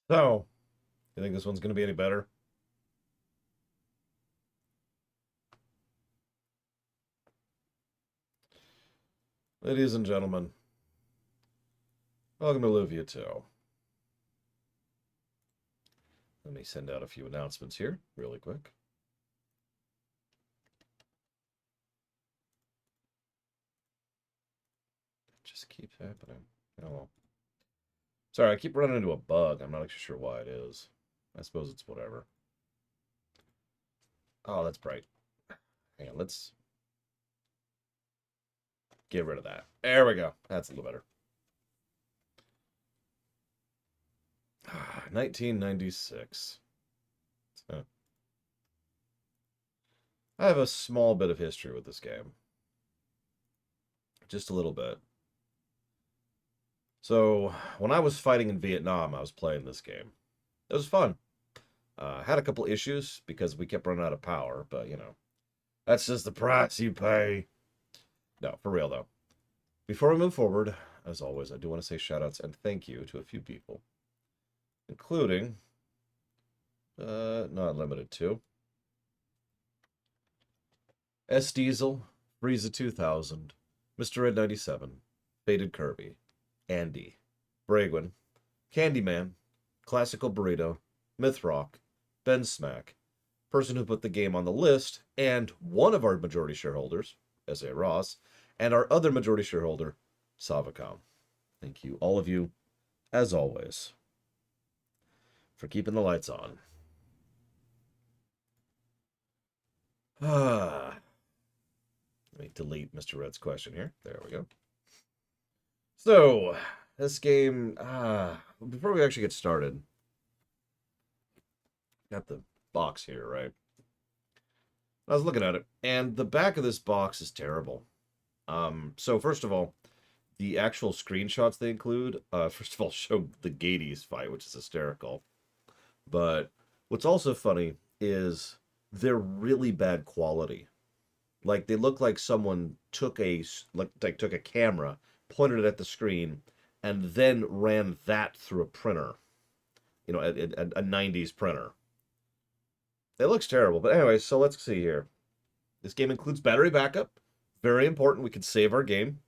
So, you think this one's going to be any better? Ladies and gentlemen, welcome to Lufia 2. Let me send out a few announcements here, really quick. It just keeps happening. Oh well. Sorry, I keep running into a bug. I'm not actually sure why it is. I suppose it's whatever. Oh, that's bright. Hang on, let's get rid of that. There we go. That's a little better. 1996. Huh. I have a small bit of history with this game. Just a little bit. So, when I was fighting in Vietnam, I was playing this game. It was fun. Had a couple issues because we kept running out of power, but that's just the price you pay. No, for real though. Before we move forward, as always, I do want to say shout outs and thank you to a few people, including, not limited to, S Diesel, Frieza 2000, Mr. Red 97, Faded Kirby, Andy, Bragwin, Candyman, Classical Burrito, Mythrock, Ben Smack, person who put the game on the list, and one of our majority shareholders, S.A. Ross, and our other majority shareholder, Savacom. Thank you, all of you, as always, for keeping the lights on. Let me delete Mr. Red's question here. There we go. So, this game, before we actually get started, got the box here, right? I was looking at it, and the back of this box is terrible. So first of all, the actual screenshots they include, first of all, show the Gades fight, which is hysterical. But what's also funny is they're really bad quality. Like they look like someone took took a camera, pointed it at the screen, and then ran that through a printer. A 90s printer. It looks terrible. But anyway, so let's see here. This game includes battery backup. Very important. We can save our game.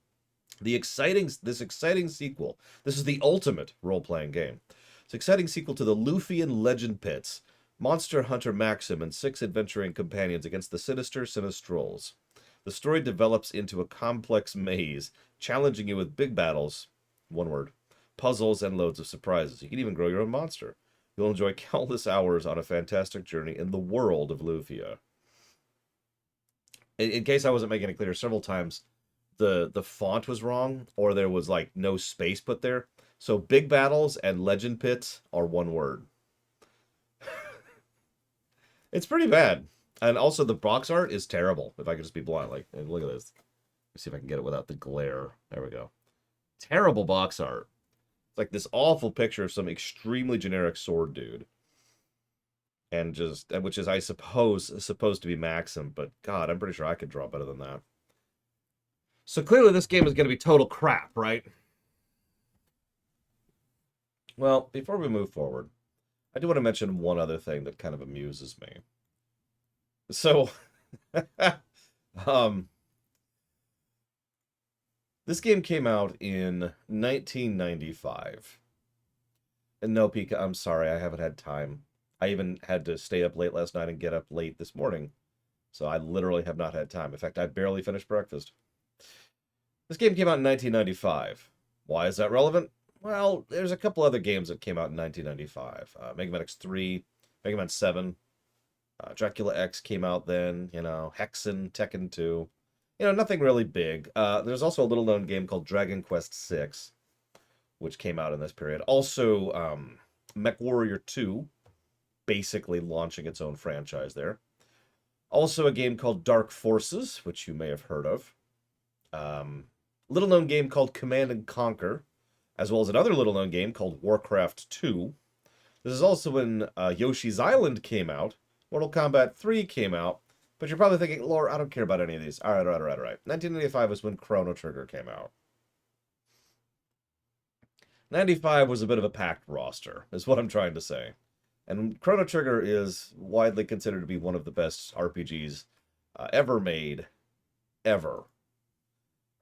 This exciting sequel. This is the ultimate role-playing game. It's an exciting sequel to the Lufian Legend Pits. Monster Hunter Maxim and 6 adventuring companions against the sinister Sinistrals. The story develops into a complex maze, challenging you with big battles, one word, puzzles, and loads of surprises. You can even grow your own monster. You'll enjoy countless hours on a fantastic journey in the world of Lufia. In case I wasn't making it clear, several times the font was wrong, or there was like no space put there. So big battles and legend pits are one word. It's pretty bad. And also the box art is terrible, if I could just be blunt. Like, look at this. Let's see if I can get it without the glare. There we go. Terrible box art. It's like this awful picture of some extremely generic sword dude. And which is, I suppose, supposed to be Maxim, but God, I'm pretty sure I could draw better than that. So clearly this game is going to be total crap, right? Well, before we move forward, I do want to mention one other thing that kind of amuses me. So, um, this game came out in 1995. And no, Pika, I'm sorry, I haven't had time. I even had to stay up late last night and get up late this morning. So I literally have not had time. In fact, I barely finished breakfast. This game came out in 1995. Why is that relevant? Well, there's a couple other games that came out in 1995. Mega Man X3, Mega Man 7, Dracula X came out then, Hexen, Tekken 2. Nothing really big. There's also a little known game called Dragon Quest 6, which came out in this period. Also, Mech Warrior 2, basically launching its own franchise there. Also a game called Dark Forces, which you may have heard of. Little known game called Command and Conquer, as well as another little known game called Warcraft 2. This is also when Yoshi's Island came out, Mortal Kombat 3 came out, but you're probably thinking, Lore, I don't care about any of these. All right. 1995 is when Chrono Trigger came out. 95 was a bit of a packed roster, is what I'm trying to say. And Chrono Trigger is widely considered to be one of the best RPGs ever made, ever.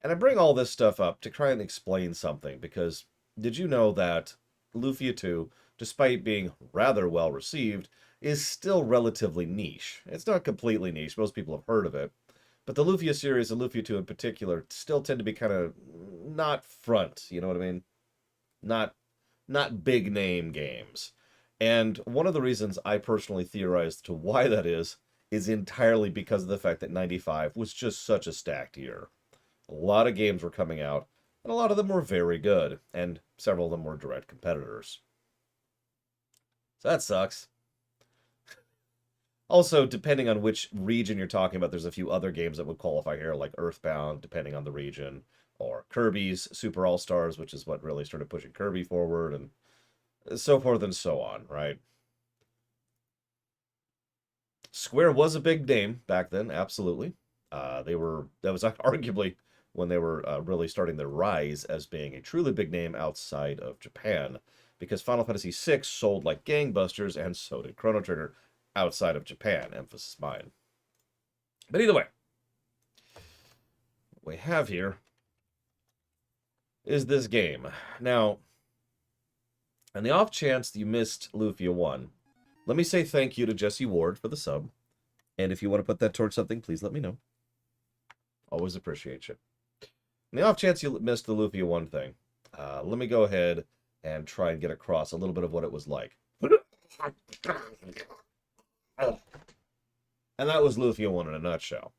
And I bring all this stuff up to try and explain something, because did you know that Lufia 2, despite being rather well received, is still relatively niche? It's not completely niche, most people have heard of it, but the Lufia series and Lufia 2 in particular still tend to be kind of not front, you know what I mean? Not not big name games. And one of the reasons I personally theorized to why that is entirely because of the fact that 95 was just such a stacked year. A lot of games were coming out, and a lot of them were very good, and several of them were direct competitors. So that sucks. Also, depending on which region you're talking about, there's a few other games that would qualify here, like Earthbound, depending on the region, or Kirby's Super All-Stars, which is what really started pushing Kirby forward, and so forth and so on, right? Square was a big name back then, absolutely. That was arguably when they were really starting their rise as being a truly big name outside of Japan, because Final Fantasy VI sold like gangbusters, and so did Chrono Trigger outside of Japan, emphasis mine. But either way, what we have here is this game. Now, on the off chance that you missed Lufia 1, let me say thank you to Jesse Ward for the sub. And if you want to put that towards something, please let me know. Always appreciate you. On the off chance you missed the Lufia 1 thing, let me go ahead and try and get across a little bit of what it was like. And that was Lufia 1 in a nutshell.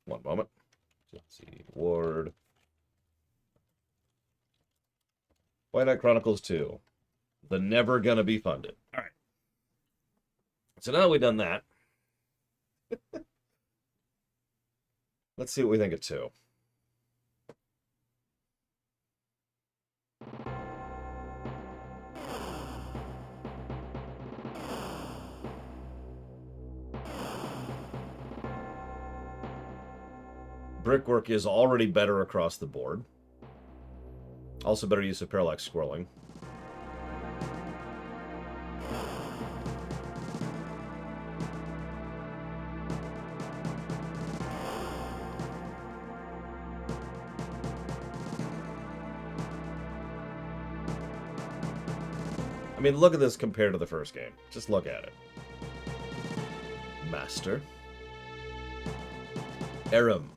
One moment. Jesse Ward. White Knight Chronicles 2. The never gonna be funded. All right. So now that we've done that, let's see what we think of 2. Brickwork is already better across the board. Also better use of parallax scrolling. I mean, look at this compared to the first game. Just look at it. Master. Aram,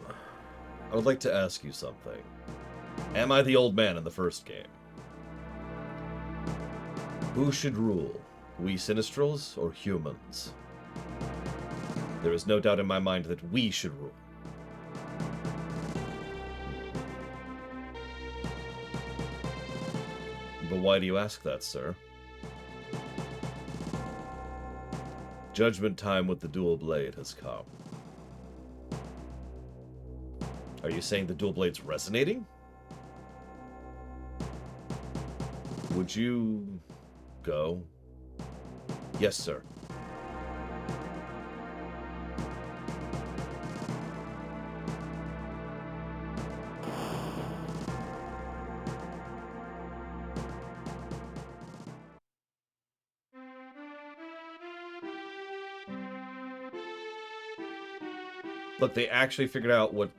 I would like to ask you something. Am I the old man in the first game? Who should rule? We Sinistrals or humans? There is no doubt in my mind that we should rule. But why do you ask that, sir? Judgment time with the dual blade has come. Are you saying the dual blade's resonating? Would you go? Yes, sir. Look, they actually figured out what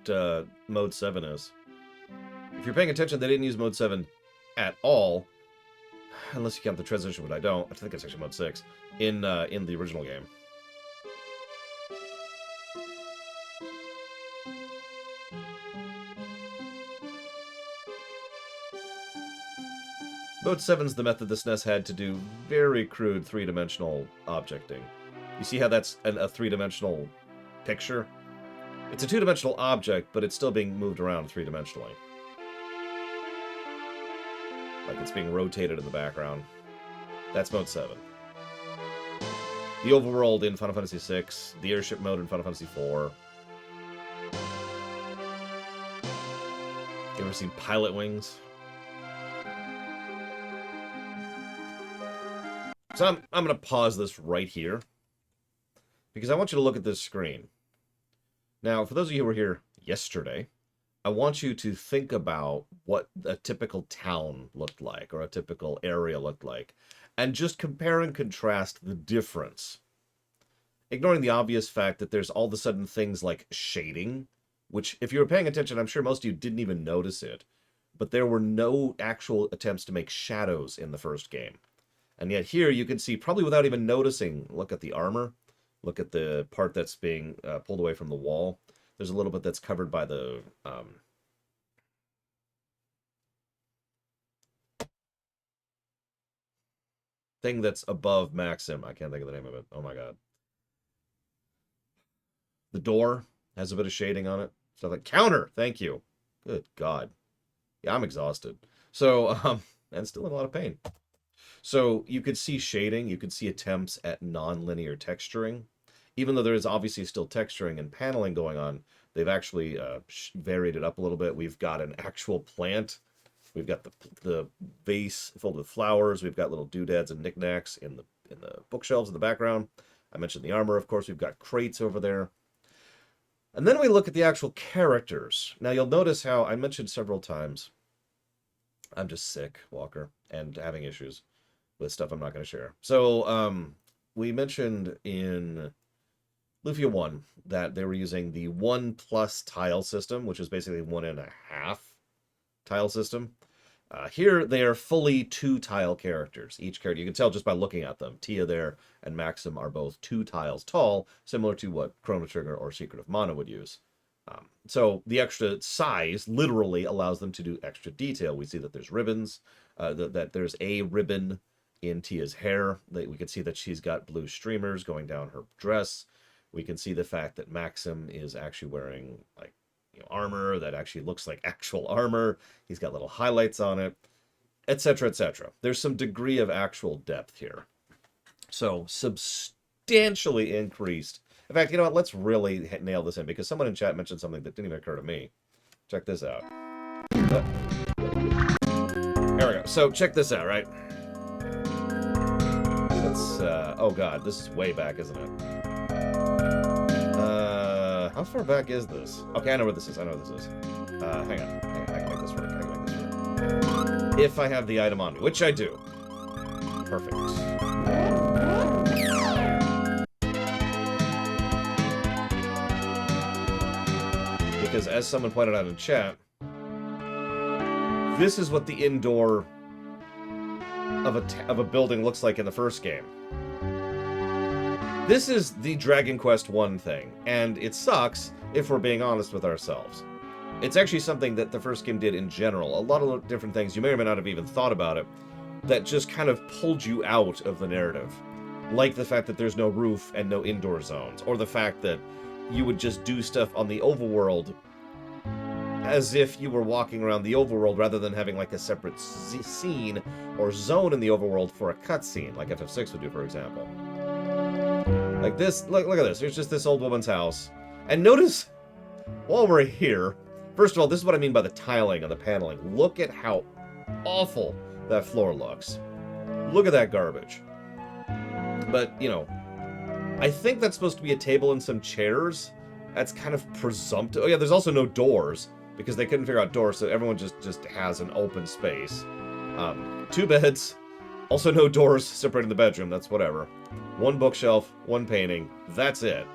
Mode 7 is. If you're paying attention, they didn't use Mode 7 at all. Unless you count the transition, but I don't. I think it's actually Mode 6 in the original game. Mode 7's the method the SNES had to do very crude three-dimensional objecting. You see how that's a three-dimensional picture? It's a two-dimensional object, but it's still being moved around three-dimensionally. Like it's being rotated in the background. That's Mode 7. The overworld in Final Fantasy VI, the airship mode in Final Fantasy IV. You ever seen Pilot Wings? So I'm going to pause this right here, because I want you to look at this screen. Now, for those of you who were here yesterday, I want you to think about what a typical town looked like or a typical area looked like, and just compare and contrast the difference. Ignoring the obvious fact that there's all of a sudden things like shading, which, if you were paying attention, I'm sure most of you didn't even notice it, but there were no actual attempts to make shadows in the first game. And yet here you can see, probably without even noticing, look at the armor, look at the part that's being pulled away from the wall. There's a little bit that's covered by the thing that's above Maxim. I can't think of the name of it. Oh my god. The door has a bit of shading on it. Stuff like counter. Thank you. Good God. Yeah, I'm exhausted. So, and still in a lot of pain. So you could see shading. You could see attempts at non-linear texturing. Even though there is obviously still texturing and paneling going on, they've actually varied it up a little bit. We've got an actual plant. We've got the vase filled with flowers. We've got little doodads and knickknacks in the bookshelves in the background. I mentioned the armor, of course. We've got crates over there. And then we look at the actual characters. Now, you'll notice how I mentioned several times, I'm just sick, Walker, and having issues with stuff I'm not going to share. So, we mentioned in Lufia 1 that they were using the 1+ tile system, which is basically 1.5 tile system. Here, they are fully 2-tile characters. Each character, you can tell just by looking at them. Tia there and Maxim are both 2 tiles tall, similar to what Chrono Trigger or Secret of Mana would use. So the extra size literally allows them to do extra detail. We see that there's ribbons, that there's a ribbon in Tia's hair. We can see that she's got blue streamers going down her dress. We can see the fact that Maxim is actually wearing, like, armor that actually looks like actual armor. He's got little highlights on it, etc., etc. There's some degree of actual depth here. So, substantially increased. In fact, you know what? Let's really nail this in, because someone in chat mentioned something that didn't even occur to me. Check this out. There we go. So, check this out, right? Let's, oh god, this is way back, isn't it? How far back is this? Okay, I know where this is. I know where this is. Hang on. I can make this work. I can make this work. If I have the item on me, which I do. Perfect. Because as someone pointed out in chat, this is what the indoor of a building looks like in the first game. This is the Dragon Quest 1 thing, and it sucks if we're being honest with ourselves. It's actually something that the first game did in general. A lot of different things, you may or may not have even thought about it, that just kind of pulled you out of the narrative. Like the fact that there's no roof and no indoor zones, or the fact that you would just do stuff on the overworld as if you were walking around the overworld rather than having like a separate scene or zone in the overworld for a cutscene, like FF6 would do, for example. Like this, look at this. Here's just this old woman's house. And notice, while we're here, first of all, this is what I mean by the tiling and the paneling. Look at how awful that floor looks. Look at that garbage. But, you know, I think that's supposed to be a table and some chairs. That's kind of presumptive. Oh yeah, there's also no doors, because they couldn't figure out doors, so everyone just has an open space. 2 beds, also no doors separating the bedroom, that's whatever. 1 bookshelf, 1 painting, that's it.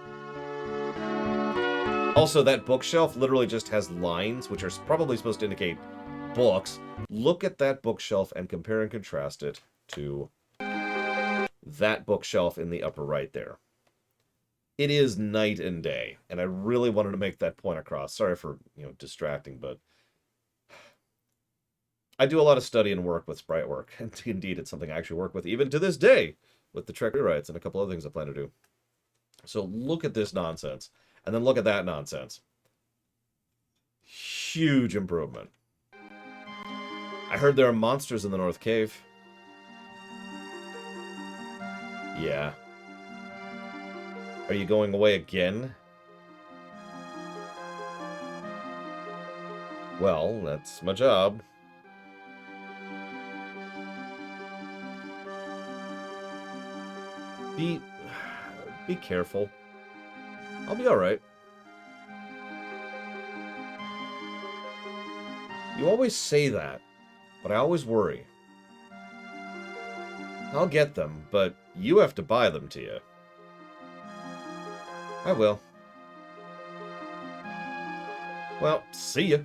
Also, that bookshelf literally just has lines, which are probably supposed to indicate books. Look at that bookshelf and compare and contrast it to that bookshelf in the upper right there. It is night and day, and I really wanted to make that point across. Sorry for, distracting, but I do a lot of study and work with sprite work, and indeed it's something I actually work with even to this day with the Trek rewrites and a couple other things I plan to do. So look at this nonsense, and then look at that nonsense. Huge improvement. I heard there are monsters in the North Cave. Yeah. Are you going away again? Well, that's my job. Be careful. I'll be alright. You always say that, but I always worry. I'll get them, but you have to buy them to you. I will. Well, see ya.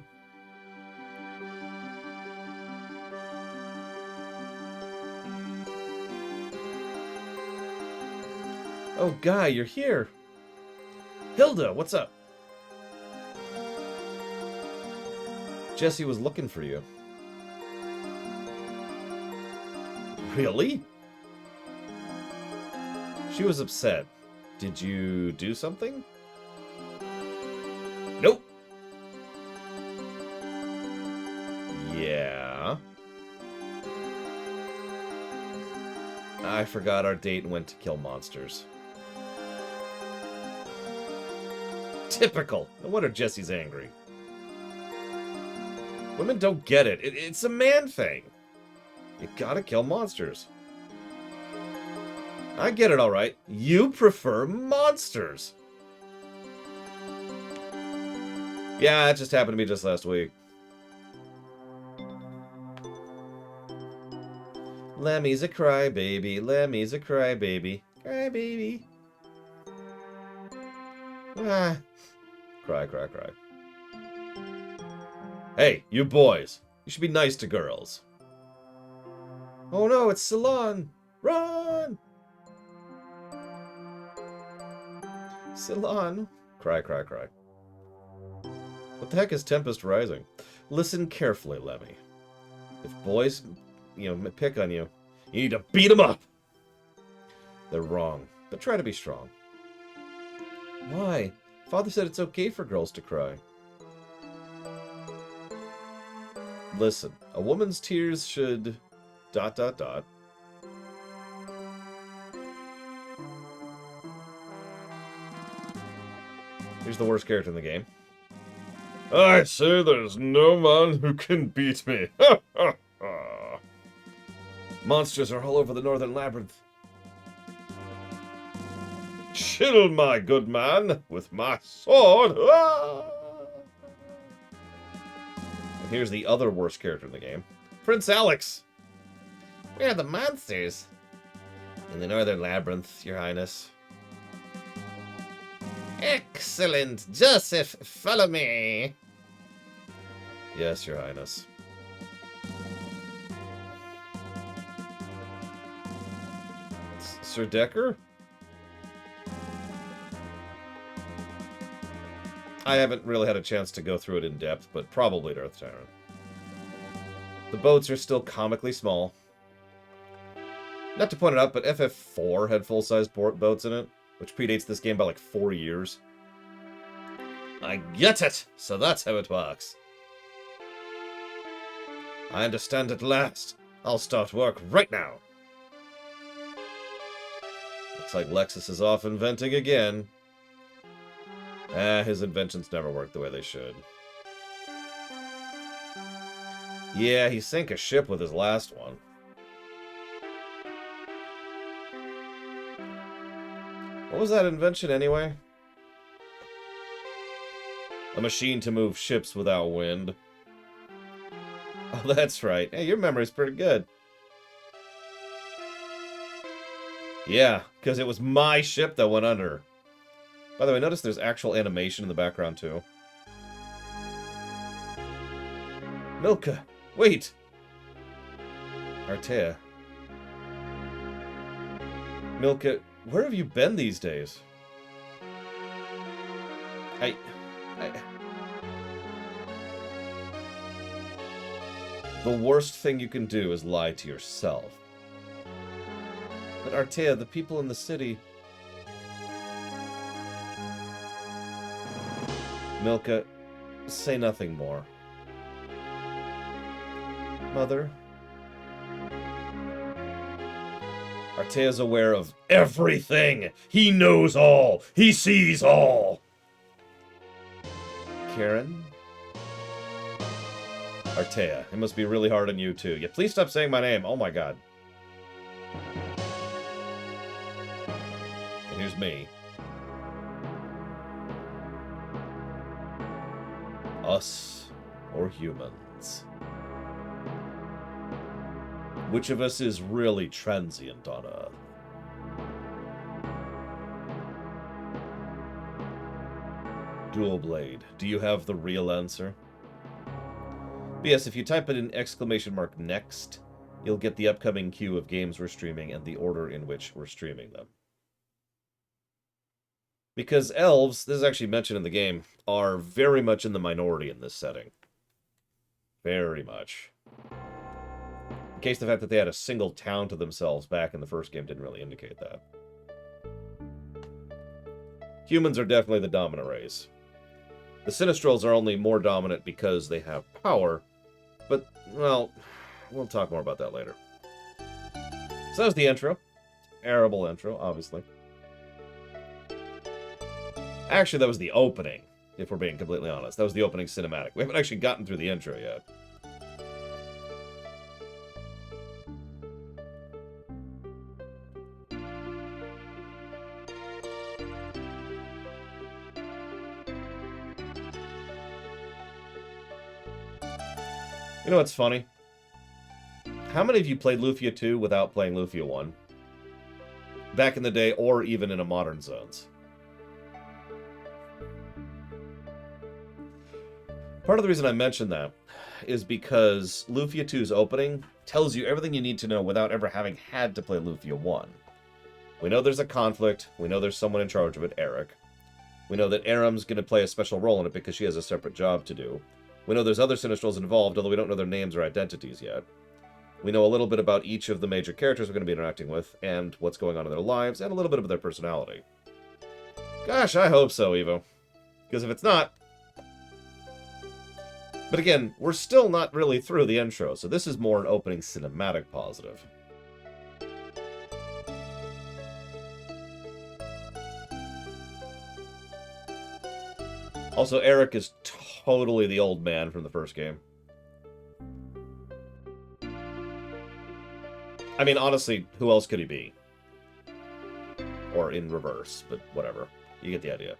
Oh, Guy, you're here. Hilda, what's up? Jessie was looking for you. Really? She was upset. Did you do something? Nope. Yeah. I forgot our date and went to kill monsters. Typical. No wonder Jessie's angry. Women don't get it. It's a man thing. You gotta kill monsters. I get it, alright. You prefer monsters. Yeah, it just happened to me just last week. Lemmy's a crybaby. Lemmy's a crybaby. Crybaby. Ah. Cry, cry, cry. Hey, you boys. You should be nice to girls. Oh no, it's Ceylon. Run! Ceylon. Cry, cry, cry. What the heck is Tempest Rising? Listen carefully, Lemmy. If boys, pick on you, you need to beat them up. They're wrong, but try to be strong. Why? Father said it's okay for girls to cry. Listen, a woman's tears should... ... Here's the worst character in the game. I say there's no man who can beat me. Monsters are all over the Northern Labyrinth. Chill, my good man, with my sword. And here's the other worst character in the game. Prince Alex. Where are the monsters? In the Northern Labyrinth, Your Highness. Excellent! Joseph, follow me! Yes, Your Highness. Sir Decker? I haven't really had a chance to go through it in depth, but probably at Earth Tyrant. The boats are still comically small. Not to point it out, but FF4 had full-size boats in it, which predates this game by like 4 years. I get it! So that's how it works. I understand at last. I'll start work right now. Looks like Lexus is off inventing again. His inventions never work the way they should. Yeah, he sank a ship with his last one. What was that invention anyway? A machine to move ships without wind. Oh, that's right. Hey, your memory's pretty good. Yeah, because it was my ship that went under. By the way, notice there's actual animation in the background, too. Milka, wait! Artea. Milka, where have you been these days? The worst thing you can do is lie to yourself. But Artea, the people in the city... Milka, say nothing more. Mother? Artea's aware of everything! He knows all! He sees all! Karen? Artea, it must be really hard on you, too. Yeah, please stop saying my name. Oh my god. And here's me. Us. or humans? Which of us is really transient on Earth? Dual Blade. Do you have the real answer? But yes, if you type it in !next, you'll get the upcoming queue of games we're streaming and the order in which we're streaming them. Because elves, this is actually mentioned in the game, are very much in the minority in this setting. Very much. In case the fact that they had a single town to themselves back in the first game didn't really indicate that. Humans are definitely the dominant race. The Sinistrals are only more dominant because they have power, but, well, we'll talk more about that later. So that was the intro. Terrible intro, obviously. Actually, that was the opening, if we're being completely honest. That was the opening cinematic. We haven't actually gotten through the intro yet. You know what's funny? How many of you played Lufia 2 without playing Lufia 1? Back in the day, or even in a modern zones? Part of the reason I mention that is because Lufia 2's opening tells you everything you need to know without ever having had to play Lufia 1. We know there's a conflict. We know there's someone in charge of it, Eric. We know that Aram's going to play a special role in it because she has a separate job to do. We know there's other Sinistrals involved, although we don't know their names or identities yet. We know a little bit about each of the major characters we're going to be interacting with, and what's going on in their lives, and a little bit of their personality. Gosh, I hope so, Evo. Because if it's not... But again, we're still not really through the intro, so this is more an opening cinematic positive. Also, Eric is totally the old man from the first game. I mean, honestly, who else could he be? Or in reverse, but whatever. You get the idea.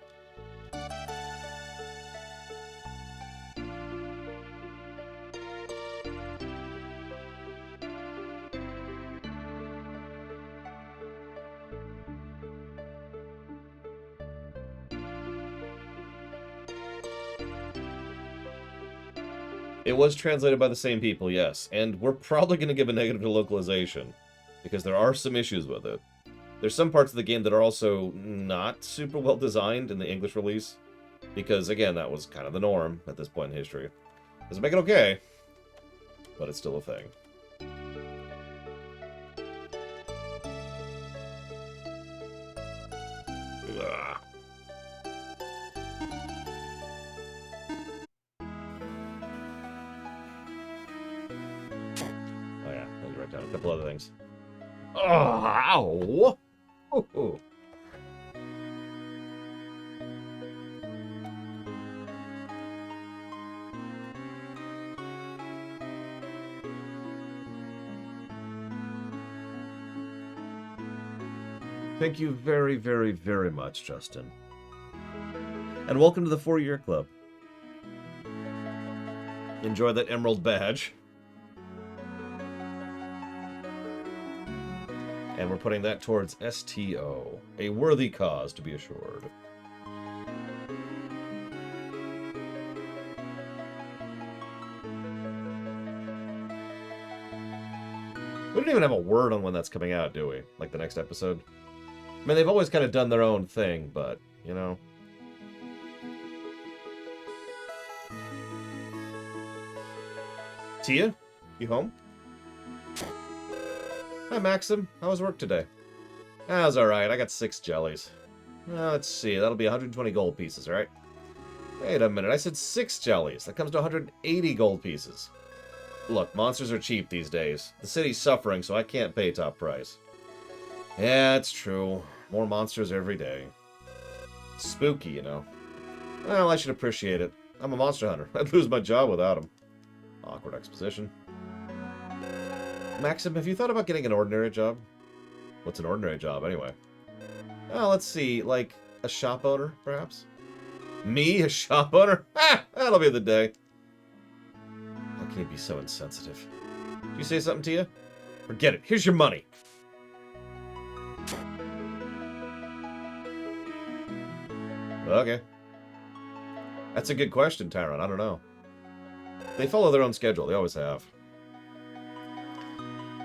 It was translated by the same people, yes, and we're probably going to give a negative to localization, because there are some issues with it. There's some parts of the game that are also not super well designed in the English release, because, again, that was kind of the norm at this point in history. Doesn't make it okay, but it's still a thing. Ugh. Down a couple other things. Oh, ow! Ooh. Thank you very, very, very much, Justin. And welcome to the 4-Year Club. Enjoy that emerald badge. And we're putting that towards STO. A worthy cause, to be assured. We don't even have a word on when that's coming out, do we? Like the next episode? I mean, they've always kind of done their own thing, but, you know. Tia? You home? Hi, Maxim. How was work today? That was alright. I got 6 jellies. Let's see. That'll be 120 gold pieces, right? Wait a minute. I said 6 jellies. That comes to 180 gold pieces. Look, monsters are cheap these days. The city's suffering, so I can't pay top price. Yeah, it's true. More monsters every day. Spooky, you know. Well, I should appreciate it. I'm a monster hunter. I'd lose my job without him. Awkward exposition. Maxim, have you thought about getting an ordinary job? What's an ordinary job, anyway? Well, let's see, like a shop owner, perhaps? Me, a shop owner? Ha! That'll be the day. can you be so insensitive? Did you say something to you? Forget it. Here's your money. Okay. That's a good question, Tyron. I don't know. They follow their own schedule. They always have.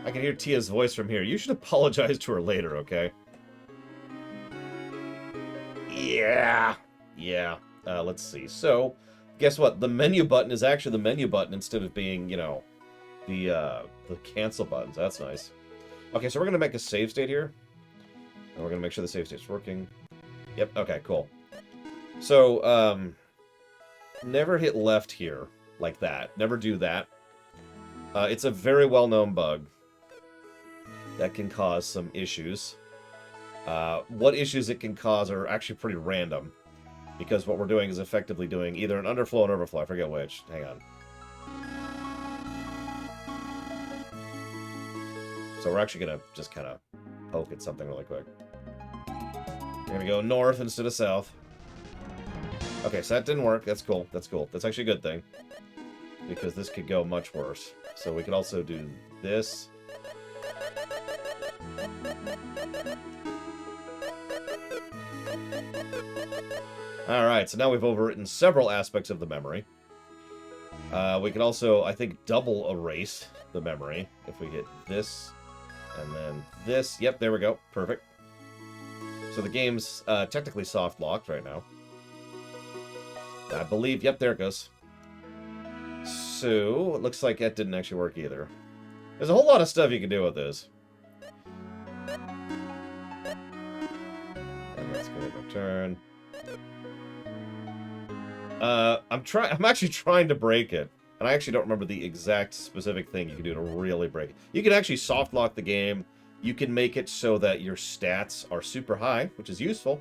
I can hear Tia's voice from here. You should apologize to her later, okay? Yeah. Yeah. Let's see. So, guess what? The menu button is actually the menu button instead of being, you know, the cancel buttons. That's nice. Okay, so we're going to make a save state here. And we're going to make sure the save state's working. Yep, okay, cool. So, never hit left here like that. Never do that. It's a very well-known bug that can cause some issues. What issues it can cause are actually pretty random, because what we're doing is effectively doing either an underflow or an overflow. I forget which. Hang on. So we're actually going to just kind of poke at something really quick. We're going to go north instead of south. Okay, so that didn't work. That's cool. That's cool. That's actually a good thing, because this could go much worse. So we could also do this. Alright, so now we've overwritten several aspects of the memory. We can also, I think, double erase the memory if we hit this and then this. Yep, there we go. Perfect. So the game's technically soft locked right now. I believe, yep, there it goes. So, it looks like that didn't actually work either. There's a whole lot of stuff you can do with this. And let's go to return. I'm actually trying to break it. And I actually don't remember the exact specific thing you can do to really break it. You can actually soft lock the game. You can make it so that your stats are super high, which is useful.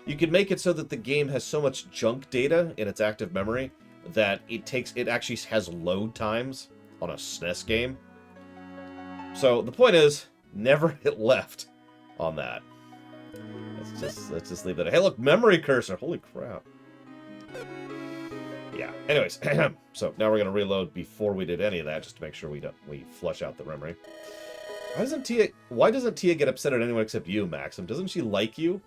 You can make it so that the game has so much junk data in its active memory that it actually has load times on a SNES game. So the point is, never hit left on that. Let's just leave that. Hey, look, memory cursor. Holy crap. Yeah. Anyways, so now we're gonna reload before we did any of that, just to make sure we flush out the memory. Why doesn't Tia get upset at anyone except you, Maxim? Doesn't she like you?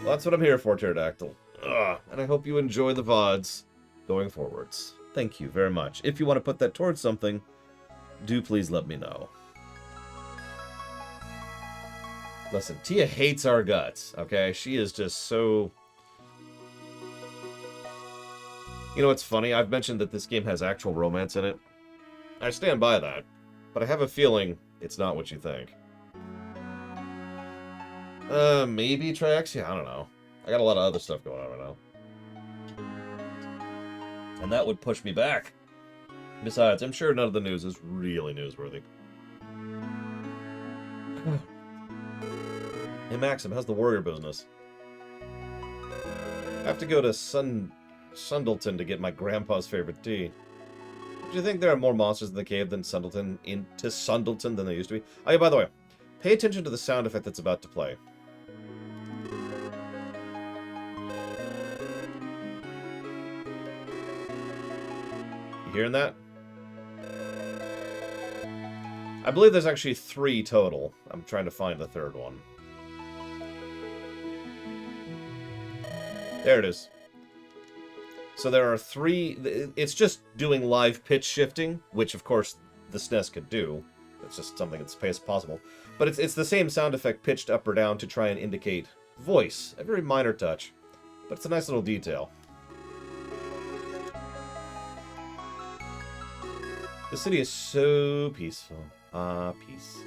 Well, that's what I'm here for, Pterodactyl. And I hope you enjoy the VODs going forwards. Thank you very much. If you want to put that towards something, do please let me know. Listen, Tia hates our guts, okay? She is just so... You know what's funny? I've mentioned that this game has actual romance in it. I stand by that, but I have a feeling it's not what you think. Maybe Triaxia? I don't know. I got a lot of other stuff going on right now. And that would push me back. Besides, I'm sure none of the news is really newsworthy. Hey Maxim, how's the warrior business? I have to go to Sundleton to get my grandpa's favorite tea. Do you think there are more monsters in the cave than Sundleton than there used to be? Oh yeah, by the way, pay attention to the sound effect that's about to play. You hearing that? I believe there's actually 3 total. I'm trying to find the third one. There it is. So there are 3... It's just doing live pitch shifting, which of course the SNES could do. It's just something that's possible. But it's the same sound effect pitched up or down to try and indicate voice. A very minor touch. But it's a nice little detail. The city is so peaceful. Ah, peace.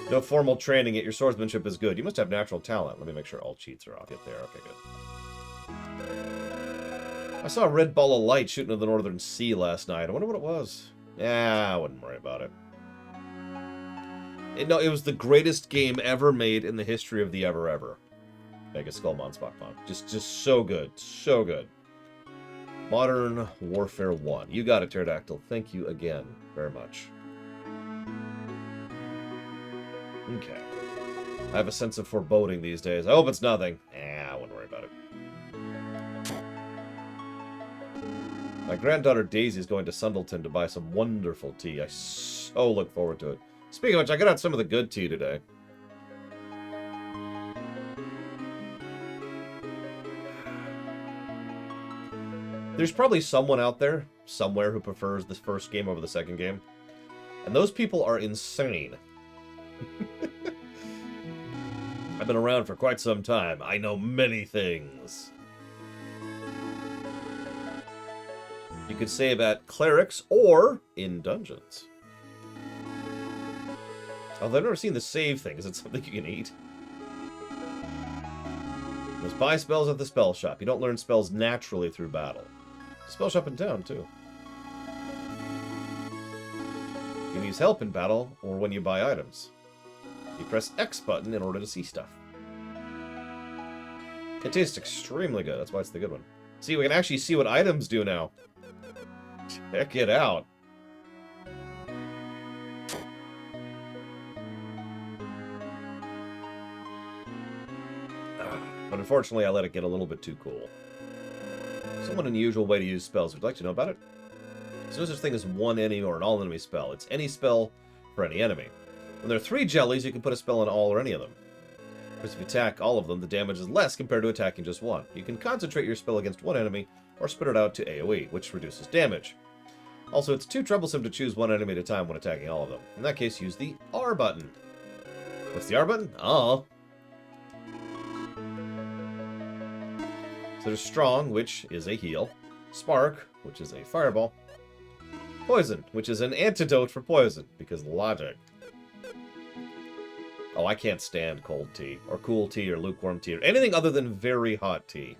No formal training, yet your swordsmanship is good. You must have natural talent. Let me make sure all cheats are off. Yep, there. Okay, good. I saw a red ball of light shooting into the northern sea last night. I wonder what it was. Yeah, I wouldn't worry about it. No, it was the greatest game ever made in the history of the ever. Mega Skullmon Spockmon. Just so good. So good. Modern Warfare 1. You got it, Pterodactyl. Thank you again very much. Okay. I have a sense of foreboding these days. I hope it's nothing. I wouldn't worry about it. My granddaughter Daisy is going to Sundleton to buy some wonderful tea. I so look forward to it. Speaking of which, I got out some of the good tea today. There's probably someone out there, somewhere, who prefers this first game over the second game. And those people are insane. I've been around for quite some time. I know many things. You could save at clerics or in dungeons. Although I've never seen the save thing. Is it something you can eat? You must buy spells at the spell shop. You don't learn spells naturally through battle. Spell shop in town, too. You can use help in battle or when you buy items. You press X button in order to see stuff. It tastes extremely good. That's why it's the good one. See, we can actually see what items do now. Check it out. But unfortunately, I let it get a little bit too cool. Somewhat unusual way to use spells. Would you like to know about it? There's no such thing as one enemy or an all-enemy spell. It's any spell for any enemy. When there are 3 jellies, you can put a spell on all or any of them. Of course, if you attack all of them, the damage is less compared to attacking just one. You can concentrate your spell against one enemy, or spread it out to AoE, which reduces damage. Also, it's too troublesome to choose one enemy at a time when attacking all of them. In that case, use the R button. What's the R button? Oh. So there's Strong, which is a heal. Spark, which is a fireball. Poison, which is an antidote for poison, because logic. Oh, I can't stand cold tea, or cool tea, or lukewarm tea, or anything other than very hot tea.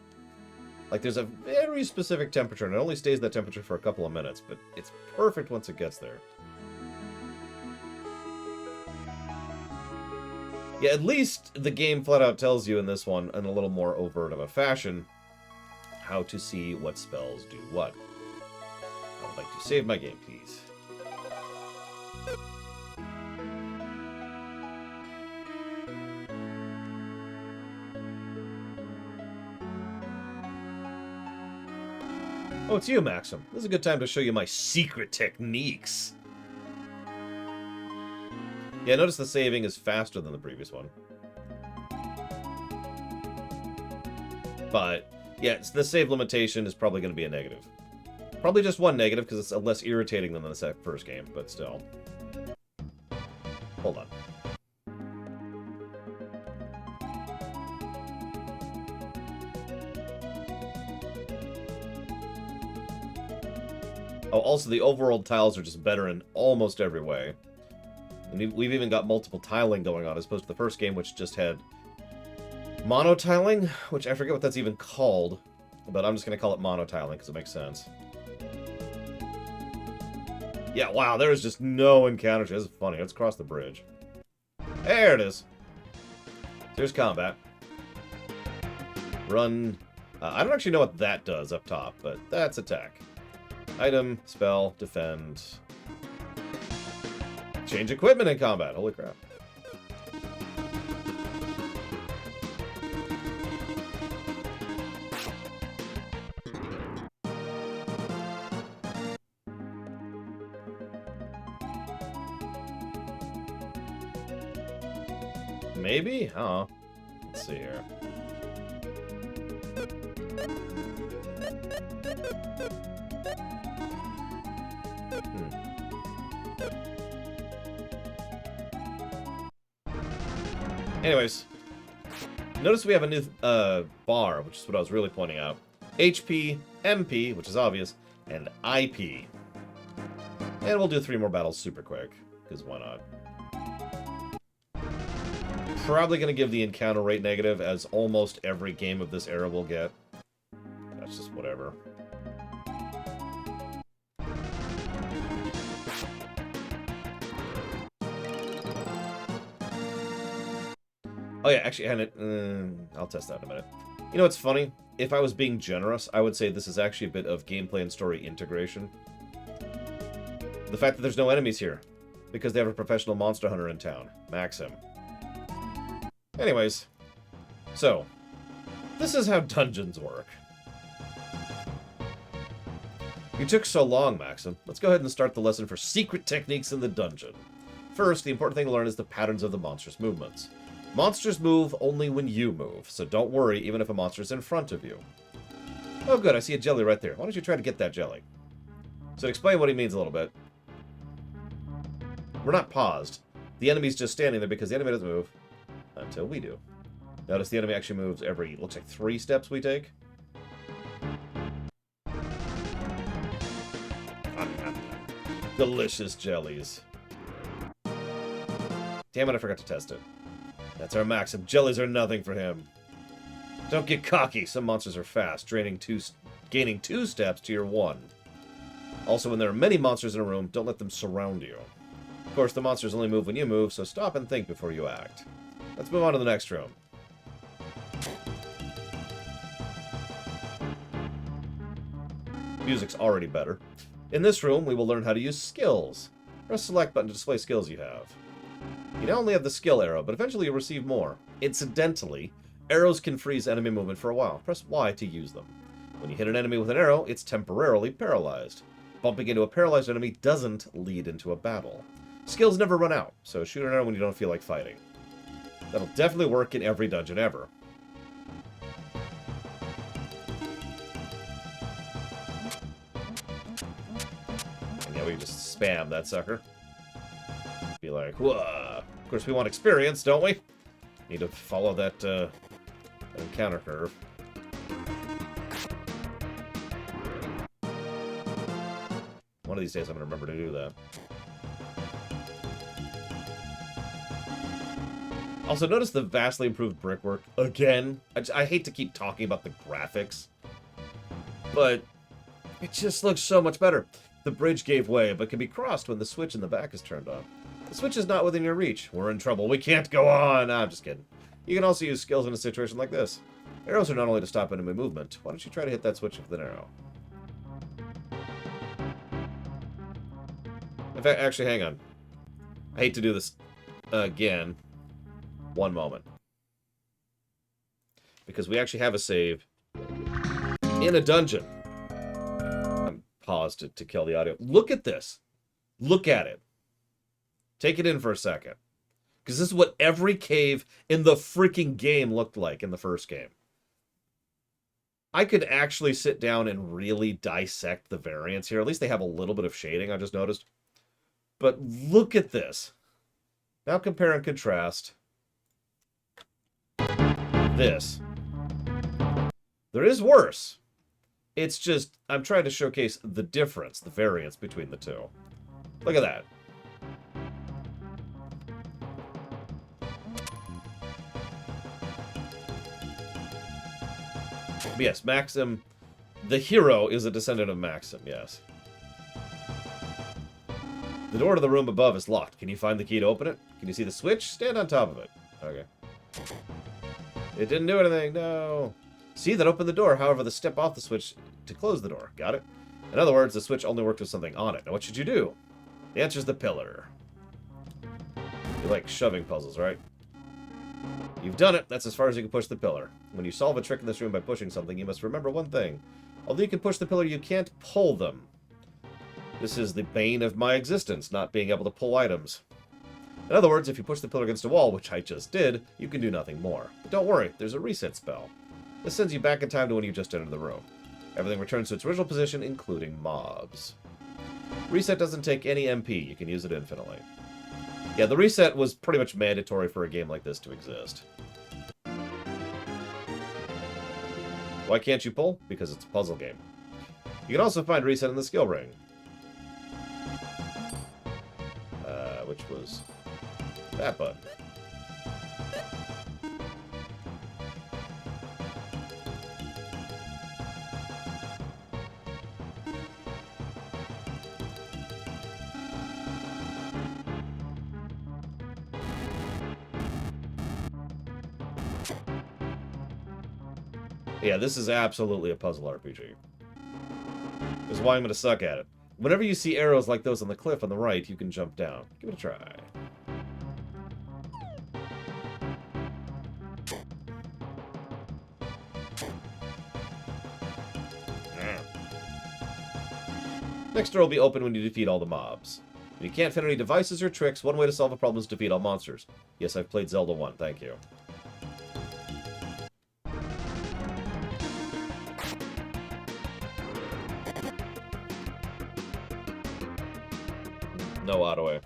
Like, there's a very specific temperature, and it only stays that temperature for a couple of minutes, but it's perfect once it gets there. Yeah, at least the game flat out tells you in this one, in a little more overt of a fashion, how to see what spells do what. I would like to save my game, please. Oh, it's you, Maxim. This is a good time to show you my secret techniques. Yeah, notice the saving is faster than the previous one. But, yeah, the save limitation is probably going to be a negative. Probably just one negative, because it's less irritating than the first game, but still. Hold on. Oh, also, the overworld tiles are just better in almost every way. And we've even got multiple tiling going on, as opposed to the first game, which just had mono-tiling, which I forget what that's even called, but I'm just going to call it mono-tiling, because it makes sense. Yeah, wow, there is just no encounters. This is funny. Let's cross the bridge. There it is. Here's combat. Run. I don't actually know what that does up top, but that's attack. Item, spell, defend. Change equipment in combat. Holy crap. Maybe? Huh. Let's see here. Anyways, notice we have a new bar, which is what I was really pointing out. HP, MP, which is obvious, and IP. And we'll do 3 more battles super quick, because why not? Probably going to give the encounter rate negative, as almost every game of this era will get. That's just whatever. Oh yeah, actually, I'll test that in a minute. You know what's funny? If I was being generous, I would say this is actually a bit of gameplay and story integration. The fact that there's no enemies here, because they have a professional monster hunter in town, Maxim. Anyways, so, this is how dungeons work. You took so long, Maxim. Let's go ahead and start the lesson for secret techniques in the dungeon. First, the important thing to learn is the patterns of the monster's movements. Monsters move only when you move, so don't worry even if a monster's in front of you. Oh good, I see a jelly right there. Why don't you try to get that jelly? So to explain what he means a little bit, we're not paused. The enemy's just standing there because the enemy doesn't move until we do. Notice the enemy actually moves every, looks like 3 steps we take. Delicious jellies. Damn it, I forgot to test it. That's our Maxim. Jellies are nothing for him. Don't get cocky. Some monsters are fast, gaining 2 steps to your 1. Also, when there are many monsters in a room, don't let them surround you. Of course, the monsters only move when you move, so stop and think before you act. Let's move on to the next room. Music's already better. In this room, we will learn how to use skills. Press select button to display skills you have. You now only have the skill arrow, but eventually you'll receive more. Incidentally, arrows can freeze enemy movement for a while. Press Y to use them. When you hit an enemy with an arrow, it's temporarily paralyzed. Bumping into a paralyzed enemy doesn't lead into a battle. Skills never run out, so shoot an arrow when you don't feel like fighting. That'll definitely work in every dungeon ever. And yeah, we can just spam that sucker. Be like, whoa. Of course, we want experience, don't we? Need to follow that encounter curve. One of these days I'm going to remember to do that. Also, notice the vastly improved brickwork. Again, I hate to keep talking about the graphics, but it just looks so much better. The bridge gave way, but can be crossed when the switch in the back is turned on. The switch is not within your reach. We're in trouble. We can't go on. I'm just kidding. You can also use skills in a situation like this. Arrows are not only to stop enemy movement. Why don't you try to hit that switch with an arrow? In fact, actually, hang on. I hate to do this again. One moment. Because we actually have a save in a dungeon. I'm paused to kill the audio. Look at this. Look at it. Take it in for a second. Because this is what every cave in the freaking game looked like in the first game. I could actually sit down and really dissect the variants here. At least they have a little bit of shading, I just noticed. But look at this. Now compare and contrast this. There is worse. It's just, I'm trying to showcase the difference, the variance between the two. Look at that. Yes, Maxim, the hero, is a descendant of Maxim, yes. The door to the room above is locked. Can you find the key to open it? Can you see the switch? Stand on top of it. Okay. It didn't do anything, no. See, that opened the door. However, the step off the switch to close the door. Got it? In other words, the switch only worked with something on it. Now, what should you do? The answer is the pillar. You like shoving puzzles, right? You've done it. That's as far as you can push the pillar. When you solve a trick in this room by pushing something, you must remember one thing. Although you can push the pillar, you can't pull them. This is the bane of my existence, not being able to pull items. In other words, if you push the pillar against a wall, which I just did, you can do nothing more. But don't worry, there's a reset spell. This sends you back in time to when you just entered the room. Everything returns to its original position, including mobs. Reset doesn't take any MP. You can use it infinitely. Yeah, the reset was pretty much mandatory for a game like this to exist. Why can't you pull? Because it's a puzzle game. You can also find reset in the skill ring. Which was that button. Yeah, this is absolutely a puzzle RPG. This is why I'm going to suck at it. Whenever you see arrows like those on the cliff on the right, you can jump down. Give it a try. Next door will be open when you defeat all the mobs. If you can't fit any devices or tricks, one way to solve a problem is to defeat all monsters. Yes, I've played Zelda 1, thank you. No auto-way.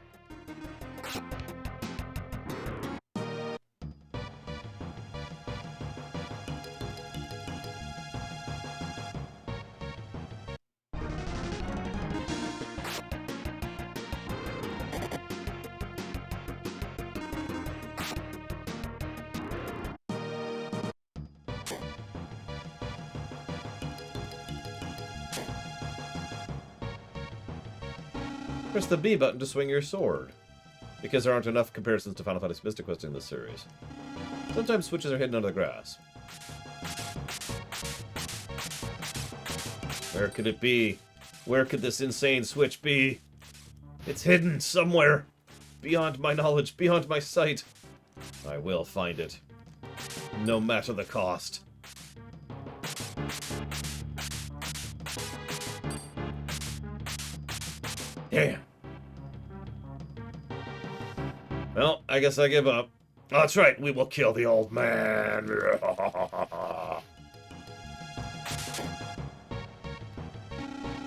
Press the B button to swing your sword, because there aren't enough comparisons to Final Fantasy Mystic Quest in this series. Sometimes switches are hidden under the grass. Where could it be? Where could this insane switch be? It's hidden somewhere, beyond my knowledge, beyond my sight. I will find it, no matter the cost. Damn. Well, I guess I give up. Oh, that's right, we will kill the old man.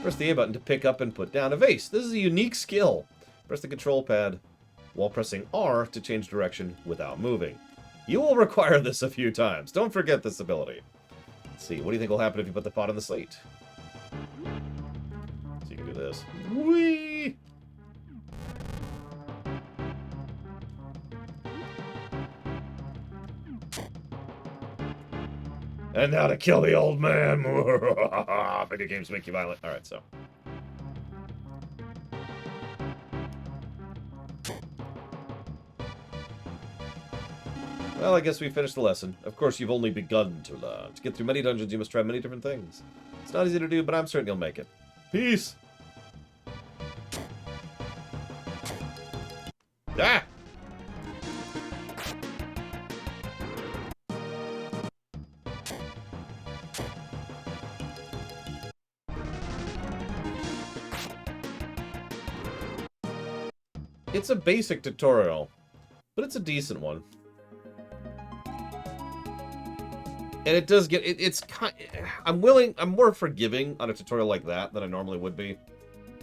Press the A button to pick up and put down a vase. This is a unique skill. Press the control pad while pressing R to change direction without moving. You will require this a few times. Don't forget this ability. Let's see, what do you think will happen if you put the pot on the slate? So you can do this. Whee! And now to kill the old man. Video games make you violent. Alright, so. Well, I guess we finished the lesson. Of course, you've only begun to learn. To get through many dungeons, you must try many different things. It's not easy to do, but I'm certain you'll make it. Peace! Ah! It's a basic tutorial, but it's a decent one. And it does get, it's kind, I'm more forgiving on a tutorial like that than I normally would be.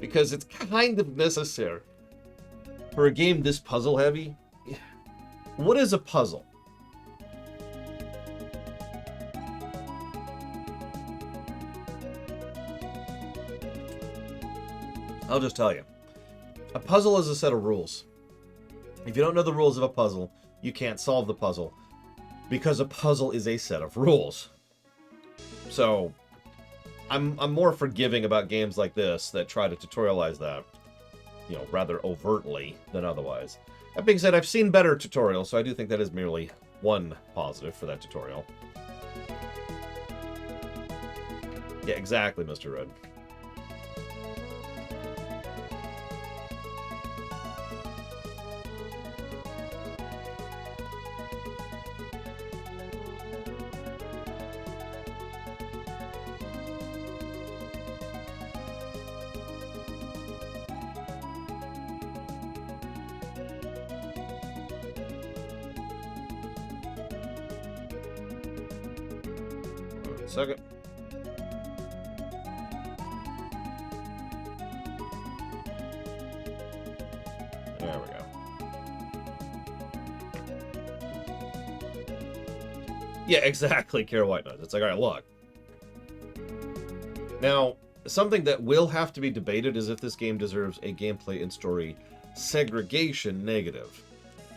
Because it's kind of necessary. For a game this puzzle heavy, what is a puzzle? I'll just tell you. A puzzle is a set of rules. If you don't know the rules of a puzzle, you can't solve the puzzle. Because a puzzle is a set of rules. So, I'm more forgiving about games like this that try to tutorialize that, you know, rather overtly than otherwise. That being said, I've seen better tutorials, so I do think that is merely one positive for that tutorial. Yeah, exactly, Mr. Red. Second. There we go. Yeah, exactly, Kara Whitenose. It's like, alright, look. Now, something that will have to be debated is if this game deserves a gameplay and story segregation negative.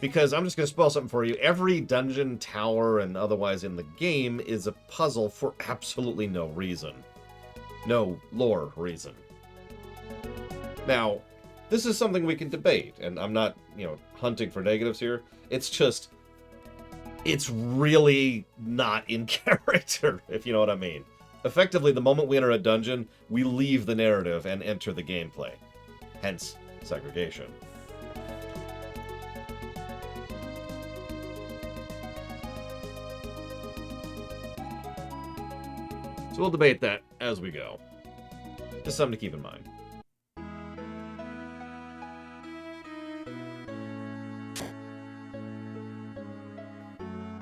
Because I'm just going to spoil something for you. Every dungeon, tower, and otherwise in the game is a puzzle for absolutely no reason. No lore reason. Now, this is something we can debate, and I'm not, you know, hunting for negatives here. It's just, it's really not in character, if you know what I mean. Effectively, the moment we enter a dungeon, we leave the narrative and enter the gameplay. Hence, segregation. So we'll debate that as we go. Just something to keep in mind.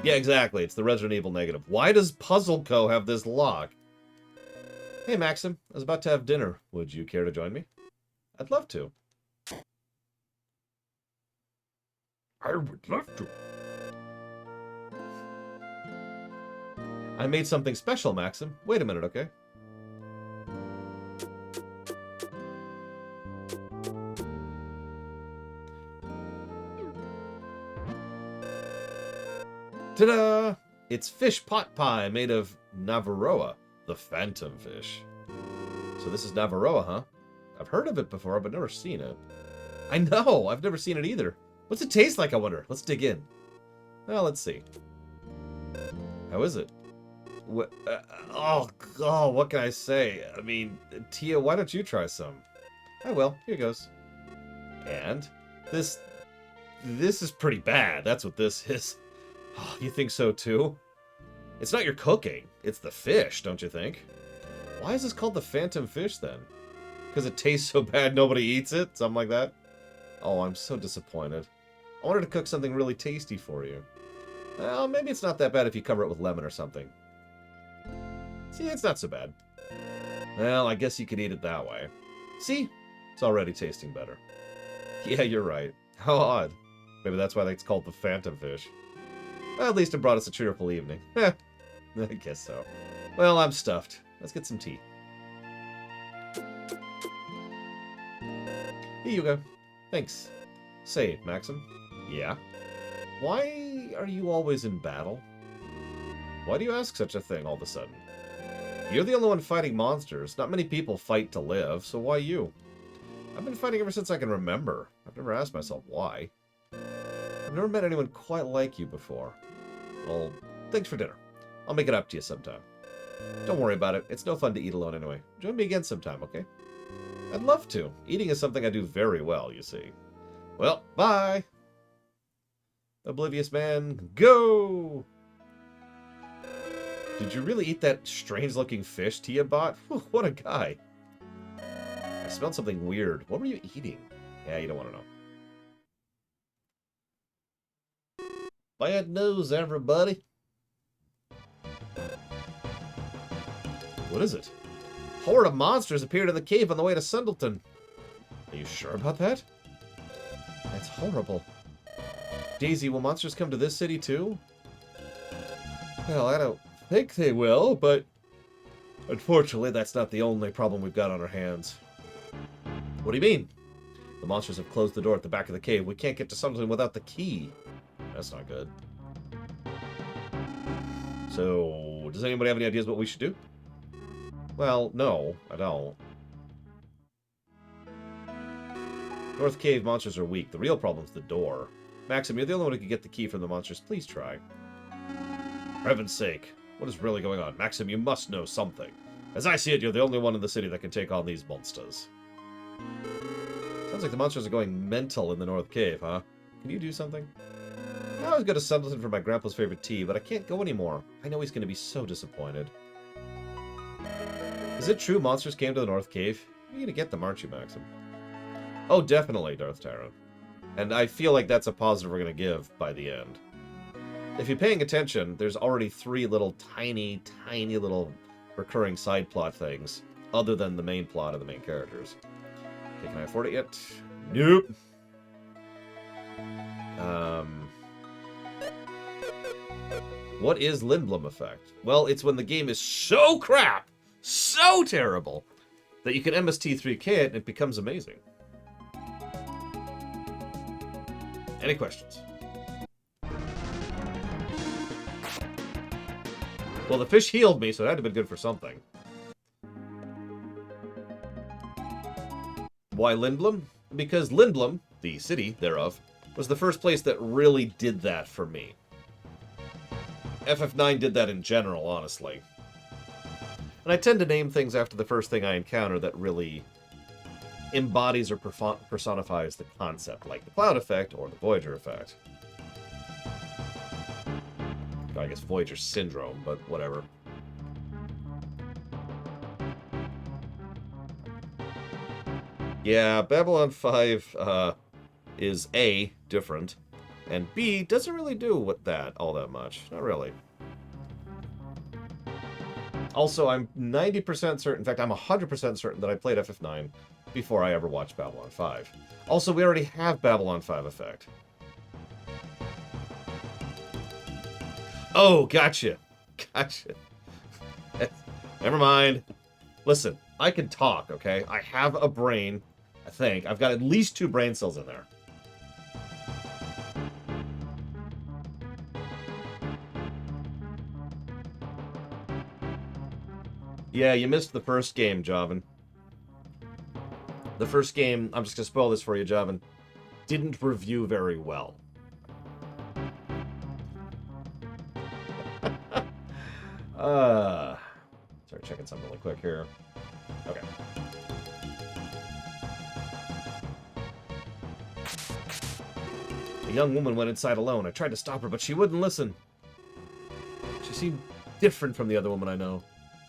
Yeah, exactly. It's the Resident Evil negative. Why does Puzzle Co. have this lock? Hey, Maxim. I was about to have dinner. Would you care to join me? I'd love to. I would love to. I made something special, Maxim. Wait a minute, okay? Ta-da! It's fish pot pie made of Navarroa, the phantom fish. So this is Navarroa, huh? I've heard of it before, but never seen it. I know! I've never seen it either. What's it taste like, I wonder? Let's dig in. Well, let's see. How is it? What? Oh, what can I say? I mean, Tia, why don't you try some? I will. Here goes. And this is pretty bad. That's what this is. Oh, you think so too? It's not your cooking. It's the fish, don't you think? Why is this called the phantom fish then? Because it tastes so bad nobody eats it? Something like that? Oh, I'm so disappointed. I wanted to cook something really tasty for you. Well, maybe it's not that bad if you cover it with lemon or something. See, it's not so bad. Well, I guess you could eat it that way. See? It's already tasting better. Yeah, you're right. How odd. Maybe that's why it's called the phantom fish. Well, at least it brought us a cheerful evening. I guess so. Well, I'm stuffed. Let's get some tea. Here you go. Thanks. Say, Maxim. Yeah? Why are you always in battle? Why do you ask such a thing all of a sudden? You're the only one fighting monsters. Not many people fight to live, so why you? I've been fighting ever since I can remember. I've never asked myself why. I've never met anyone quite like you before. Well, thanks for dinner. I'll make it up to you sometime. Don't worry about it. It's no fun to eat alone anyway. Join me again sometime, okay? I'd love to. Eating is something I do very well, you see. Well, bye! Oblivious man, go! Did you really eat that strange-looking fish Tia bought? Whew, what a guy. I smelled something weird. What were you eating? Yeah, you don't want to know. Bad news, everybody. What is it? A horde of monsters appeared in the cave on the way to Sundleton. Are you sure about that? That's horrible. Daisy, will monsters come to this city too? Well, I don't think they will, but unfortunately that's not the only problem we've got on our hands. What do you mean? The monsters have closed the door at the back of the cave. We can't get to Sundleton without the key. That's not good. So, does anybody have any ideas what we should do? Well, no, I don't. North Cave monsters are weak. The real problem's the door. Maxim, you're the only one who can get the key from the monsters. Please try. For heaven's sake. What is really going on? Maxim, you must know something. As I see it, you're the only one in the city that can take on these monsters. Sounds like the monsters are going mental in the North Cave, huh? Can you do something? I was going to Sundleton for my grandpa's favorite tea, but I can't go anymore. I know he's going to be so disappointed. Is it true monsters came to the North Cave? You're going to get them, aren't you, Maxim? Oh, definitely, Darth Tyrant. And I feel like that's a positive we're going to give by the end. If you're paying attention, there's already 3 little tiny little recurring side plot things, other than the main plot of the main characters. Okay, can I afford it yet? Nope. What is Lindblom effect? Well, it's when the game is so crap, so terrible, that you can MST3K it and it becomes amazing. Any questions? Well, the fish healed me, so it had to have been good for something. Why Lindblom? Because Lindblom, the city thereof, was the first place that really did that for me. FF9 did that in general, honestly. And I tend to name things after the first thing I encounter that really embodies or personifies the concept, like the Cloud effect or the Voyager effect. I guess Voyager syndrome, but whatever. Yeah, Babylon 5 is A, different, And B doesn't really do all that much. Not really. Also, I'm 90% certain, in fact, I'm 100% certain that I played FF9 before I ever watched Babylon 5. Also, we already have Babylon 5 effect. Oh, gotcha. Gotcha. Never mind. Listen, I can talk, okay? I have a brain, I think. I've got at least 2 brain cells in there. Yeah, you missed the first game, Javan. The first game, I'm just going to spoil this for you, Javan, didn't review very well. Sorry, checking something really quick here. Okay. A young woman went inside alone. I tried to stop her, but she wouldn't listen. She seemed different from the other woman I know.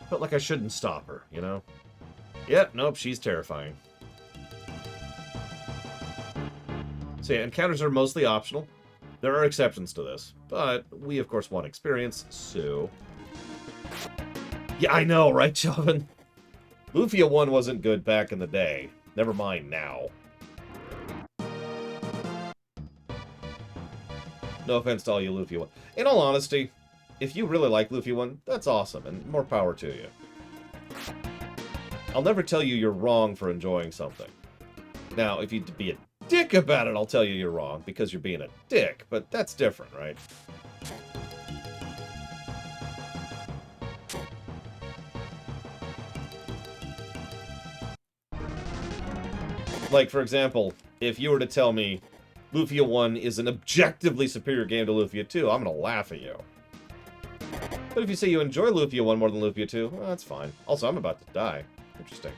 Felt like I shouldn't stop her, you know? Yep, nope, she's terrifying. So yeah, encounters are mostly optional. There are exceptions to this, but we, of course, want experience, so... Yeah, I know, right, Jovan? Lufia 1 wasn't good back in the day. Never mind now. No offense to all you Lufia 1. In all honesty, if you really like Lufia 1, that's awesome, and more power to you. I'll never tell you you're wrong for enjoying something. Now, if you'd be a dick about it, I'll tell you you're wrong, because you're being a dick, but that's different, right? Like, for example, if you were to tell me Lufia 1 is an objectively superior game to Lufia 2, I'm gonna laugh at you. But if you say you enjoy Lufia 1 more than Lufia 2, well, that's fine. Also, I'm about to die. Interesting.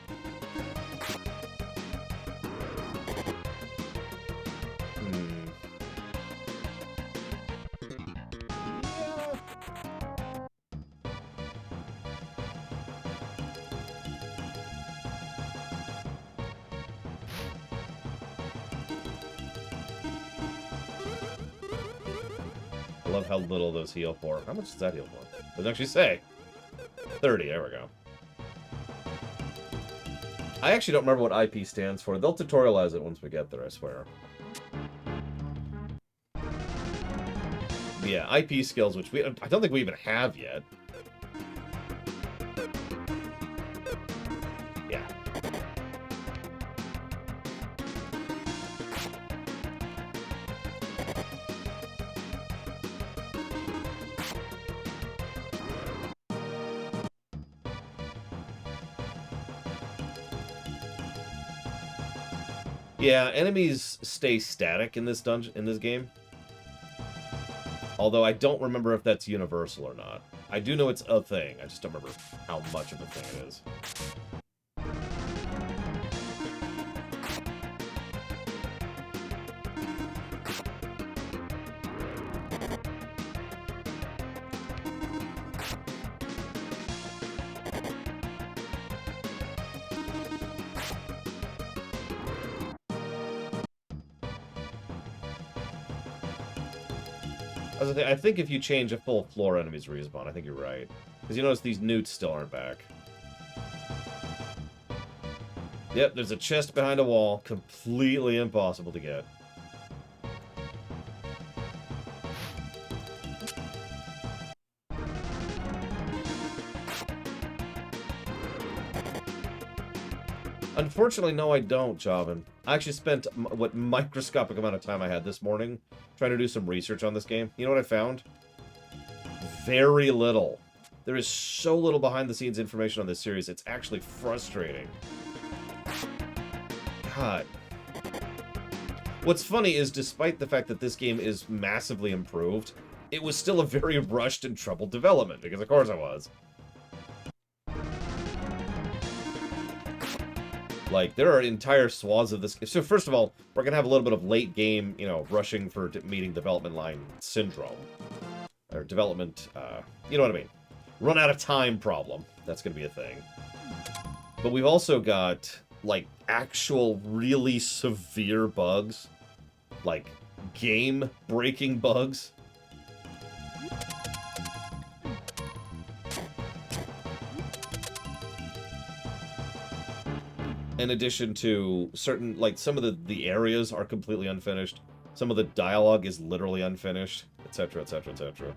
I love how little those heal for. How much does that heal for? Doesn't actually say. 30, there we go. I actually don't remember what IP stands for. They'll tutorialize it once we get there, I swear. Yeah, IP skills, which I don't think we even have yet. Yeah. Yeah, enemies stay static in this game. Although I don't remember if that's universal or not. I do know it's a thing. I just don't remember how much of a thing it is. I think if you change a full floor, enemies respawn. I think you're right. Because you notice these newts still aren't back. Yep, there's a chest behind a wall. Completely impossible to get. Unfortunately, no, I don't, Javan. I actually spent what microscopic amount of time I had this morning trying to do some research on this game. You know what I found? Very little. There is so little behind-the-scenes information on this series, it's actually frustrating. God. What's funny is, despite the fact that this game is massively improved, it was still a very rushed and troubled development, because of course it was. Like, there are entire swaths of this. So, first of all, we're going to have a little bit of late game, you know, rushing for meeting development line syndrome. Or development, you know what I mean. Run out of time problem. That's going to be a thing. But we've also got, like, actual really severe bugs. Like, game-breaking bugs. In addition to certain, like, some of the areas are completely unfinished. Some of the dialogue is literally unfinished, etc., etc., etc.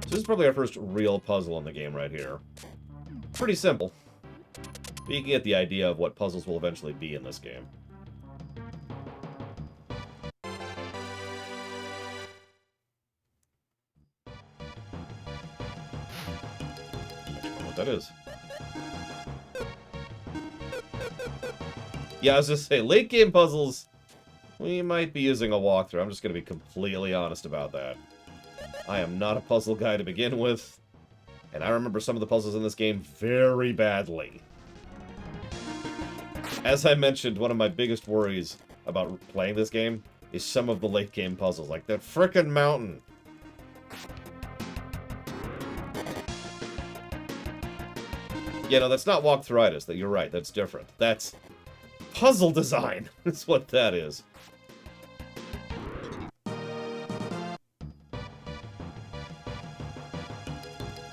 So this is probably our first real puzzle in the game right here. Pretty simple. But you can get the idea of what puzzles will eventually be in this game. What that is. Yeah, I was just saying, late game puzzles, we might be using a walkthrough. I'm just going to be completely honest about that. I am not a puzzle guy to begin with, and I remember some of the puzzles in this game very badly. As I mentioned, one of my biggest worries about playing this game is some of the late game puzzles, like that frickin' mountain. Yeah, no, that's not walkthroughitis. That you're right, that's different. That's puzzle design. That's what that is.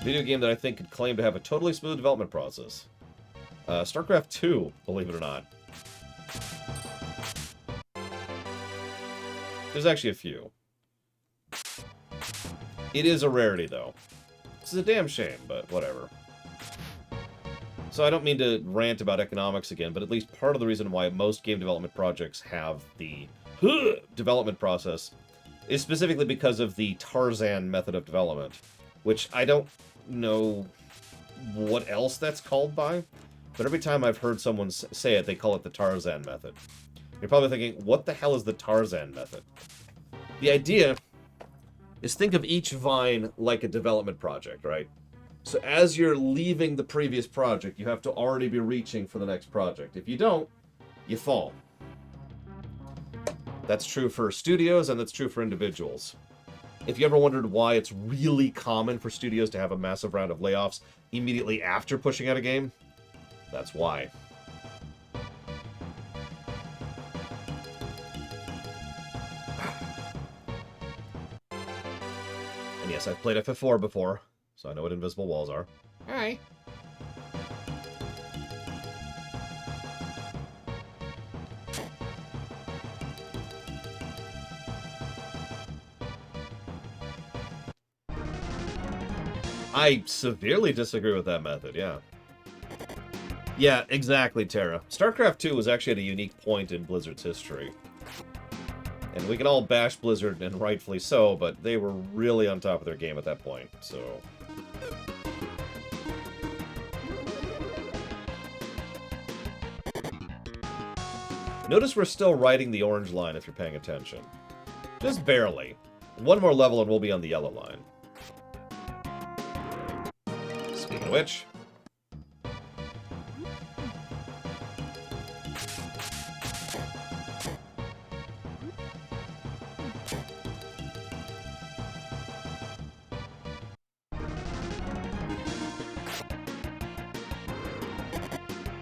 Video game that I think could claim to have a totally smooth development process. StarCraft 2, believe it or not. There's actually a few. It is a rarity, though. This is a damn shame, but whatever. So I don't mean to rant about economics again, but at least part of the reason why most game development projects have the development process is specifically because of the Tarzan method of development, which I don't know what else that's called by, but every time I've heard someone say it, they call it the Tarzan method. You're probably thinking, what the hell is the Tarzan method? The idea is, think of each vine like a development project, right? So as you're leaving the previous project, you have to already be reaching for the next project. If you don't, you fall. That's true for studios, and that's true for individuals. If you ever wondered why it's really common for studios to have a massive round of layoffs immediately after pushing out a game, that's why. And yes, I've played FF4 before, so I know what invisible walls are. Hi. I severely disagree with that method, yeah. Yeah, exactly, Terra. StarCraft 2 was actually at a unique point in Blizzard's history. And we can all bash Blizzard, and rightfully so, but they were really on top of their game at that point, so... Notice we're still riding the orange line if you're paying attention. Just barely. One more level and we'll be on the yellow line. Speaking of which...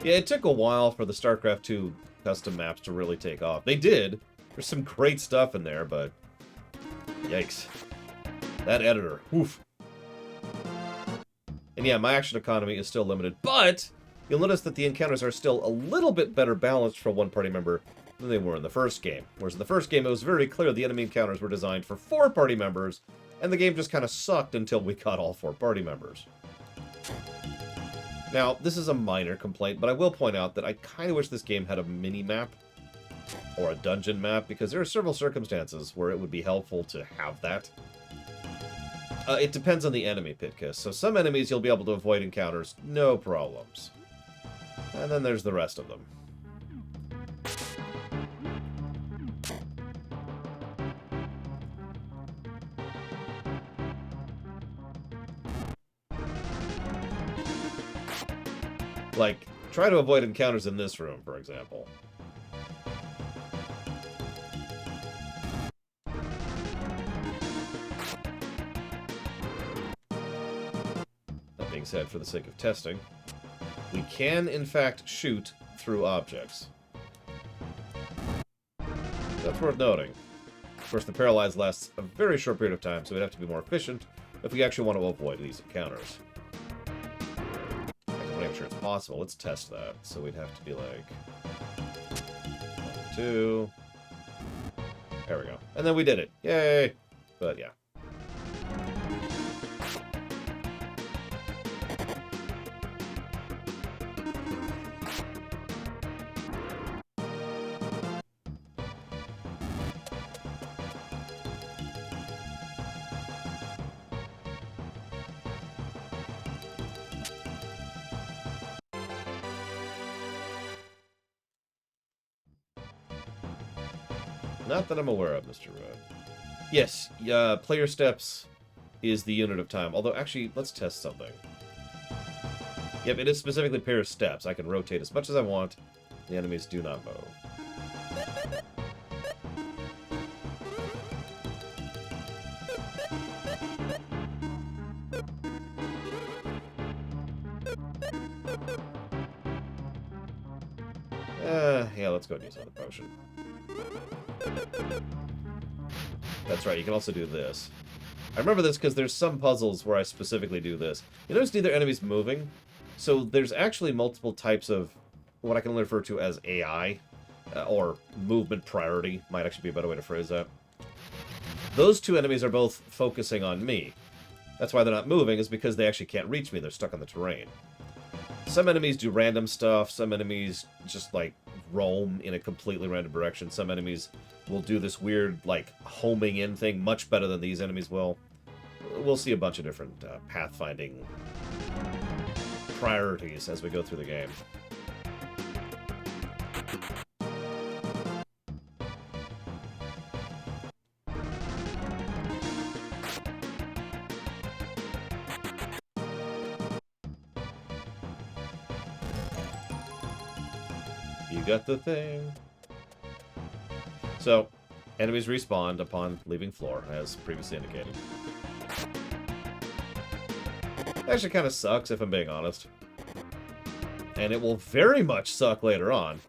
Yeah, it took a while for the StarCraft 2 custom maps to really take off. They did. There's some great stuff in there, but... Yikes. That editor. Oof. And yeah, my action economy is still limited, but you'll notice that the encounters are still a little bit better balanced for one party member than they were in the first game. Whereas in the first game, it was very clear the enemy encounters were designed for 4 party members, and the game just kind of sucked until we got all 4 party members. Now, this is a minor complaint, but I will point out that I kind of wish this game had a mini-map, or a dungeon map, because there are several circumstances where it would be helpful to have that. It depends on the enemy, Pitkiss, so some enemies you'll be able to avoid encounters, no problems. And then there's the rest of them. Like, try to avoid encounters in this room, for example. That being said, for the sake of testing, we can, in fact, shoot through objects. That's worth noting. Of course, the paralyzed lasts a very short period of time, so we'd have to be more efficient if we actually want to avoid these encounters. I'm not even sure it's possible. Let's test that. So we'd have to be like... 1, 2... There we go. And then we did it. Yay! But yeah. Not that I'm aware of, Mr. Rudd. Yes, player steps is the unit of time. Although, actually, let's test something. Yep, it is specifically player steps. I can rotate as much as I want. The enemies do not move. Yeah, let's go and use another potion. That's right, you can also do this. I remember this because there's some puzzles where I specifically do this. You notice neither enemy's moving, so there's actually multiple types of what I can only refer to as AI, or movement priority, might actually be a better way to phrase that. Those two enemies are both focusing on me. That's why they're not moving, is because they actually can't reach me, they're stuck on the terrain. Some enemies do random stuff, some enemies just, like, roam in a completely random direction. Some enemies will do this weird, like, homing in thing much better than these enemies will. We'll see a bunch of different pathfinding priorities as we go through the game. You got the thing. So, enemies respawn upon leaving floor, as previously indicated. That actually kind of sucks, if I'm being honest. And it will very much suck later on.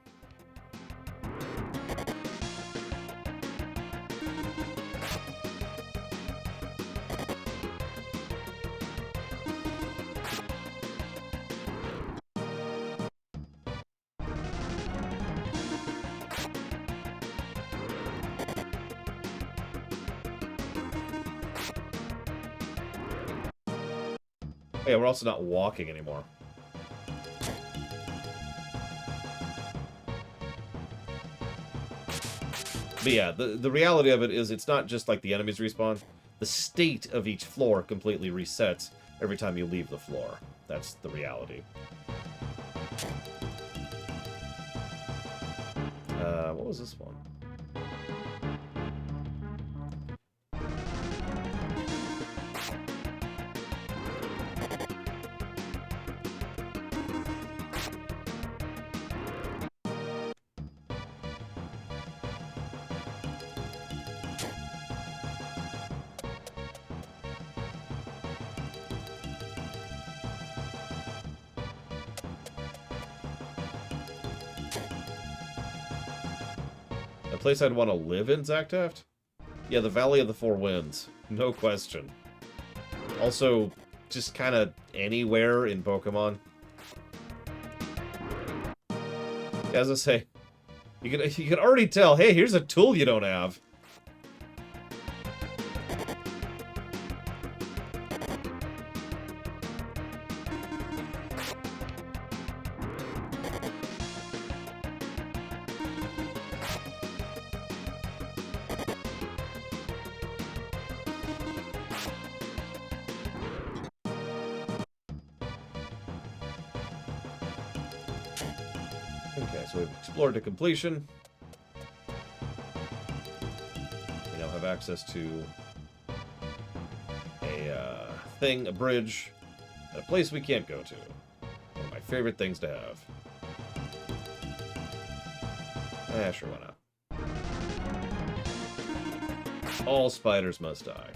Yeah, we're also not walking anymore. But yeah, the reality of it is it's not just like the enemies respawn. The state of each floor completely resets every time you leave the floor. That's the reality. What was this one? A place I'd want to live in, Zactaft? Yeah, the Valley of the Four Winds. No question. Also, just kind of anywhere in Pokemon. As I say, you can already tell, hey, here's a tool you don't have. Okay, so we've explored to completion. We now have access to a bridge, and a place we can't go to. One of my favorite things to have. Sure, why not? All spiders must die.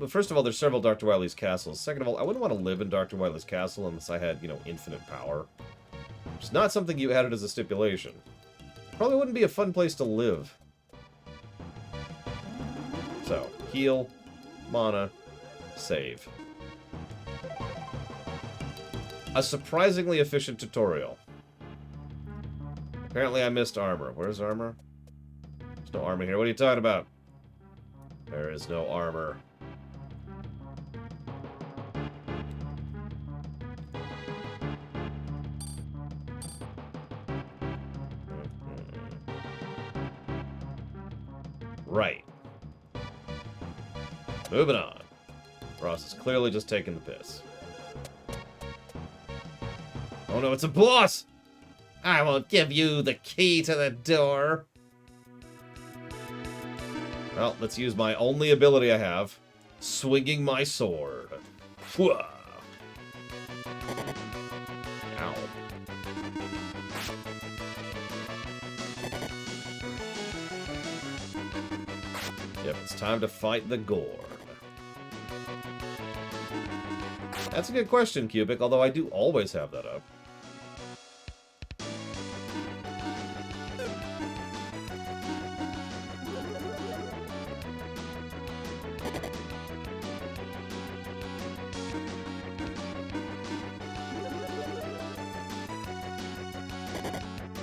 First of all, there's several Dr. Wily's castles. Second of all, I wouldn't want to live in Dr. Wily's castle unless I had, you know, infinite power. It's not something you added as a stipulation. Probably wouldn't be a fun place to live. So, heal, mana, save. A surprisingly efficient tutorial. Apparently I missed armor. Where's armor? There's no armor here. What are you talking about? There is no armor. Right. Moving on. Ross is clearly just taking the piss. Oh no, it's a boss! I won't give you the key to the door. Well, let's use my only ability I have. Swinging my sword. Ow. Yep, it's time to fight the Gorn. That's a good question, Cubic, although I do always have that up.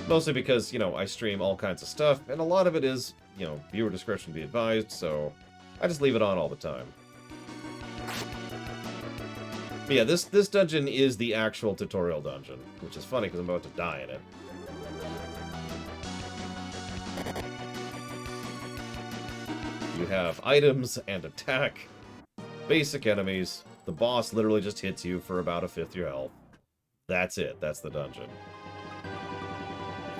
Mostly because, you know, I stream all kinds of stuff, and a lot of it is, you know, viewer discretion be advised, so I just leave it on all the time. But yeah, this dungeon is the actual tutorial dungeon, which is funny because I'm about to die in it. You have items and attack, basic enemies. The boss literally just hits you for about a fifth your health. That's it. That's the dungeon.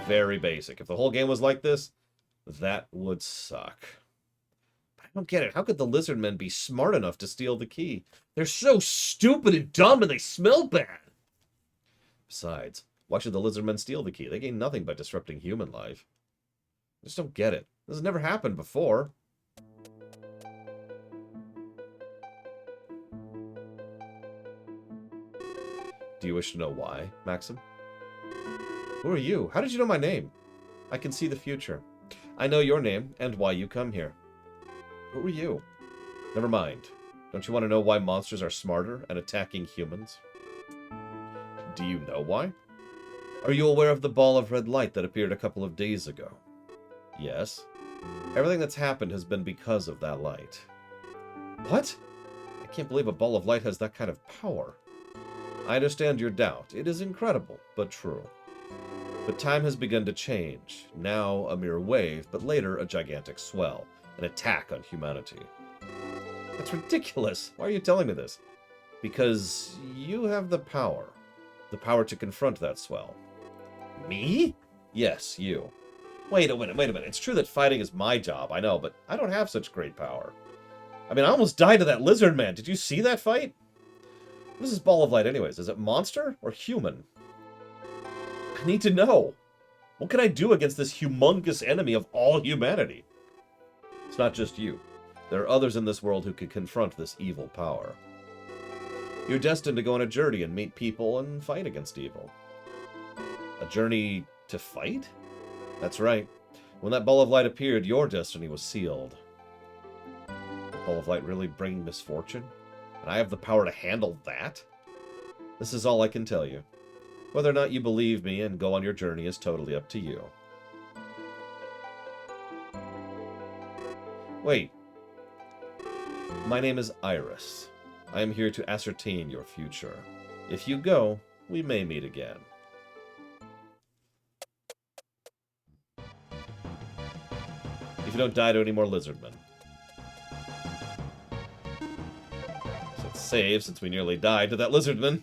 Very basic. If the whole game was like this, that would suck. I don't get it. How could the lizard men be smart enough to steal the key? They're so stupid and dumb and they smell bad. Besides, why should the lizard men steal the key? They gain nothing by disrupting human life. I just don't get it. This has never happened before. Do you wish to know why, Maxim? Who are you? How did you know my name? I can see the future. I know your name and why you come here. Who are you? Never mind. Don't you want to know why monsters are smarter and attacking humans? Do you know why? Are you aware of the ball of red light that appeared a couple of days ago? Yes. Everything that's happened has been because of that light. What? I can't believe a ball of light has that kind of power. I understand your doubt. It is incredible, but true. But time has begun to change. Now a mere wave, but later a gigantic swell. An attack on humanity. That's ridiculous. Why are you telling me this? Because you have the power. The power to confront that swell. Me? Yes, you. Wait a minute. It's true that fighting is my job, I know, but I don't have such great power. I mean, I almost died to that lizard man. Did you see that fight? What is this ball of light anyways? Is it monster or human? I need to know. What can I do against this humongous enemy of all humanity? It's not just you. There are others in this world who can confront this evil power. You're destined to go on a journey and meet people and fight against evil. A journey to fight? That's right. When that ball of light appeared, your destiny was sealed. The ball of light really bring misfortune? And I have the power to handle that? This is all I can tell you. Whether or not you believe me and go on your journey is totally up to you. Wait. My name is Iris. I am here to ascertain your future. If you go, we may meet again. If you don't die to any more lizardmen. So let's save, since we nearly died to that lizardman.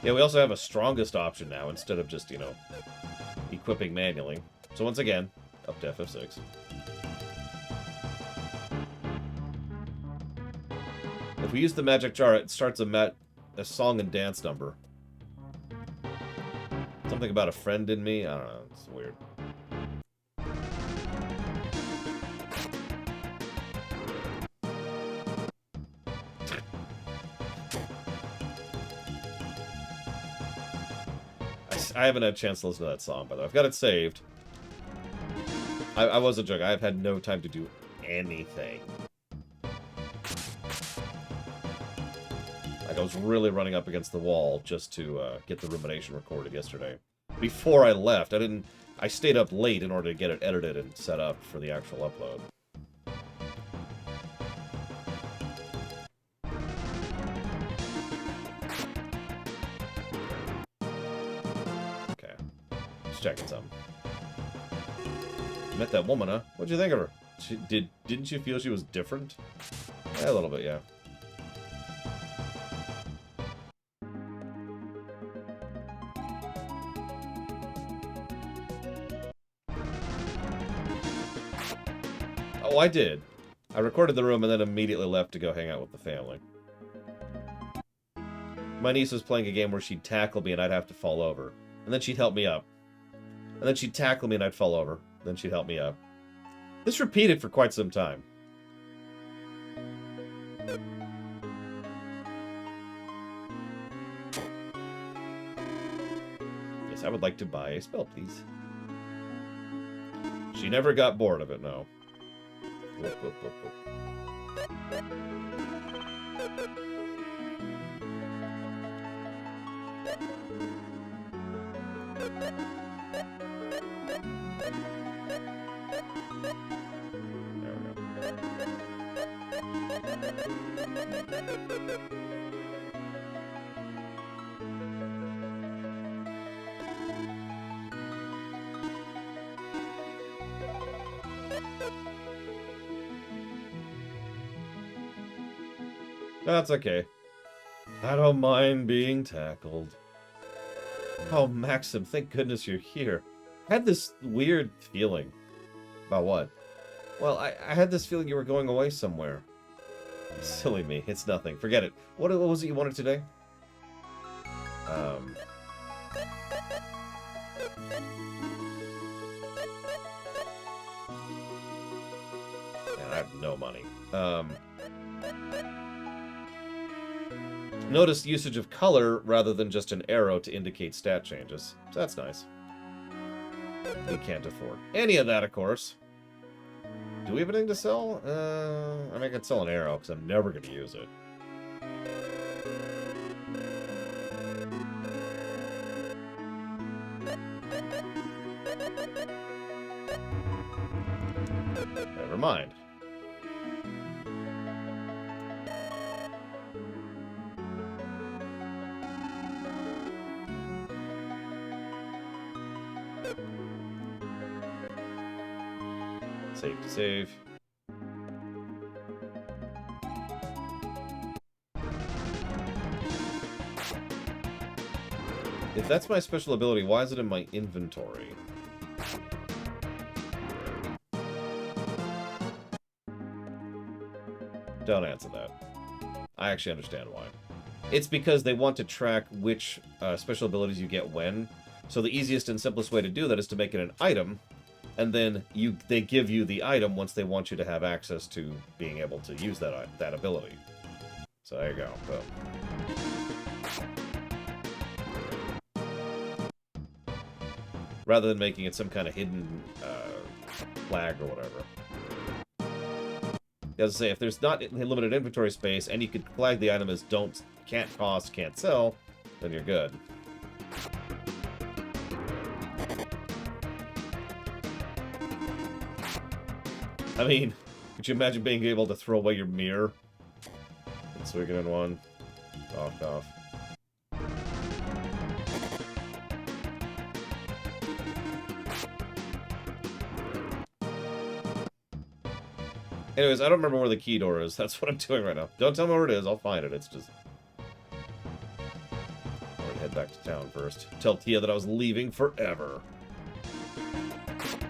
Yeah, we also have a strongest option now instead of just, you know, equipping manually. So once again, up to FF6. If we use the magic jar, it starts a song and dance number. Something about a friend in me? I don't know. It's weird. I haven't had a chance to listen to that song, by the way. I've got it saved. I wasn't joking. I've had no time to do anything. Like, I was really running up against the wall just to get the rumination recorded yesterday. Before I left, I stayed up late in order to get it edited and set up for the actual upload. Okay. Just checking something. Met that woman, huh? What'd you think of her? Didn't you feel she was different? Yeah, a little bit, yeah. Oh, I did. I recorded the room and then immediately left to go hang out with the family. My niece was playing a game where she'd tackle me and I'd have to fall over. And then she'd help me up. And then she'd tackle me and I'd fall over. Then she'd help me up. This repeated for quite some time. Yes, I would like to buy a spell, please. She never got bored of it, no. Whoop, whoop, whoop, whoop. That's okay. I don't mind being tackled. Oh, Maxim, thank goodness you're here. I had this weird feeling. About what? Well, I had this feeling you were going away somewhere. Silly me. It's nothing. Forget it. What was it you wanted today? Man, I have no money. Notice usage of color rather than just an arrow to indicate stat changes. So that's nice. We can't afford any of that, of course. Do we have anything to sell? I mean, I could sell an arrow, because I'm never going to use it. Never mind. Save to save. If that's my special ability, why is it in my inventory? Don't answer that. I actually understand why. It's because they want to track which special abilities you get when. So the easiest and simplest way to do that is to make it an item, and then they give you the item once they want you to have access to being able to use that ability. So there you go. Boom. Rather than making it some kind of hidden flag or whatever. As I say, if there's not limited inventory space and you could flag the item as can't cost, can't sell, then you're good. I mean, could you imagine being able to throw away your mirror? And swing it in one. Knocked off. Anyways, I don't remember where the key door is. That's what I'm doing right now. Don't tell me where it is. I'll find it. It's just... Alright, head head back to town first. Tell Tia that I was leaving forever.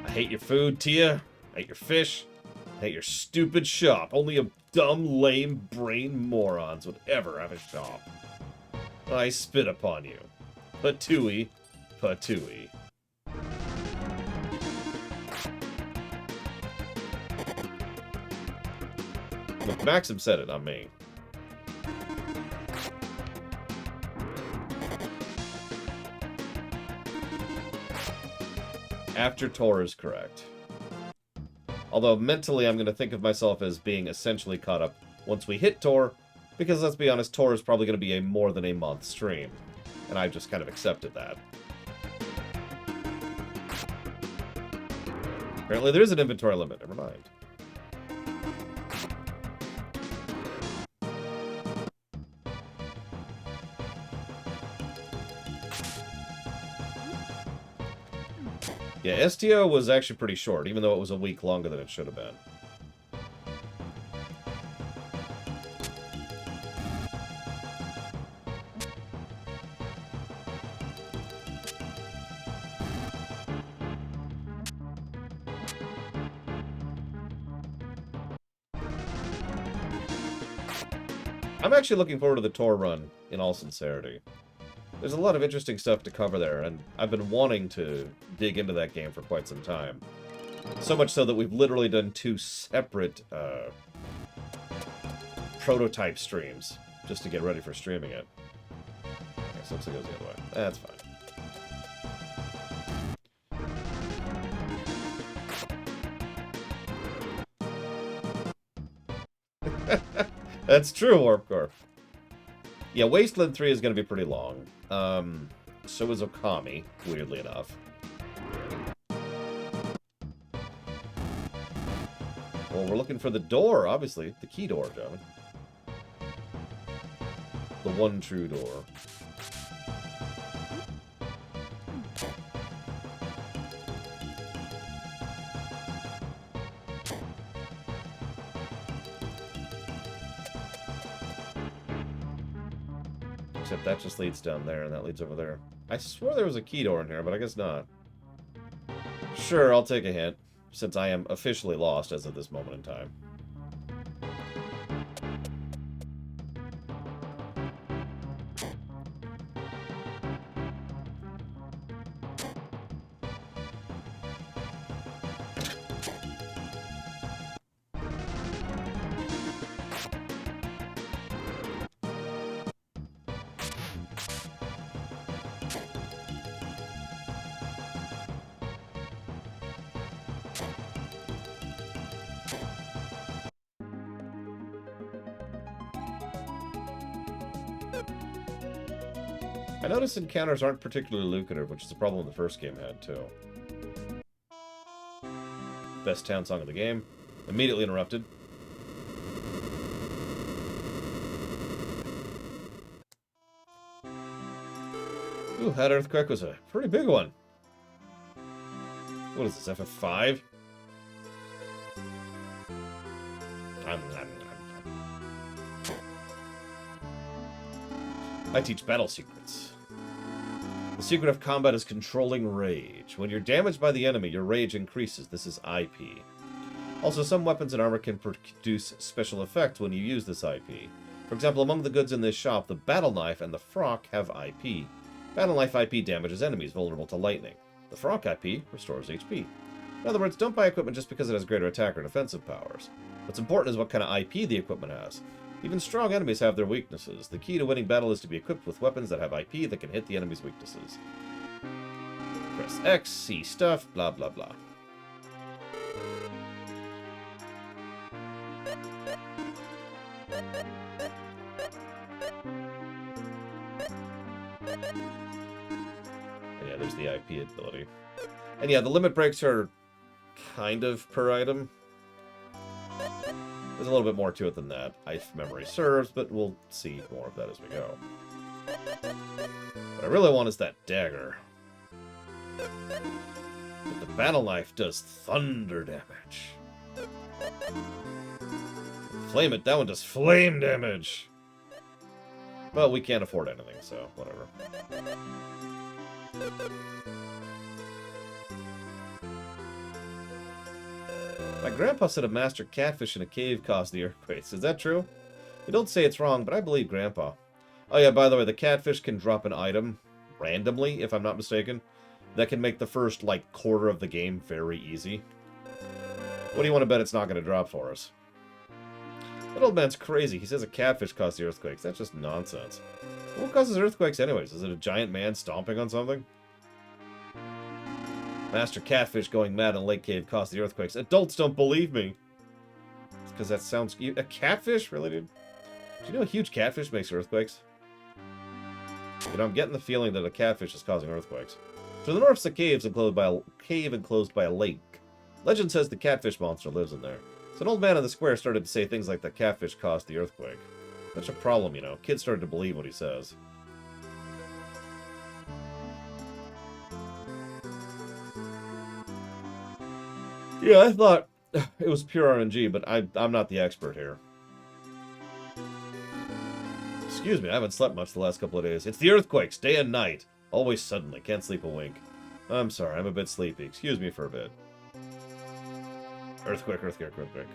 I hate your food, Tia. I hate your fish. I hate your stupid shop. Only a dumb, lame brain morons would ever have a shop. I spit upon you. Patooey. Patooey. Look, Maxim said it, not me. After Tor is correct. Although mentally I'm going to think of myself as being essentially caught up once we hit Tor, because let's be honest, Tor is probably going to be a more than a month stream. And I've just kind of accepted that. Apparently there is an inventory limit, never mind. Yeah, STO was actually pretty short, even though it was a week longer than it should have been. I'm actually looking forward to the Tor run, in all sincerity. There's a lot of interesting stuff to cover there, and I've been wanting to dig into that game for quite some time. So much so that we've literally done 2 separate prototype streams just to get ready for streaming it. I guess looks like it goes the other way. That's fine. That's true, Warpcore. Yeah, Wasteland 3 is going to be pretty long. So is Okami, weirdly enough. Well, we're looking for the door, obviously. The key door, gentlemen. The one true door. Except that just leads down there, and that leads over there. I swore there was a key door in here, but I guess not. Sure, I'll take a hint, since I am officially lost as of this moment in time. I noticed encounters aren't particularly lucrative, which is a problem the first game had, too. Best town song of the game. Immediately interrupted. Ooh, that earthquake was a pretty big one. What is this, FF5? I teach battle secrets. The secret of combat is controlling rage. When you're damaged by the enemy, your rage increases. This is IP. Also, some weapons and armor can produce special effects when you use this IP. For example, among the goods in this shop, the battle knife and the frock have IP. Battle knife IP damages enemies vulnerable to lightning. The frock IP restores HP. In other words, don't buy equipment just because it has greater attack or defensive powers. What's important is what kind of IP the equipment has. Even strong enemies have their weaknesses. The key to winning battle is to be equipped with weapons that have IP that can hit the enemy's weaknesses. Press X, see stuff, blah blah blah. And yeah, there's the IP ability. And yeah, the limit breaks are kind of per item. There's a little bit more to it than that, if memory serves, but we'll see more of that as we go. What I really want is that dagger. But the battle knife does thunder damage. Flame it, that one does flame damage. But we can't afford anything, so whatever. My grandpa said a master catfish in a cave caused the earthquakes. Is that true? You don't say it's wrong, but I believe grandpa. Oh yeah, by the way, the catfish can drop an item randomly, if I'm not mistaken. That can make the first, like, quarter of the game very easy. What do you want to bet it's not going to drop for us? That old man's crazy. He says a catfish caused the earthquakes. That's just nonsense. What causes earthquakes anyways? Is it a giant man stomping on something? Master Catfish going mad in Lake Cave caused the earthquakes. Adults don't believe me. It's because that sounds... A catfish? Really, dude? Do you know a huge catfish makes earthquakes? You know, I'm getting the feeling that a catfish is causing earthquakes. To the north is a cave enclosed by a lake. Legend says the catfish monster lives in there. So an old man in the square started to say things like the catfish caused the earthquake. Such a problem, you know. Kids started to believe what he says. Yeah, I thought it was pure RNG, but I'm not the expert here. Excuse me, I haven't slept much the last couple of days. It's the earthquakes, day and night. Always suddenly, can't sleep a wink. I'm sorry, I'm a bit sleepy. Excuse me for a bit. Earthquake, earthquake, earthquake.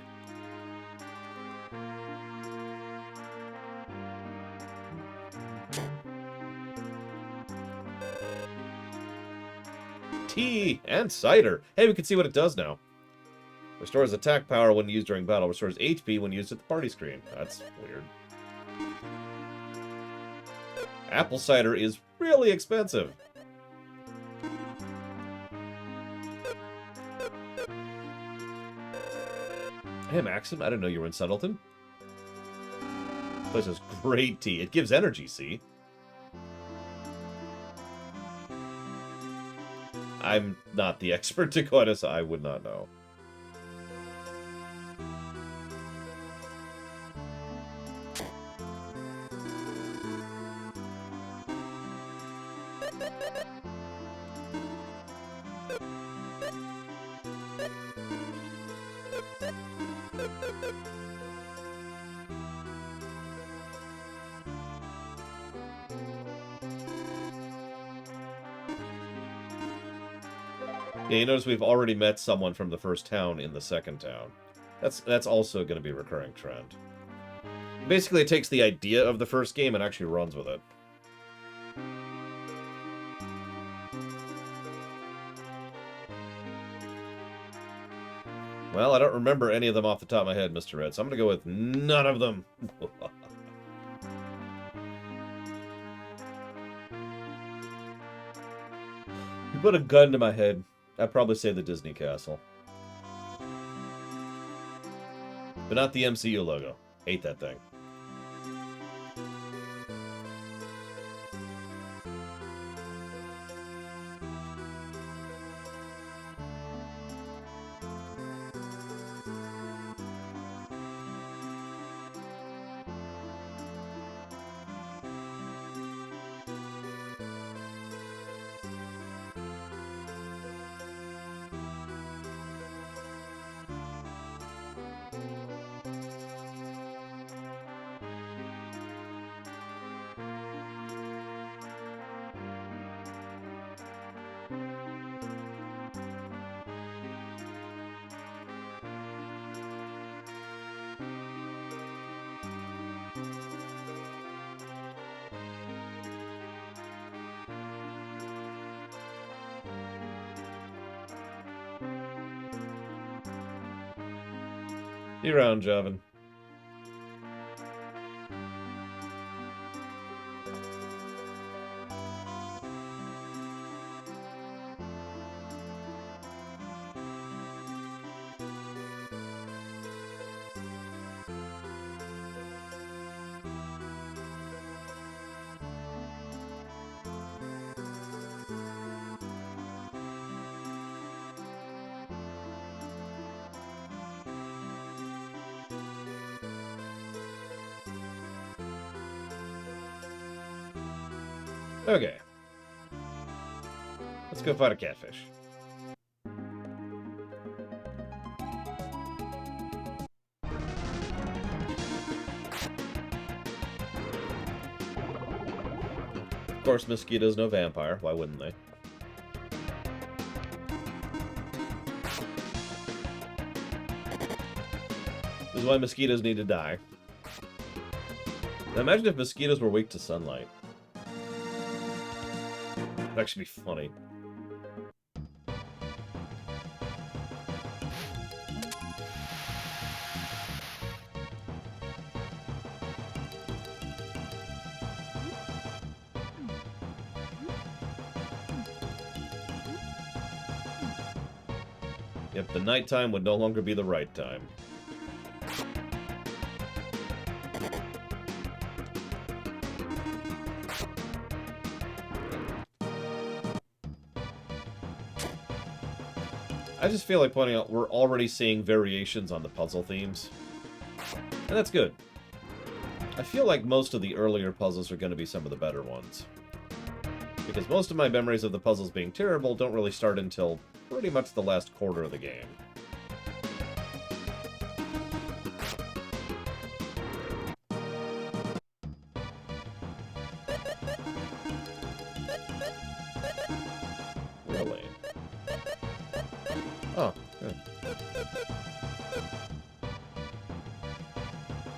Tea and cider. Hey, we can see what it does now. Restores attack power when used during battle. Restores HP when used at the party screen. That's weird. Apple cider is really expensive. Hey, Maxim, I didn't know you were in Settleton. This place has great tea. It gives energy, see? I'm not the expert to go on this. I would not know. Yeah, you notice we've already met someone from the first town in the second town. That's also going to be a recurring trend. Basically, it takes the idea of the first game and actually runs with it. Well, I don't remember any of them off the top of my head, Mr. Red, so I'm going to go with none of them. You put a gun to my head, I'd probably say the Disney Castle. But not the MCU logo. Hate that thing. See you around, Javin. Okay. Let's go fight a catfish. course, mosquitoes, no vampire. Why wouldn't they? This is why mosquitoes need to die. Now imagine if mosquitoes were weak to sunlight. That'd actually be funny. Yep, the nighttime would no longer be the right time. I just feel like pointing out we're already seeing variations on the puzzle themes. And that's good. I feel like most of the earlier puzzles are going to be some of the better ones. Because most of my memories of the puzzles being terrible don't really start until pretty much the last quarter of the game. Really? Oh, good.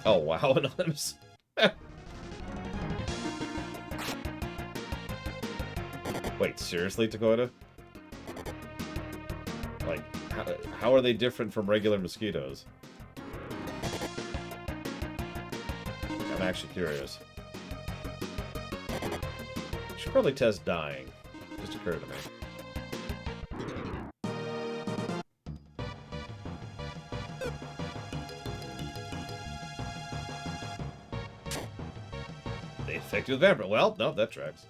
Oh, wow, Anonymous. Wait, seriously, Dakota? Like, how are they different from regular mosquitoes? I'm actually curious. Should probably test dying. Just occurred to me. They infect you with vampire. Well, no, that tracks.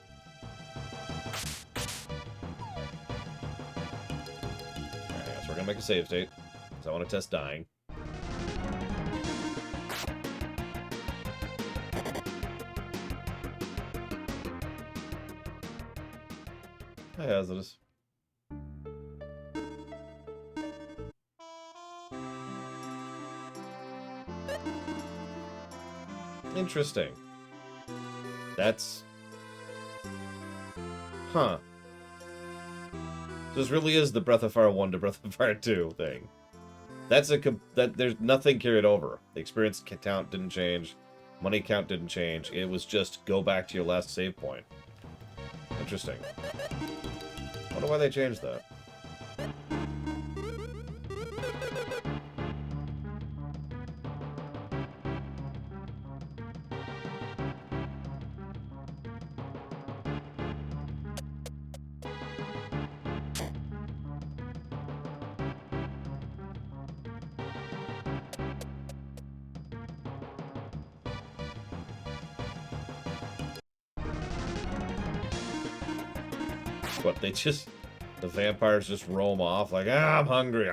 Alright, so we're gonna make a save state. Because I want to test dying. Hi, Hazardous. Interesting. That's... Huh. So this really is the Breath of Fire 1 to Breath of Fire 2 thing. That's there's nothing carried over. The experience count didn't change. Money count didn't change. It was just go back to your last save point. Interesting. Wonder why they changed that. What, they just... The vampires just roam off like, ah, I'm hungry,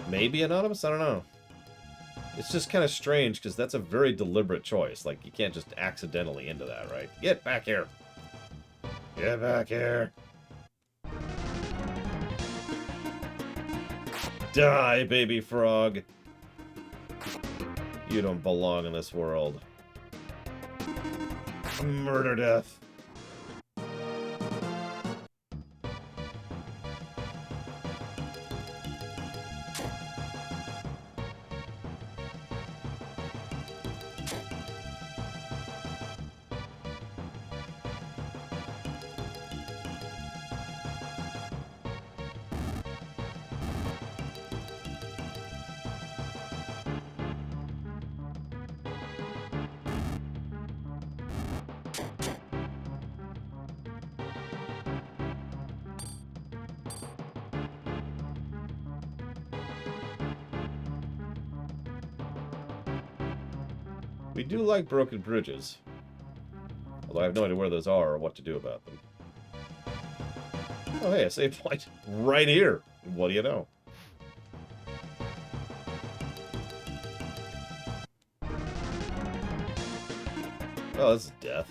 Maybe Anonymous? I don't know. It's just kind of strange, because that's a very deliberate choice. Like, you can't just accidentally into that, right? Get back here! Get back here! Die, baby frog! You don't belong in this world. Murder death. We do like broken bridges. Although I have no idea where those are or what to do about them. Oh hey, a save point right here. What do you know? Oh, this is death.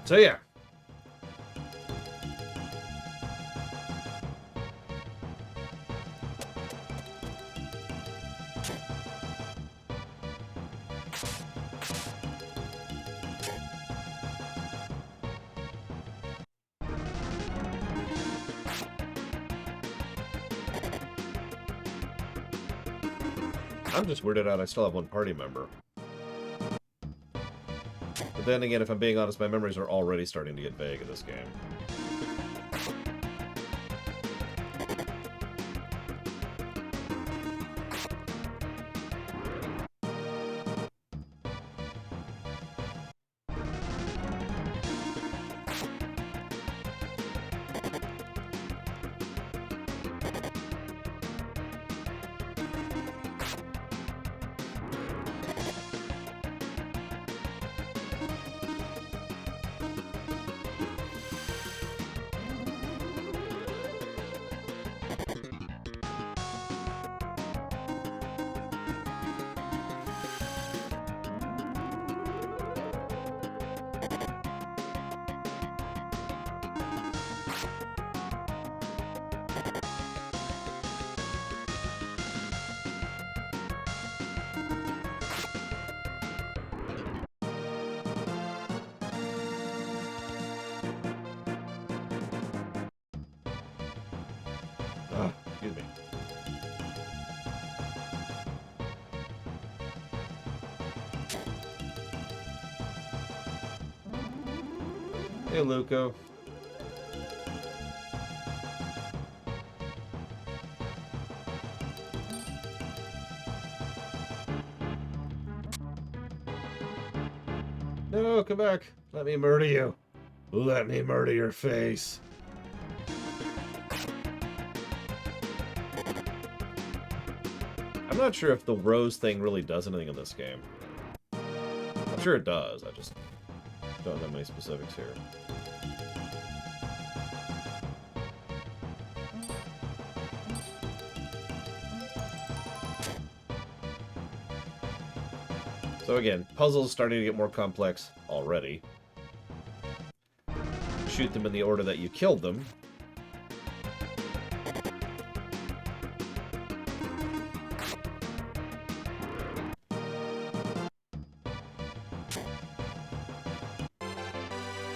So yeah. I'm just weirded out I still have one party member. But then again, if I'm being honest, my memories are already starting to get vague in this game. Excuse me. Hey, Luco. No, come back. Let me murder you. Let me murder your face. I'm not sure if the rose thing really does anything in this game. I'm sure it does. I just don't know many specifics here. So again, puzzles starting to get more complex already. Shoot them in the order that you killed them.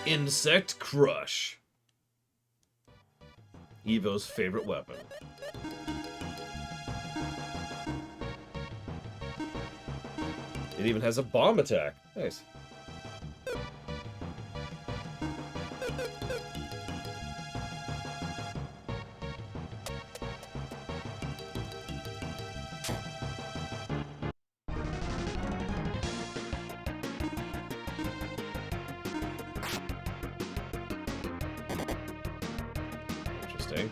Insect Crush. Evo's favorite weapon. It even has a bomb attack. Nice. Interesting.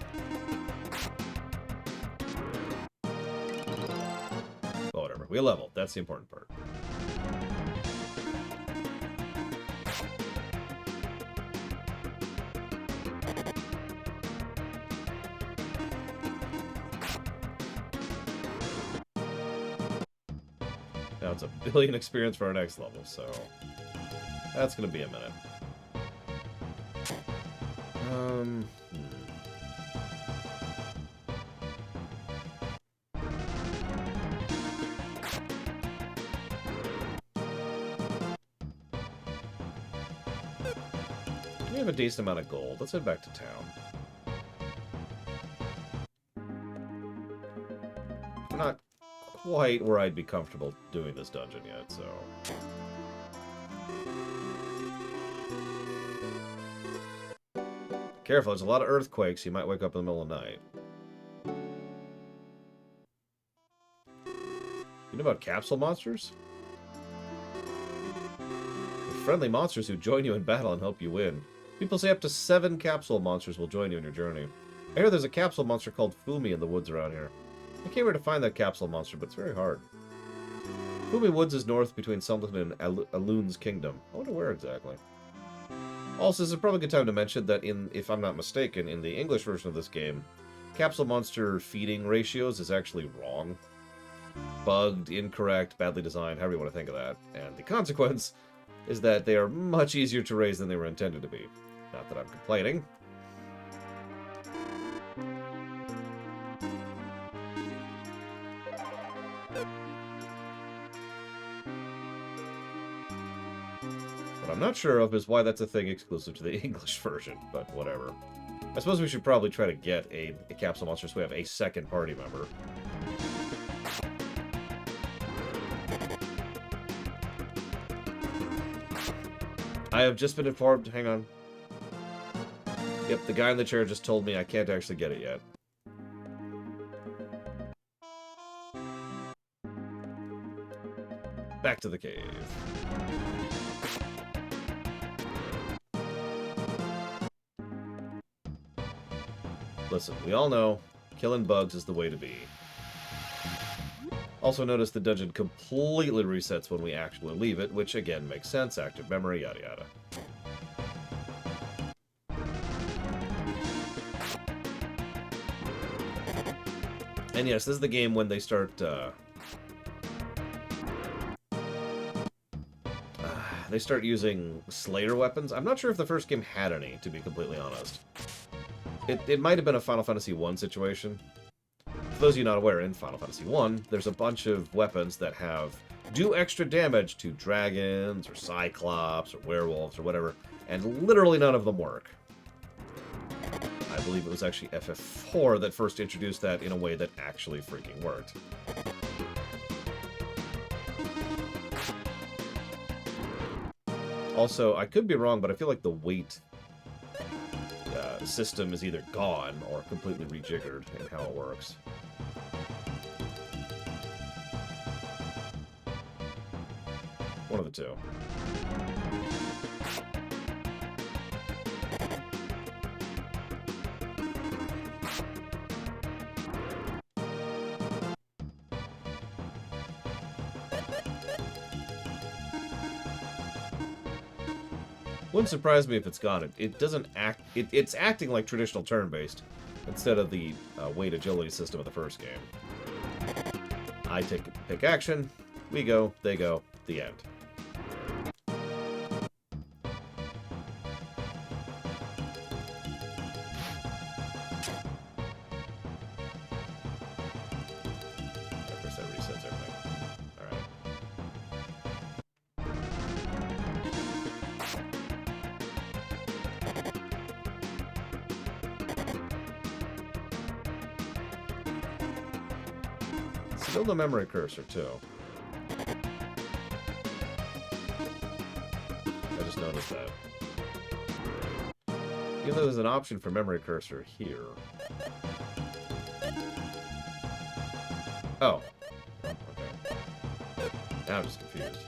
Well, whatever. We leveled. That's the important part. Now it's 1 billion experience for our next level, so that's going to be a minute. We have a decent amount of gold. Let's head back to town. I'm not quite where I'd be comfortable doing this dungeon yet, so... Careful, there's a lot of earthquakes. You might wake up in the middle of the night. You know about capsule monsters? They're friendly monsters who join you in battle and help you win. People say up to 7 capsule monsters will join you in your journey. I hear there's a capsule monster called Fumi in the woods around here. I came here to find that capsule monster, but it's very hard. Fumi Woods is north between Sunderland and Aloon's Kingdom. I wonder where exactly. Also, this is probably a good time to mention that if I'm not mistaken, in the English version of this game, capsule monster feeding ratios is actually wrong. Bugged, incorrect, badly designed, however you want to think of that. And the consequence is that they are much easier to raise than they were intended to be. Not that I'm complaining. What I'm not sure of is why that's a thing exclusive to the English version, but whatever. I suppose we should probably try to get a capsule monster so we have a second party member. I have just been informed... Hang on. Yep, the guy in the chair just told me I can't actually get it yet. Back to the cave. Listen, we all know killing bugs is the way to be. Also notice the dungeon completely resets when we actually leave it, which again makes sense, active memory, yada yada. And yes, this is the game when they start, they start using Slayer weapons. I'm not sure if the first game had any, to be completely honest. It might have been a Final Fantasy I situation. For those of you not aware, in Final Fantasy I, there's a bunch of weapons that do extra damage to dragons, or cyclops, or werewolves, or whatever, and literally none of them work. I believe it was actually FF4 that first introduced that in a way that actually freaking worked. Also, I could be wrong, but I feel like the weight system is either gone or completely rejiggered in how it works. One of the two. Wouldn't surprise me if it's gone. It doesn't act... It's acting like traditional turn-based, instead of the weight agility system of the first game. I pick action, we go, they go, the end. Of course, that resets everything. Alright. Still the memory cursor, too. I just noticed that. Even though there's an option for memory cursor here. Oh. Okay. Now I'm just confused.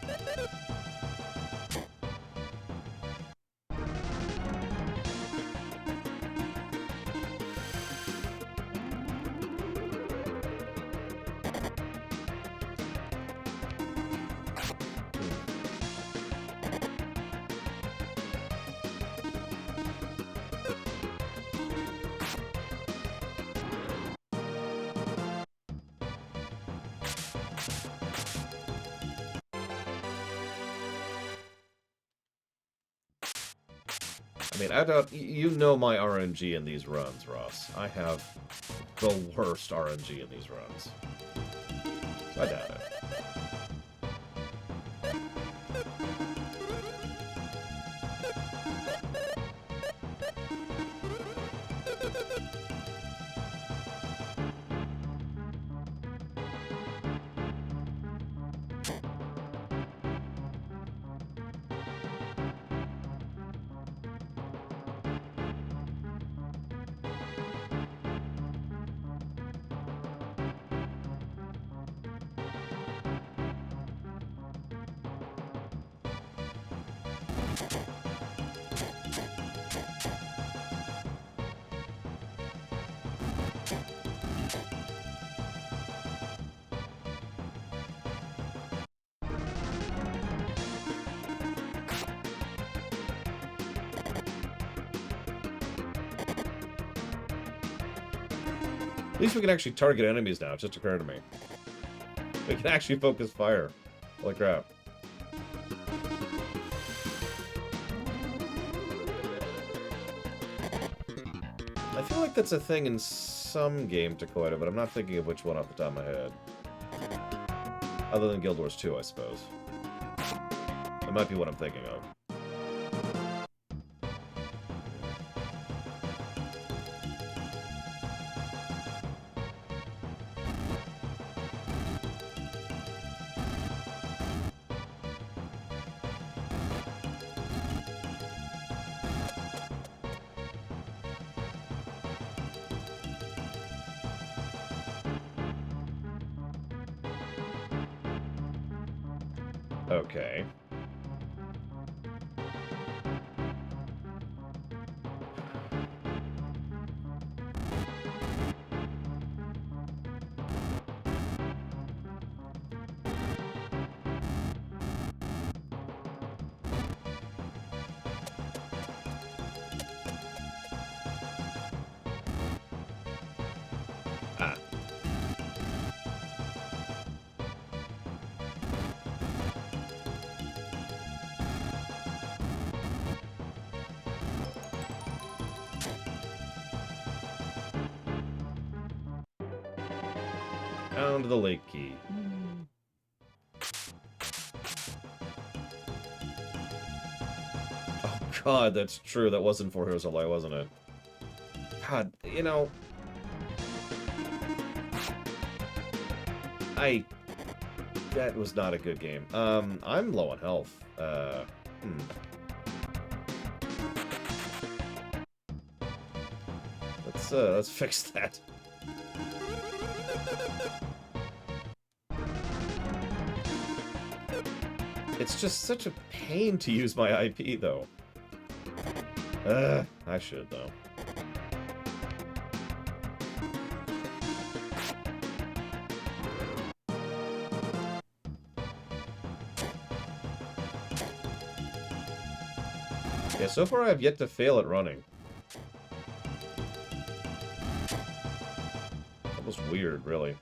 I mean, I don't... You know my RNG in these runs, Ross. I have the worst RNG in these runs. I doubt it. At least we can actually target enemies now, it just occurred to me. We can actually focus fire. Holy crap. I feel like that's a thing in some game, Takoida, but I'm not thinking of which one off the top of my head. Other than Guild Wars 2, I suppose. That might be what I'm thinking of. Okay. Ah. Down to the lake key. Oh god, that's true. That wasn't Four Heroes of Light, wasn't it? God, you know... That was not a good game. I'm low on health. Let's fix that. It's just such a pain to use my IP, though. I should, though. Yeah, so far I've yet to fail at running. That was weird, really.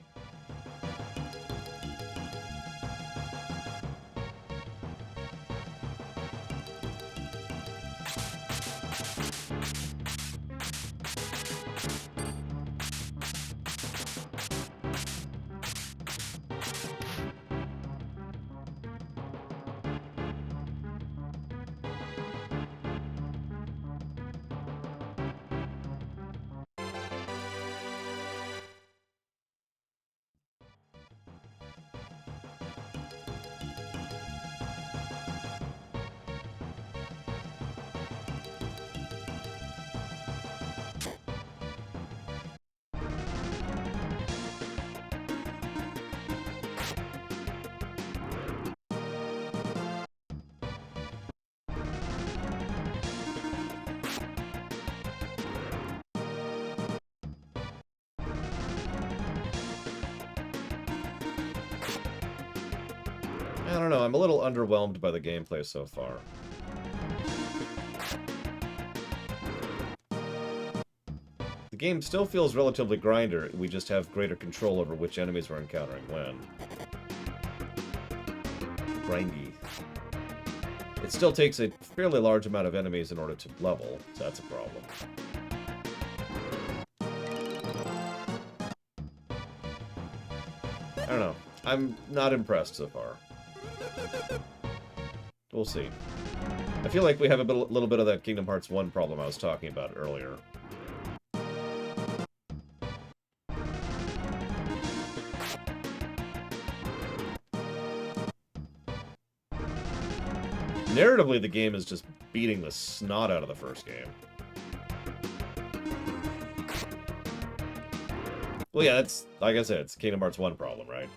I don't know, I'm a little underwhelmed by the gameplay so far. The game still feels relatively grinder, we just have greater control over which enemies we're encountering when. Grindy. It still takes a fairly large amount of enemies in order to level, so that's a problem. I don't know. I'm not impressed so far. We'll see. I feel like we have a little bit of that Kingdom Hearts 1 problem I was talking about earlier. Narratively, the game is just beating the snot out of the first game. Well, yeah, that's, like I said, it's a Kingdom Hearts 1 problem, right?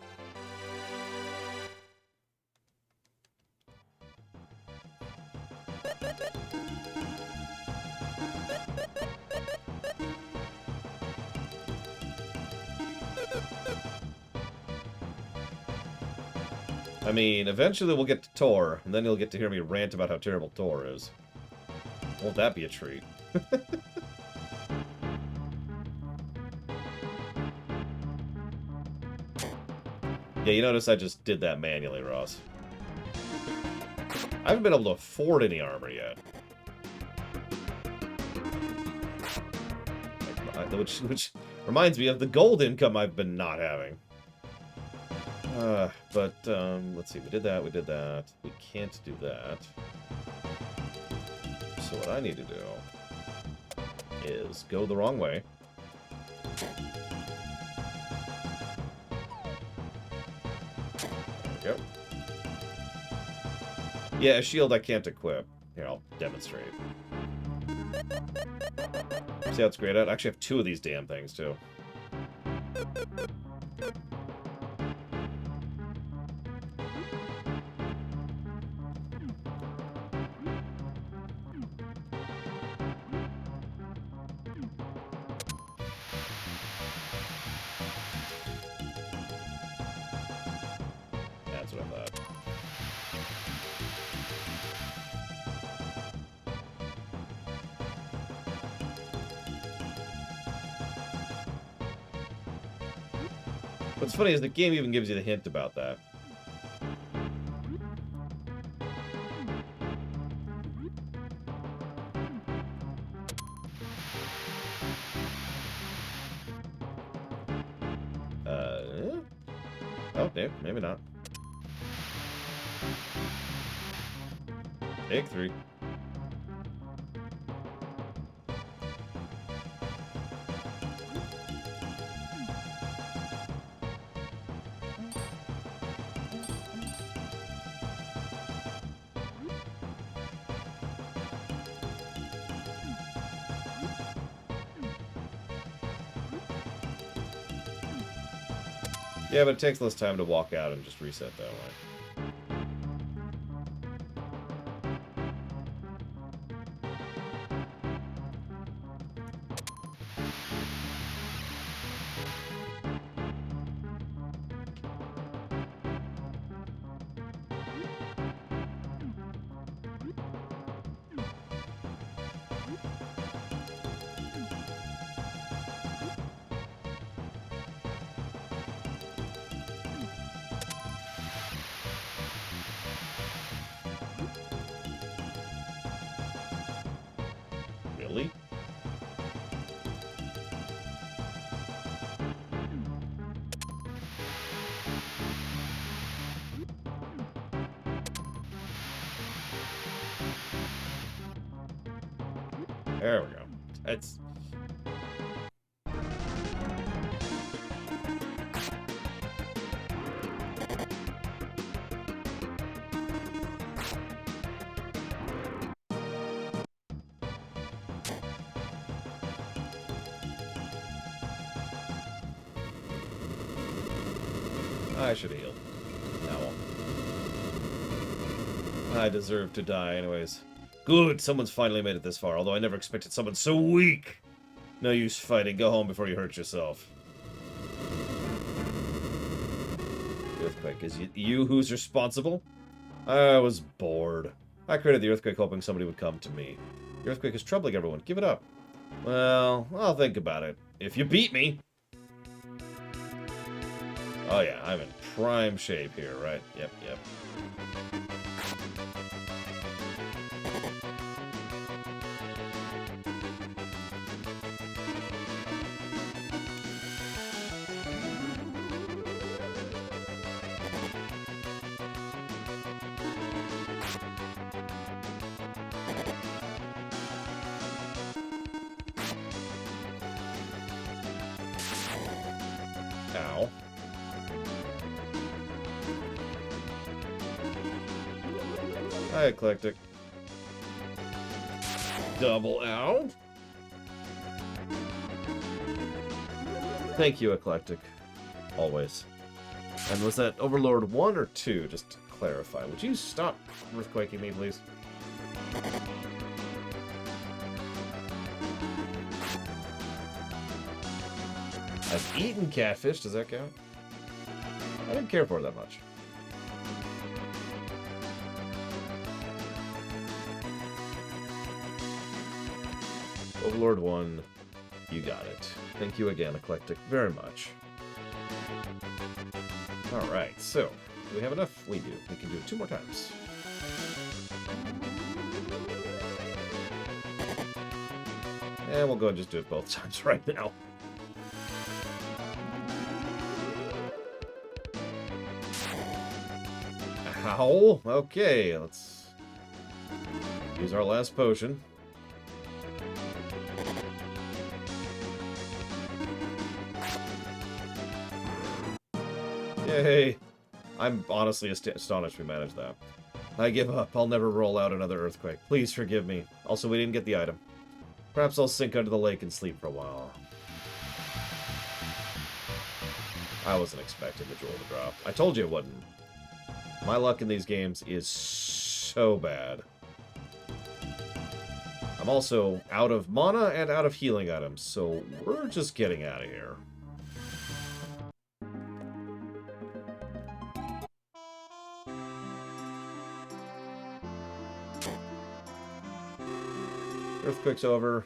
I mean, eventually we'll get to Tor, and then you'll get to hear me rant about how terrible Tor is. Won't that be a treat? Yeah, you notice I just did that manually, Ross. I haven't been able to afford any armor yet. which reminds me of the gold income I've been not having. But let's see. We did that. We did that. We can't do that. So what I need to do is go the wrong way. There we go. Yeah, a shield I can't equip. Here, I'll demonstrate. See how it's great at? I actually have 2 of these damn things, too. That's what I thought. What's funny is the game even gives you the hint about that. Oh, yeah, maybe not. Take 3. Yeah, but it takes less time to walk out and just reset that way. Really? There we go. It's... I should have healed. No. I deserve to die anyways. Good, someone's finally made it this far, although I never expected someone so weak. No use fighting, go home before you hurt yourself. Earthquake, is it you who's responsible? I was bored. I created the earthquake hoping somebody would come to me. The earthquake is troubling everyone, give it up. Well, I'll think about it. If you beat me! Oh yeah, I'm in prime shape here, right? Yep, yep. Ow. Hi, Eclectic. Double ow. Thank you, Eclectic. Always. And was that Overlord 1 or 2? Just to clarify. Would you stop earthquaking me, please? I've eaten catfish. Does that count? I didn't care for it that much. Overlord 1, you got it. Thank you again, Eclectic, very much. Alright, so, do we have enough? We do. We can do it 2 more times. And we'll go and just do it both times right now. Ow! Okay, let's use our last potion. Yay! I'm honestly astonished we managed that. I give up. I'll never roll out another earthquake. Please forgive me. Also, we didn't get the item. Perhaps I'll sink under the lake and sleep for a while. I wasn't expecting the jewel to drop. I told you it wouldn't. My luck in these games is so bad. I'm also out of mana and out of healing items, so we're just getting out of here. Earthquake's over.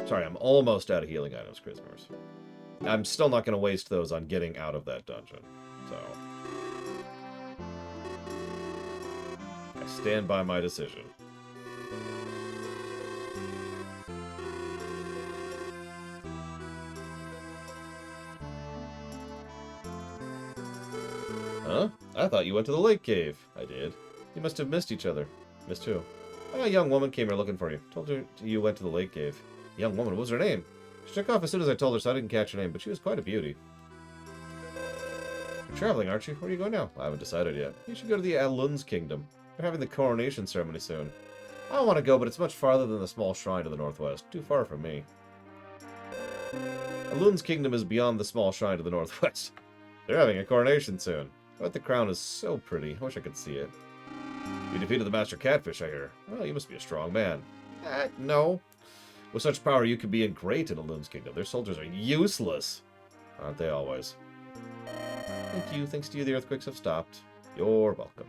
Sorry, I'm almost out of healing items, Christmas. I'm still not going to waste those on getting out of that dungeon, so... I stand by my decision. Huh? I thought you went to the lake cave. I did. You must have missed each other. Missed who? A young woman came here looking for you. Told her you went to the lake cave. Young woman, what was her name? She took off as soon as I told her, so I didn't catch her name, but she was quite a beauty. You're traveling, aren't you? Where are you going now? I haven't decided yet. You should go to the Alun's kingdom. They're having the coronation ceremony soon. I don't want to go, but it's much farther than the small shrine to the northwest. Too far from me. Alun's kingdom is beyond the small shrine to the northwest. They're having a coronation soon. But the crown is so pretty. I wish I could see it. You defeated the Master Catfish, I hear. Well, you must be a strong man. No. With such power, you could be great in Alun's kingdom. Their soldiers are useless. Aren't they always? Thank you. Thanks to you, the earthquakes have stopped. You're welcome.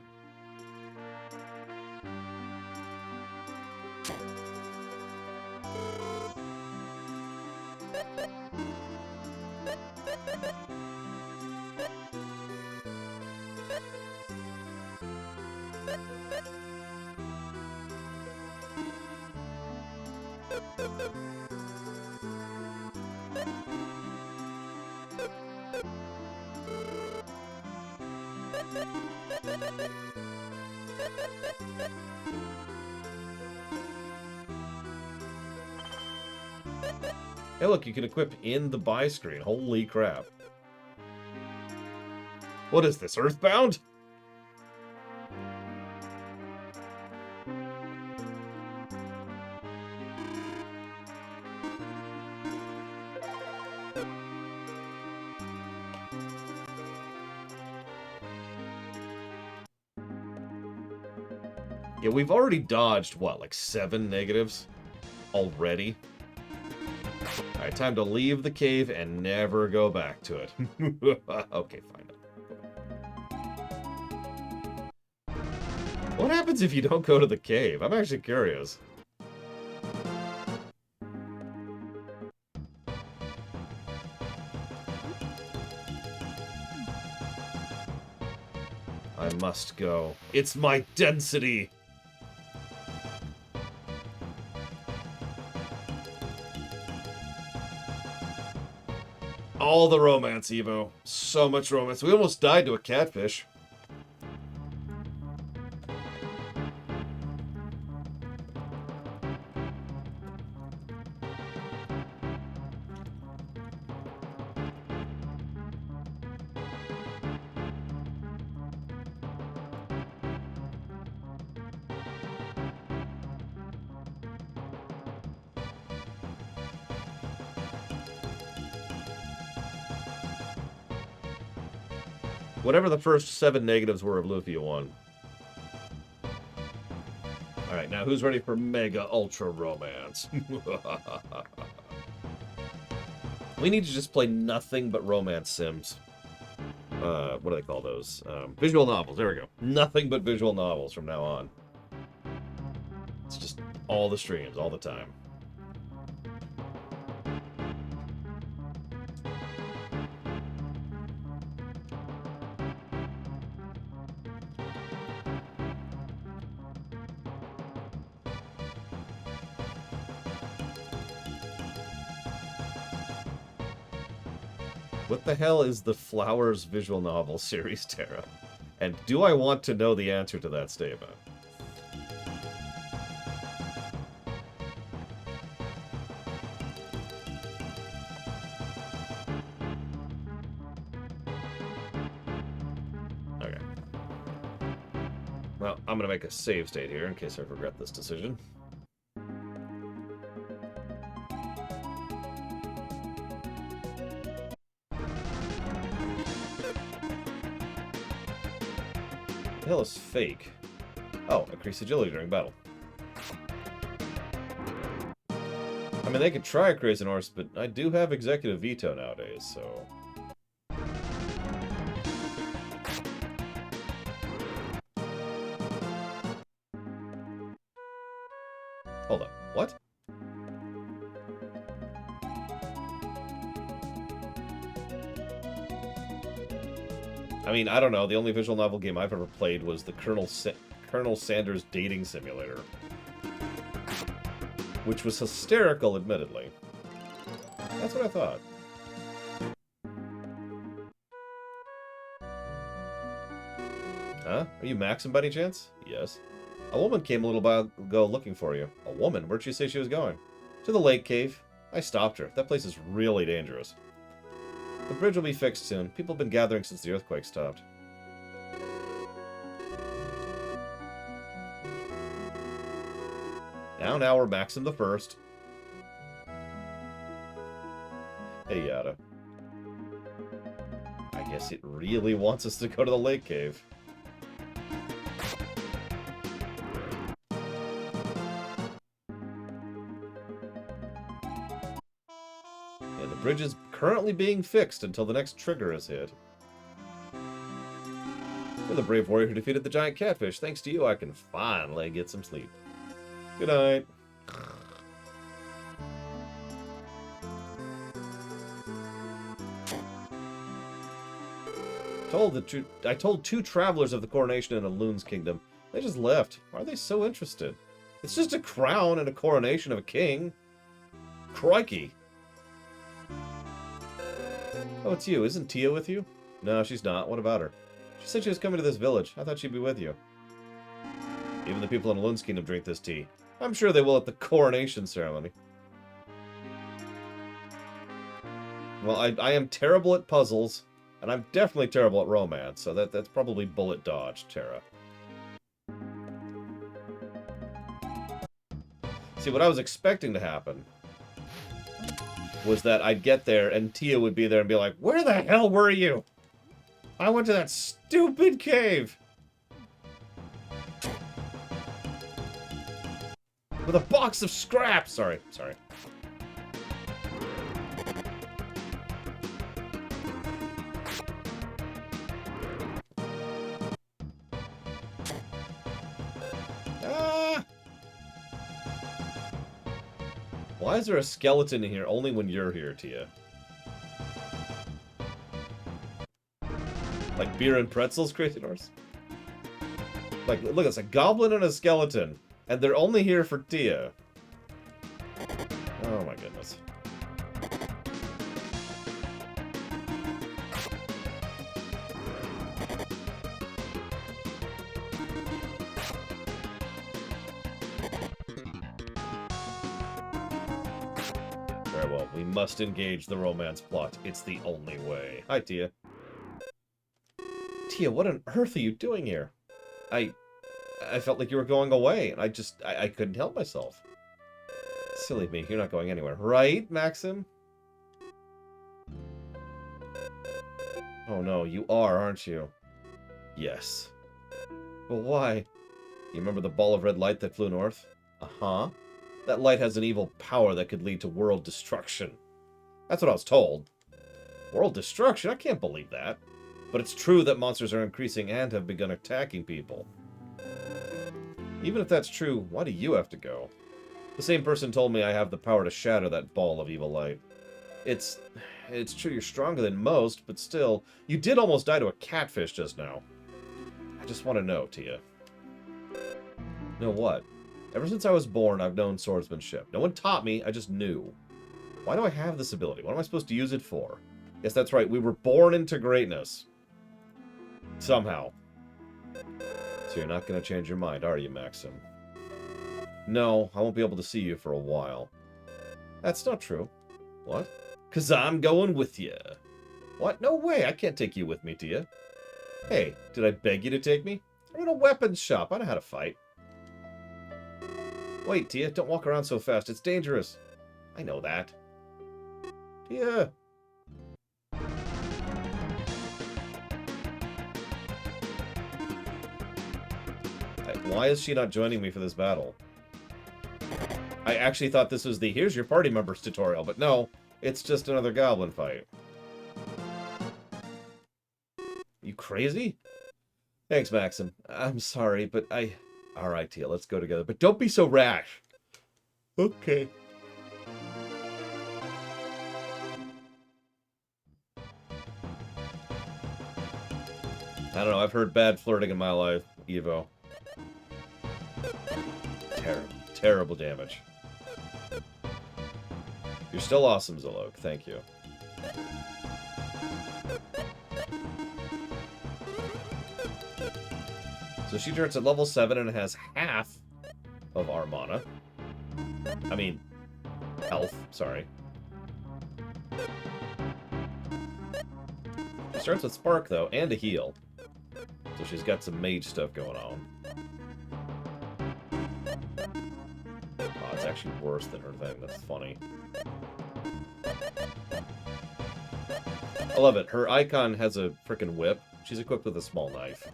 Hey, look, you can equip in the buy screen. Holy crap. What is this, Earthbound? Yeah, we've already dodged, what, like 7 negatives? Already? Alright, time to leave the cave and never go back to it. Okay, fine. What happens if you don't go to the cave? I'm actually curious. I must go. It's my density! All the romance, Evo. So much romance. We almost died to a catfish. Whatever the first 7 negatives were of Lufia won. Alright, now who's ready for Mega Ultra Romance? We need to just play nothing but romance sims. What do they call those? Visual novels, there we go. Nothing but visual novels from now on. It's just all the streams, all the time. What the hell is the Flowers visual novel series, Tara? And do I want to know the answer to that statement? Okay. Well, I'm going to make a save state here in case I regret this decision. The hell is fake? Oh, increased agility during battle. I mean, they could try a Crazy Horse, but I do have executive veto nowadays, so... Hold up. What? I mean, I don't know. The only visual novel game I've ever played was the Colonel Sanders Dating Simulator. Which was hysterical, admittedly. That's what I thought. Huh? Are you Maxim by any chance? Yes. A woman came a little while ago looking for you. A woman? Where'd she say she was going? To the lake cave. I stopped her. That place is really dangerous. The bridge will be fixed soon. People have been gathering since the earthquake stopped. Now we're Maxim the First. Hey, Yada. I guess it really wants us to go to the lake cave. Yeah, the bridge is currently being fixed until the next trigger is hit. You're the brave warrior who defeated the giant catfish. Thanks to you, I can finally get some sleep. Good night. I told two travelers of the coronation in a loon's kingdom. They just left. Why are they so interested? It's just a crown and a coronation of a king. Crikey. Oh, it's you. Isn't Tia with you? No, she's not. What about her? She said she was coming to this village. I thought she'd be with you. Even the people in Loon's kingdom drink this tea. I'm sure they will at the coronation ceremony. Well, I am terrible at puzzles, and I'm definitely terrible at romance, so that's probably bullet dodge, Tara. See, what I was expecting to happen was that I'd get there, and Tia would be there and be like, where the hell were you? I went to that stupid cave! With a box of scraps! Sorry. Ah! Why is there a skeleton in here only when you're here, Tia? Like beer and pretzels, Crazy Horse? Like, look, it's a goblin and a skeleton. And they're only here for Tia. Oh my goodness. Very well, we must engage the romance plot. It's the only way. Hi, Tia. Tia, what on earth are you doing here? I felt like you were going away, and I couldn't help myself. Silly me, you're not going anywhere. Right, Maxim? Oh no, you are, aren't you? Yes. Well, why? You remember the ball of red light that flew north? Uh-huh. That light has an evil power that could lead to world destruction. That's what I was told. World destruction? I can't believe that. But it's true that monsters are increasing and have begun attacking people. Even if that's true, why do you have to go? The same person told me I have the power to shatter that ball of evil light. It's true you're stronger than most, but still, you did almost die to a catfish just now. I just want to know, Tia. Know what? Ever since I was born, I've known swordsmanship. No one taught me, I just knew. Why do I have this ability? What am I supposed to use it for? Yes, that's right. We were born into greatness. Somehow. So you're not going to change your mind, are you, Maxim? No, I won't be able to see you for a while. That's not true. What? 'Cause I'm going with you. What? No way. I can't take you with me, Tia. Hey, did I beg you to take me? I'm in a weapons shop. I know how to fight. Wait, Tia, don't walk around so fast. It's dangerous. I know that. Tia. Why is she not joining me for this battle? I actually thought this was the here's your party members tutorial, but no, it's just another goblin fight. You crazy? Thanks, Maxim. I'm sorry, but Alright, Tia, let's go together. But don't be so rash. Okay. I don't know, I've heard bad flirting in my life, Evo. Terrible, terrible damage. You're still awesome, Zolok. Thank you. So she turns at level 7 and has half of our mana. I mean, health, sorry. She starts with Spark, though, and a heal. So she's got some mage stuff going on. Oh, it's actually worse than her thing. That's funny. I love it. Her icon has a frickin' whip. She's equipped with a small knife.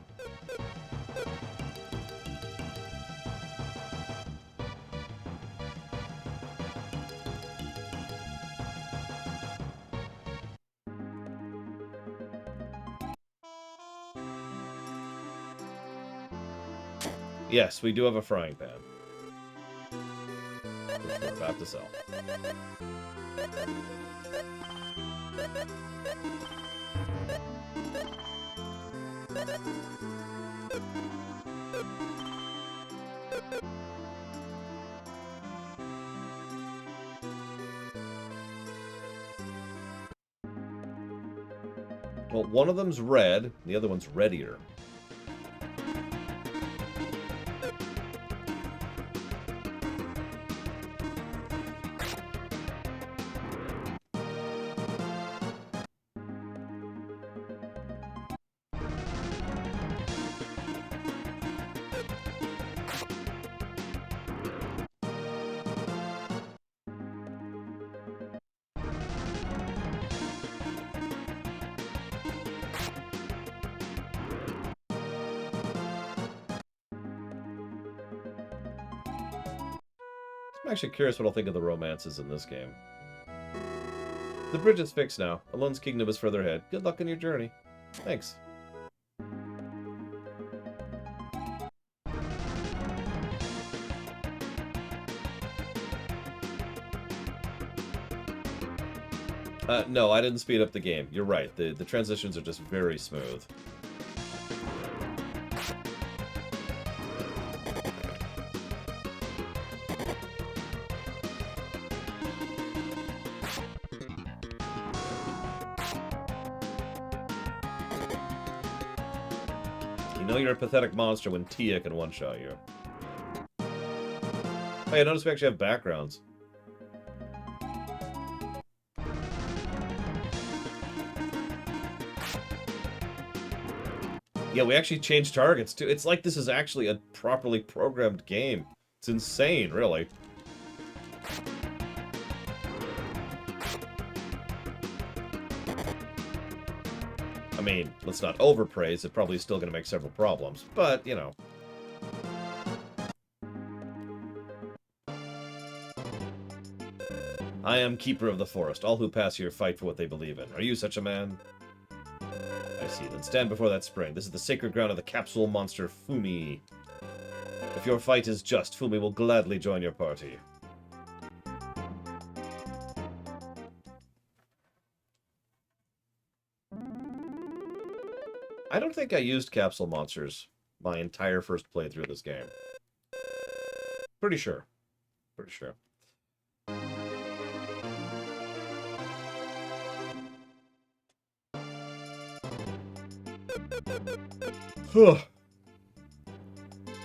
Yes, we do have a frying pan. Which we're about to sell. Well, one of them's red, the other one's reddier. I'm actually curious what I'll think of the romances in this game. The bridge is fixed now. Alone's kingdom is further ahead. Good luck on your journey. Thanks. No, I didn't speed up the game. You're right. The transitions are just very smooth. You know you're a pathetic monster when Tia can one-shot you. Hey, I noticed we actually have backgrounds. Yeah, we actually changed targets, too. It's like this is actually a properly programmed game. It's insane, really. I mean, let's not overpraise. It's probably still going to make several problems. But, you know. I am Keeper of the Forest. All who pass here fight for what they believe in. Are you such a man? I see. Then stand before that spring. This is the sacred ground of the capsule monster Fumi. If your fight is just, Fumi will gladly join your party. I don't think I used capsule monsters my entire first playthrough of this game. Pretty sure. Pretty sure.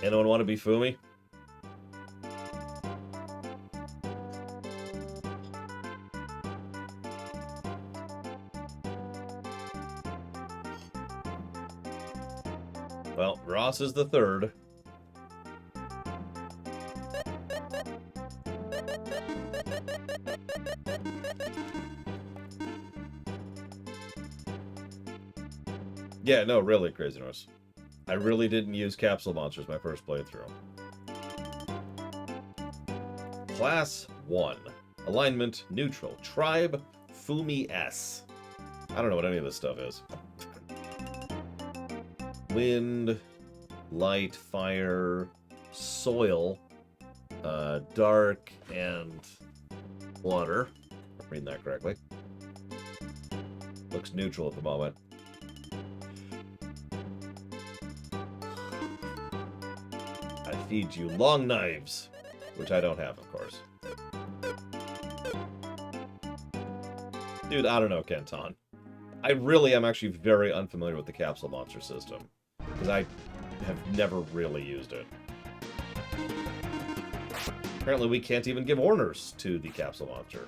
Anyone want to be Fumi? Well, Ross is the third. Yeah, no, really, Crazy Norse. I really didn't use Capsule Monsters my first playthrough. Class 1. Alignment, neutral. Tribe, Fumi S. I don't know what any of this stuff is. Wind, light, fire, soil, dark, and water. If I'm reading that correctly. Looks neutral at the moment. I feed you long knives, which I don't have, of course. Dude, I don't know, Kenton. I really am actually very unfamiliar with the Capsule Monster system, because I have never really used it. Apparently we can't even give orders to the Capsule Monster.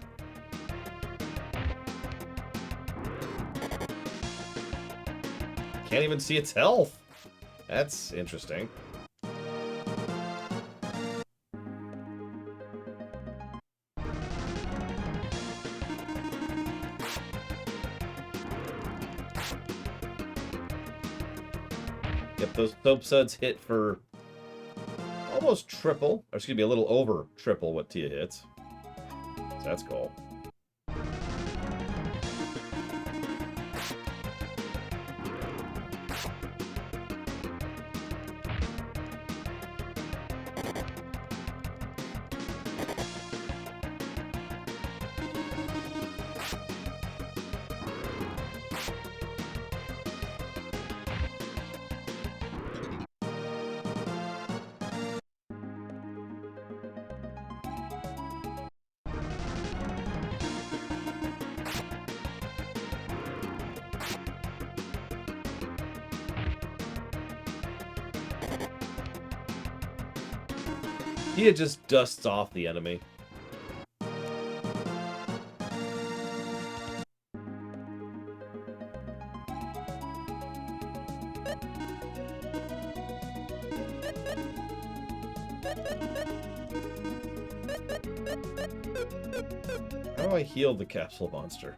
Can't even see its health. That's interesting. Yep, those soap suds hit for almost triple, or excuse me, a little over triple what Tia hits. So that's cool. He just dusts off the enemy. How do I heal the Capsule Monster?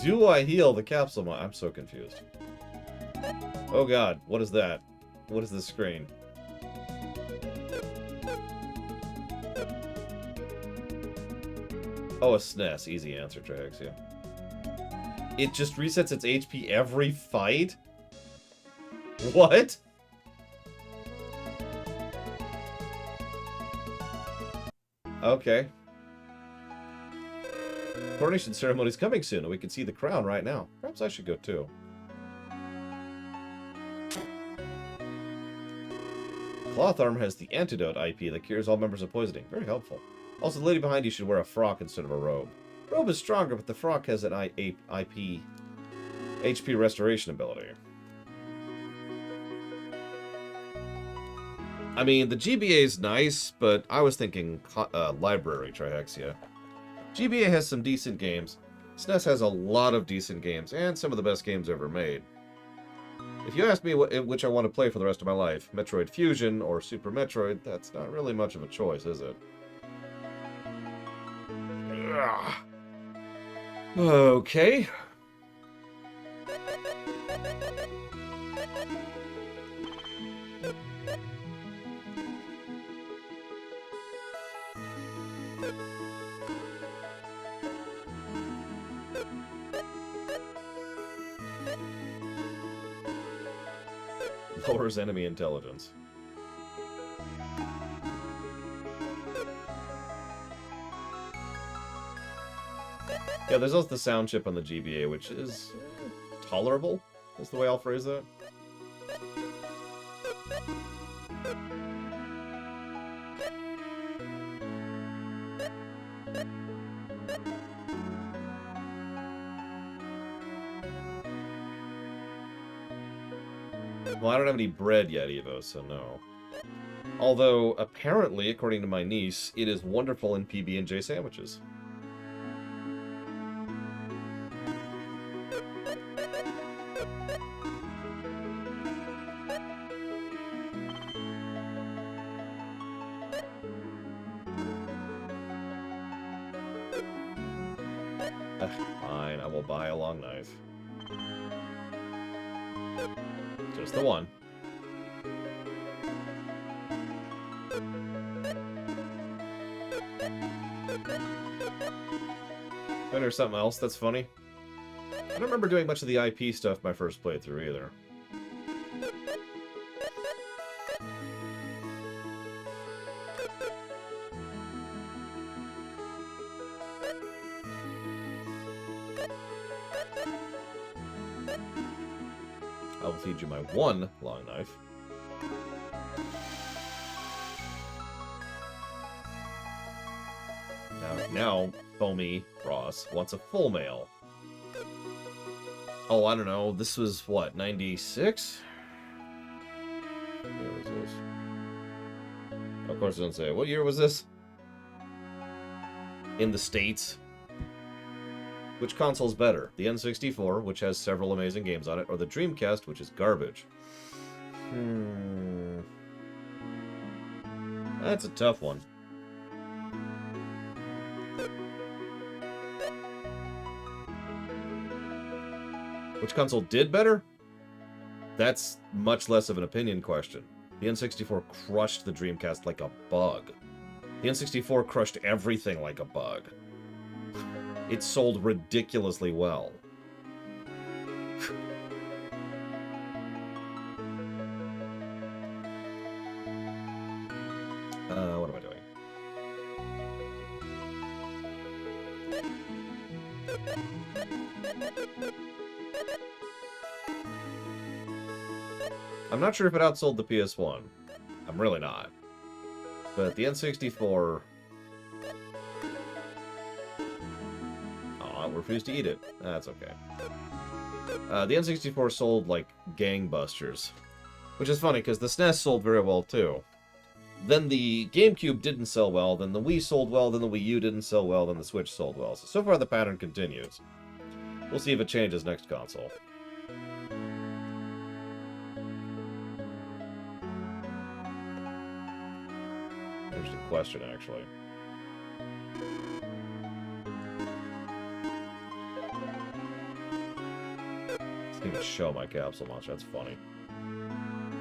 Do I heal the Capsule Monster? I'm so confused. Oh god, what is that? What is this screen? Oh, a SNES. Easy answer, Trax, yeah. It just resets its HP every fight? What? Okay. Coronation ceremony's coming soon, and we can see the crown right now. Perhaps I should go too. Cloth armor has the antidote IP that cures all members of poisoning. Very helpful. Also, the lady behind you should wear a frock instead of a robe. Robe is stronger, but the frock has an HP restoration ability. I mean, the GBA is nice, but I was thinking library Trihexia. GBA has some decent games. SNES has a lot of decent games, and some of the best games ever made. If you ask me which I want to play for the rest of my life, Metroid Fusion or Super Metroid, that's not really much of a choice, is it? Okay. Lowers enemy intelligence. Yeah, there's also the sound chip on the GBA, which is tolerable, is the way I'll phrase that. Well, I don't have any bread yet, Evo, so no. Although, apparently, according to my niece, it is wonderful in PB&J sandwiches. Fine, I will buy a long knife. Just the one. Then there's something else that's funny. I don't remember doing much of the IP stuff my first playthrough either. I will feed you my one long knife. Now, Foamy Ross wants a full mail. Oh, I don't know. This was, what, 96? Where was this? Of course it doesn't say. What year was this? In the States. Which console's better? The N64, which has several amazing games on it, or the Dreamcast, which is garbage? That's a tough one. Which console did better? That's much less of an opinion question. The N64 crushed the Dreamcast like a bug. The N64 crushed everything like a bug. It sold ridiculously well. What am I doing? I'm not sure if it outsold the PS1. I'm really not. But the N64... I refuse to eat it. That's okay. The N64 sold like gangbusters. Which is funny, because the SNES sold very well, too. Then the GameCube didn't sell well, then the Wii sold well, then the Wii U didn't sell well, then the Switch sold well. So far the pattern continues. We'll see if it changes next console. Interesting question, actually. Didn't even show my capsule much. That's funny.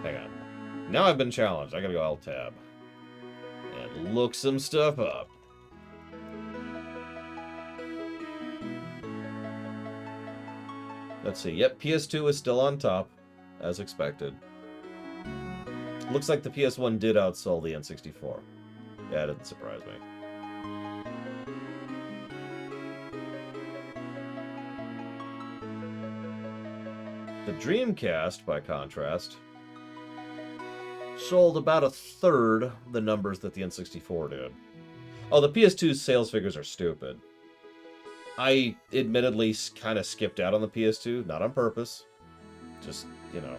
Hang on. Now I've been challenged. I gotta go Alt-Tab. And look some stuff up. Let's see. Yep, PS2 is still on top, as expected. Looks like the PS1 did outsell the N64. Yeah, it didn't surprise me. The Dreamcast, by contrast, sold about a third the numbers that the N64 did. Oh, the PS2's sales figures are stupid. I admittedly kind of skipped out on the PS2, not on purpose. Just, you know.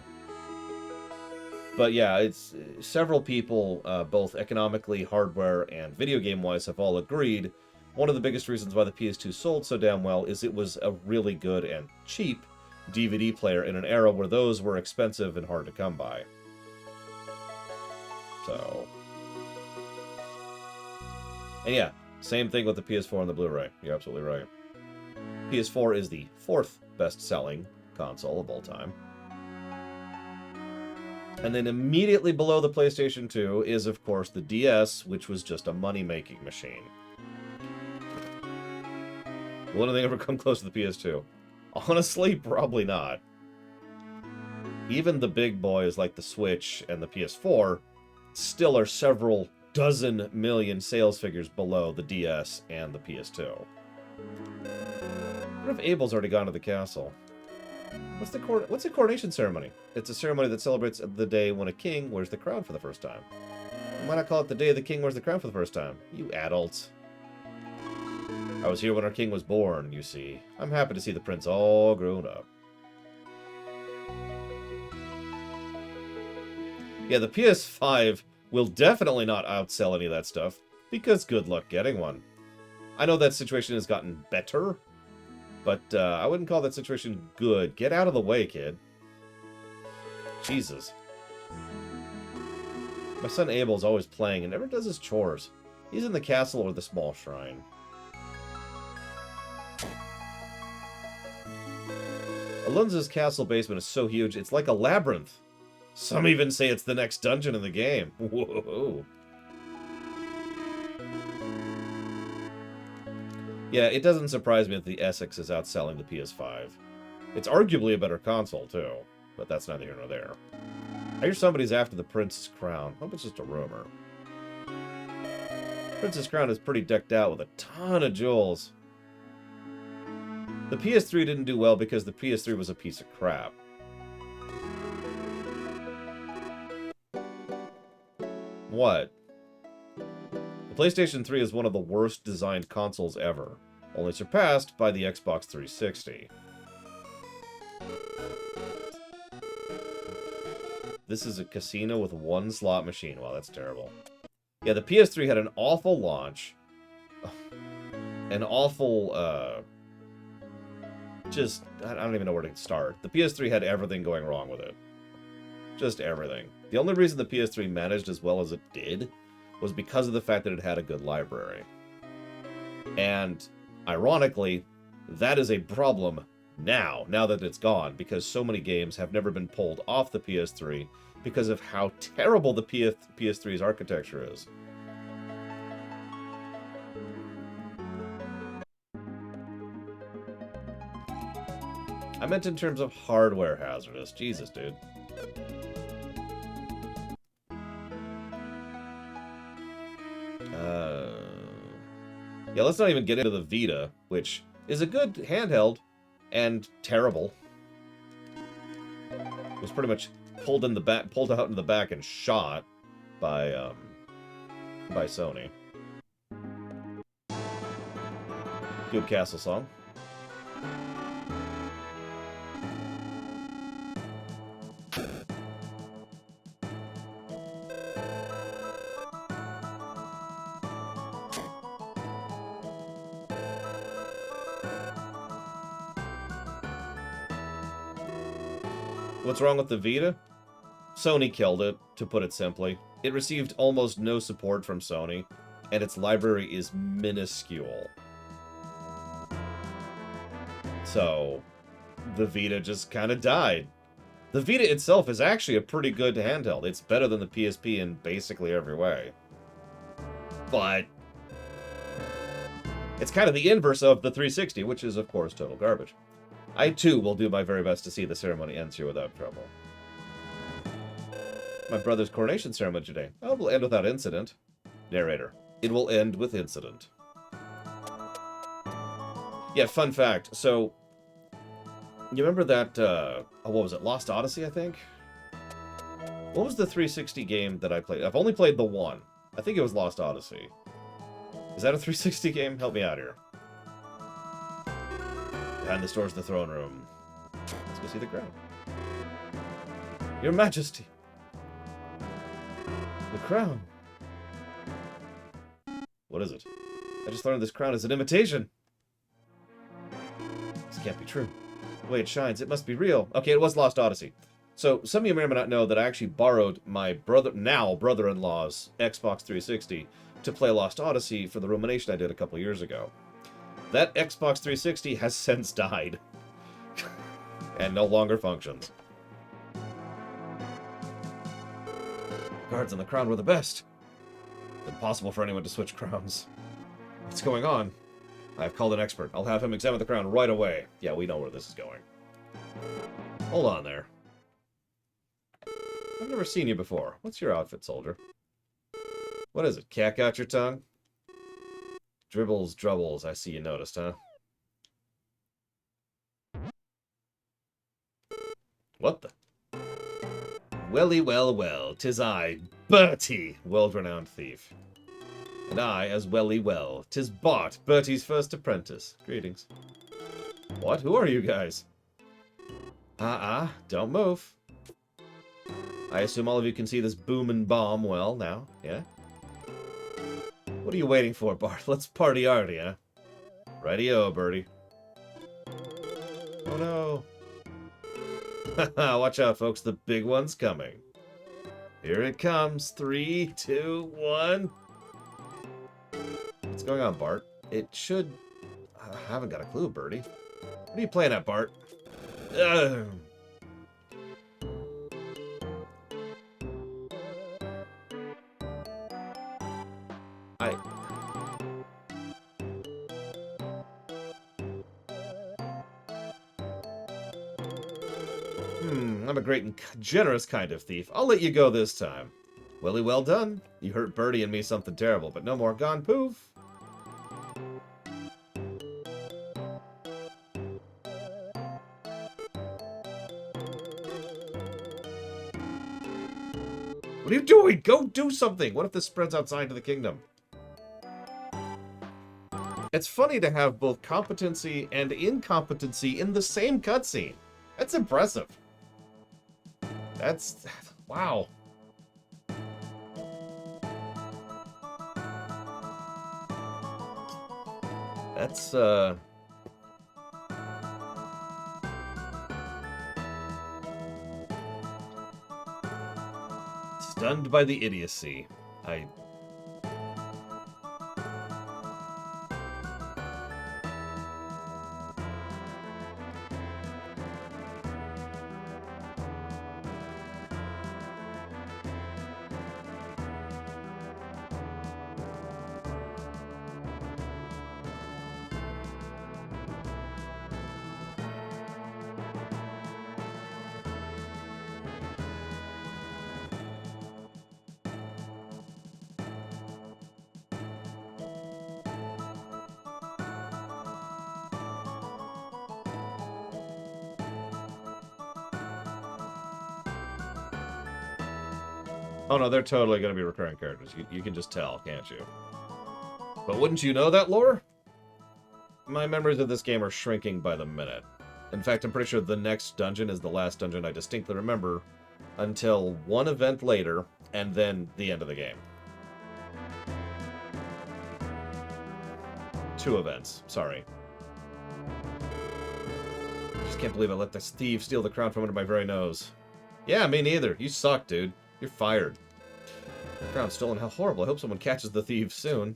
But yeah, it's several people, both economically, hardware, and video game-wise, have all agreed one of the biggest reasons why the PS2 sold so damn well is it was a really good and cheap DVD player in an era where those were expensive and hard to come by. So... And yeah, same thing with the PS4 and the Blu-ray. You're absolutely right. PS4 is the 4th best-selling console of all time. And then immediately below the PlayStation 2 is, of course, the DS, which was just a money-making machine. Will anything ever come close to the PS2? Honestly, probably not. Even the big boys like the Switch and the PS4 still are several dozen million sales figures below the DS and the PS2. What if Abel's already gone to the castle? What's a coronation ceremony? It's a ceremony that celebrates the day when a king wears the crown for the first time. Why not call it the day the king wears the crown for the first time? You adults. I was here when our king was born, you see. I'm happy to see the prince all grown up. Yeah, the PS5 will definitely not outsell any of that stuff, because good luck getting one. I know that situation has gotten better, but I wouldn't call that situation good. Get out of the way, kid. Jesus. My son Abel's always playing and never does his chores. He's in the castle or the small shrine. Alunza's castle basement is so huge, it's like a labyrinth. Some even say it's the next dungeon in the game. Whoa. Yeah, it doesn't surprise me that the Essex is outselling the PS5. It's arguably a better console, too. But that's neither here nor there. I hear somebody's after the Prince's Crown. Hope it's just a rumor. Prince's Crown is pretty decked out with a ton of jewels. The PS3 didn't do well because the PS3 was a piece of crap. What? The PlayStation 3 is one of the worst designed consoles ever, only surpassed by the Xbox 360. This is a casino with one slot machine. Wow, that's terrible. Yeah, the PS3 had an awful launch. An awful, I don't even know where to start. The PS3 had everything going wrong with it. Just everything. The only reason the PS3 managed as well as it did was because of the fact that it had a good library. And, ironically, that is a problem now that it's gone, because so many games have never been pulled off the PS3 because of how terrible the PS3's architecture is. I meant in terms of hardware hazardous. Jesus, dude. Yeah, let's not even get into the Vita, which is a good handheld and terrible. It was pretty much pulled out in the back and shot by Sony. Good castle song. What's wrong with the Vita? Sony killed it, to put it simply. It received almost no support from Sony, and its library is minuscule. So, the Vita just kind of died. The Vita itself is actually a pretty good handheld. It's better than the PSP in basically every way. But it's kind of the inverse of the 360, which is, of course, total garbage. I, too, will do my very best to see the ceremony ends here without trouble. My brother's coronation ceremony today. Oh, it will end without incident. Narrator. It will end with incident. Yeah, fun fact. So, you remember that, what was it? Lost Odyssey, I think? What was the 360 game that I played? I've only played the one. I think it was Lost Odyssey. Is that a 360 game? Help me out here. Behind the doors of the throne room. Let's go see the crown. Your Majesty. The crown. What is it? I just learned this crown is an imitation. This can't be true. The way it shines, it must be real. Okay, it was Lost Odyssey. So, some of you may or may not know that I actually borrowed my brother-in-law's Xbox 360 to play Lost Odyssey for the rumination I did a couple years ago. That Xbox 360 has since died. And no longer functions. Guards on the crown were the best. It's impossible for anyone to switch crowns. What's going on? I've called an expert. I'll have him examine the crown right away. Yeah, we know where this is going. Hold on there. I've never seen you before. What's your outfit, soldier? What is it? Cat got your tongue? Dribbles, drubbles, I see you noticed, huh? What the? Welly, well, well, 'tis I, Bertie, world-renowned thief. And I, as welly well, 'tis Bart, Bertie's first apprentice. Greetings. What? Who are you guys? Don't move. I assume all of you can see this boom and bomb well now, yeah? What are you waiting for, Bart? Let's party arty, huh? Righty-o, Birdie. Oh no. Watch out, folks. The big one's coming. Here it comes. 3, 2, 1. What's going on, Bart? It should... I haven't got a clue, Birdie. What are you playing at, Bart? Ugh. I'm a great and generous kind of thief. I'll let you go this time. Willie, well done. You hurt Birdie and me something terrible, but no more. Gone poof. What are you doing? Go do something. What if this spreads outside to the kingdom? It's funny to have both competency and incompetency in the same cutscene. That's impressive. That's... wow. That's, stunned by the idiocy. Oh no, they're totally going to be recurring characters. You can just tell, can't you? But wouldn't you know that, lore? My memories of this game are shrinking by the minute. In fact, I'm pretty sure the next dungeon is the last dungeon I distinctly remember until one event later, and then the end of the game. 2 events, sorry. Just can't believe I let this thief steal the crown from under my very nose. Yeah, me neither. You suck, dude. You're fired. The crown's stolen. How horrible. I hope someone catches the thieves soon.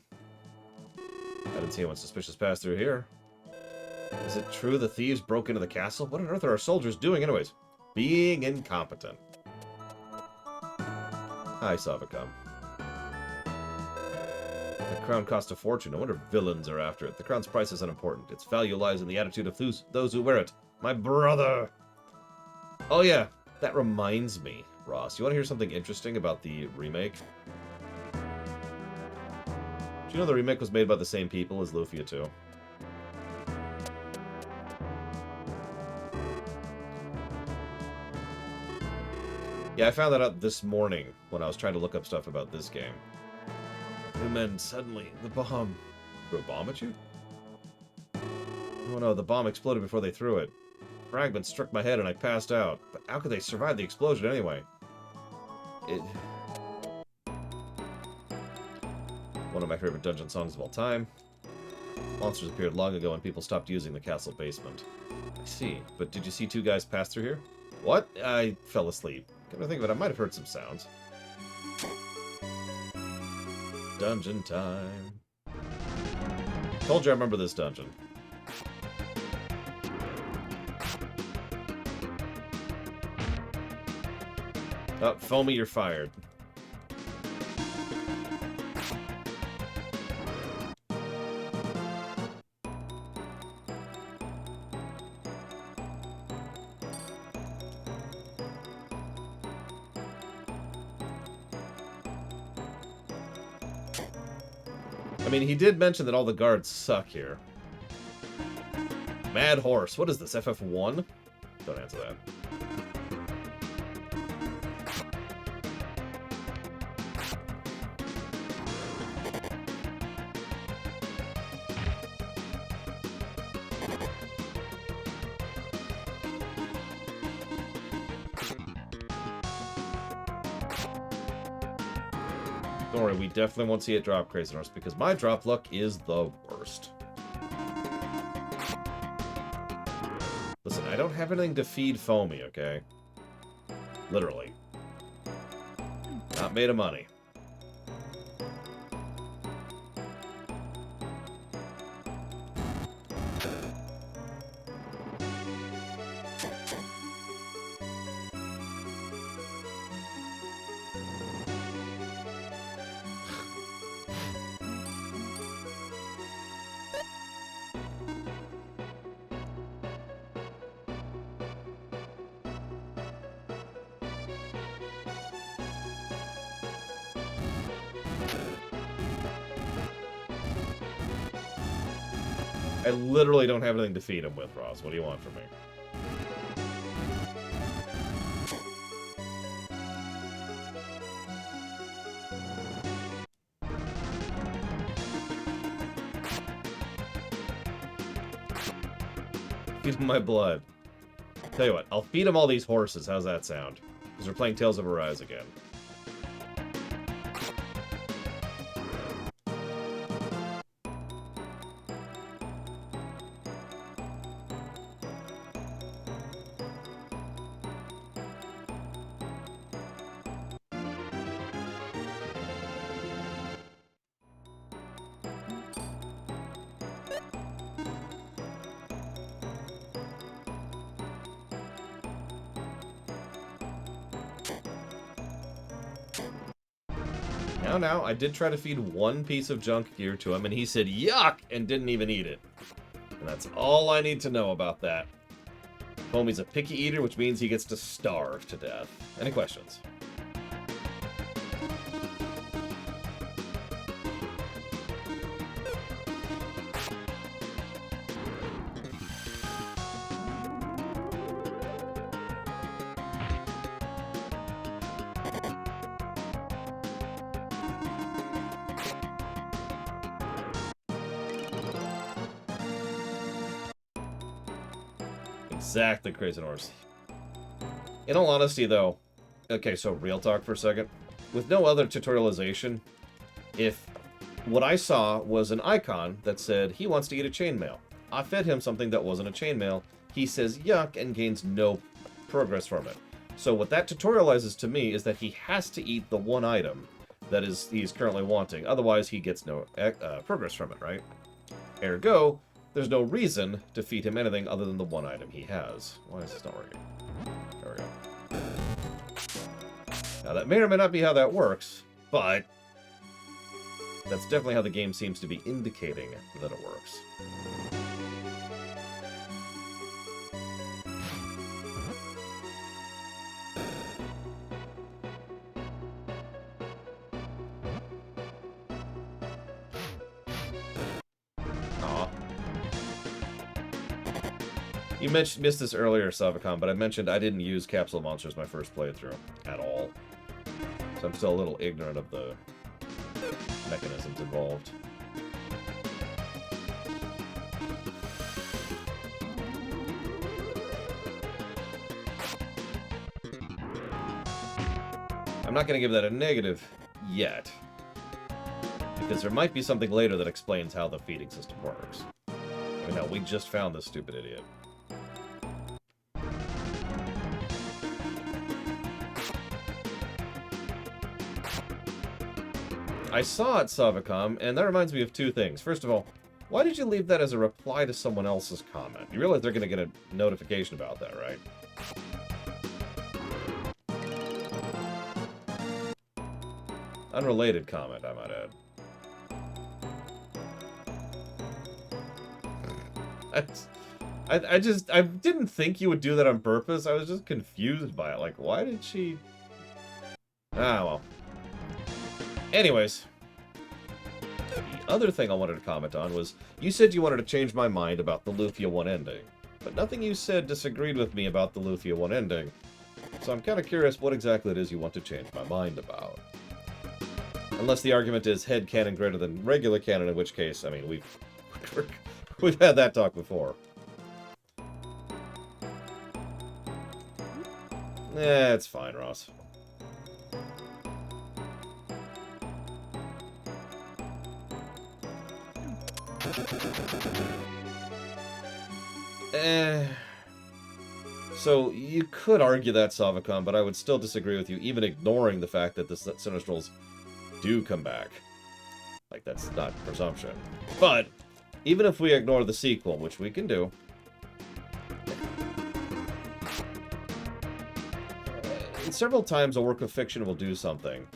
I didn't see anyone suspicious pass through here. Is it true the thieves broke into the castle? What on earth are our soldiers doing anyways? Being incompetent. I saw it come. The crown cost a fortune. No wonder villains are after it. The crown's price is unimportant. Its value lies in the attitude of those who wear it. My brother! Oh yeah, that reminds me. Ross, you want to hear something interesting about the remake? Do you know the remake was made by the same people as Lufia 2? Yeah, I found that out this morning when I was trying to look up stuff about this game. And then suddenly, the bomb... Threw a bomb at you? Oh no, the bomb exploded before they threw it. Fragments struck my head and I passed out. But how could they survive the explosion anyway? One of my favorite dungeon songs of all time. Monsters appeared long ago and people stopped using the castle basement. I see. But did you see 2 guys pass through here? What? I fell asleep. Come to think of it, I might have heard some sounds. Dungeon time. Told you I remember this dungeon. Oh, Foamy, you're fired. I mean, he did mention that all the guards suck here. Mad Horse. What is this, FF1? Don't answer that. Don't worry, we definitely won't see it drop Crazy Horse, because my drop luck is the worst. Listen, I don't have anything to feed Foamy, okay? Literally. Not made of money. I literally don't have anything to feed him with, Ross. What do you want from me? Feed him my blood. Tell you what, I'll feed him all these horses. How's that sound? Because we're playing Tales of Arise again. Now, I did try to feed one piece of junk gear to him, and he said, yuck, and didn't even eat it. And that's all I need to know about that. Foamy's a picky eater, which means he gets to starve to death. Any questions? Exactly, Crazy Horse. In all honesty, though, okay, so real talk for a second. With no other tutorialization, if what I saw was an icon that said he wants to eat a chainmail, I fed him something that wasn't a chainmail, he says yuck and gains no progress from it. So what that tutorializes to me is that he has to eat the one item that he's currently wanting, otherwise he gets no progress from it, right? Ergo, there's no reason to feed him anything other than the one item he has. Why is this not working? There we go. Now, that may or may not be how that works, but that's definitely how the game seems to be indicating that it works. You missed this earlier, Savicon, but I mentioned I didn't use Capsule Monsters my first playthrough at all. So I'm still a little ignorant of the mechanisms involved. I'm not going to give that a negative yet, because there might be something later that explains how the feeding system works. I mean, no, we just found this stupid idiot. I saw it, Savicom, and that reminds me of two things. First of all, why did you leave that as a reply to someone else's comment? You realize they're going to get a notification about that, right? Unrelated comment, I might add. I didn't think you would do that on purpose. I was just confused by it. Like, why did she... Ah, well. Anyways, the other thing I wanted to comment on was, you said you wanted to change my mind about the Lufia 1 ending, but nothing you said disagreed with me about the Lufia 1 ending, so I'm kind of curious what exactly it is you want to change my mind about. Unless the argument is head canon greater than regular canon, in which case, I mean, we've had that talk before. It's fine, Ross. So you could argue that, Savicon, but I would still disagree with you, even ignoring the fact that the Sinistrals do come back. Like, that's not presumption. But, even if we ignore the sequel, which we can do, several times a work of fiction will do something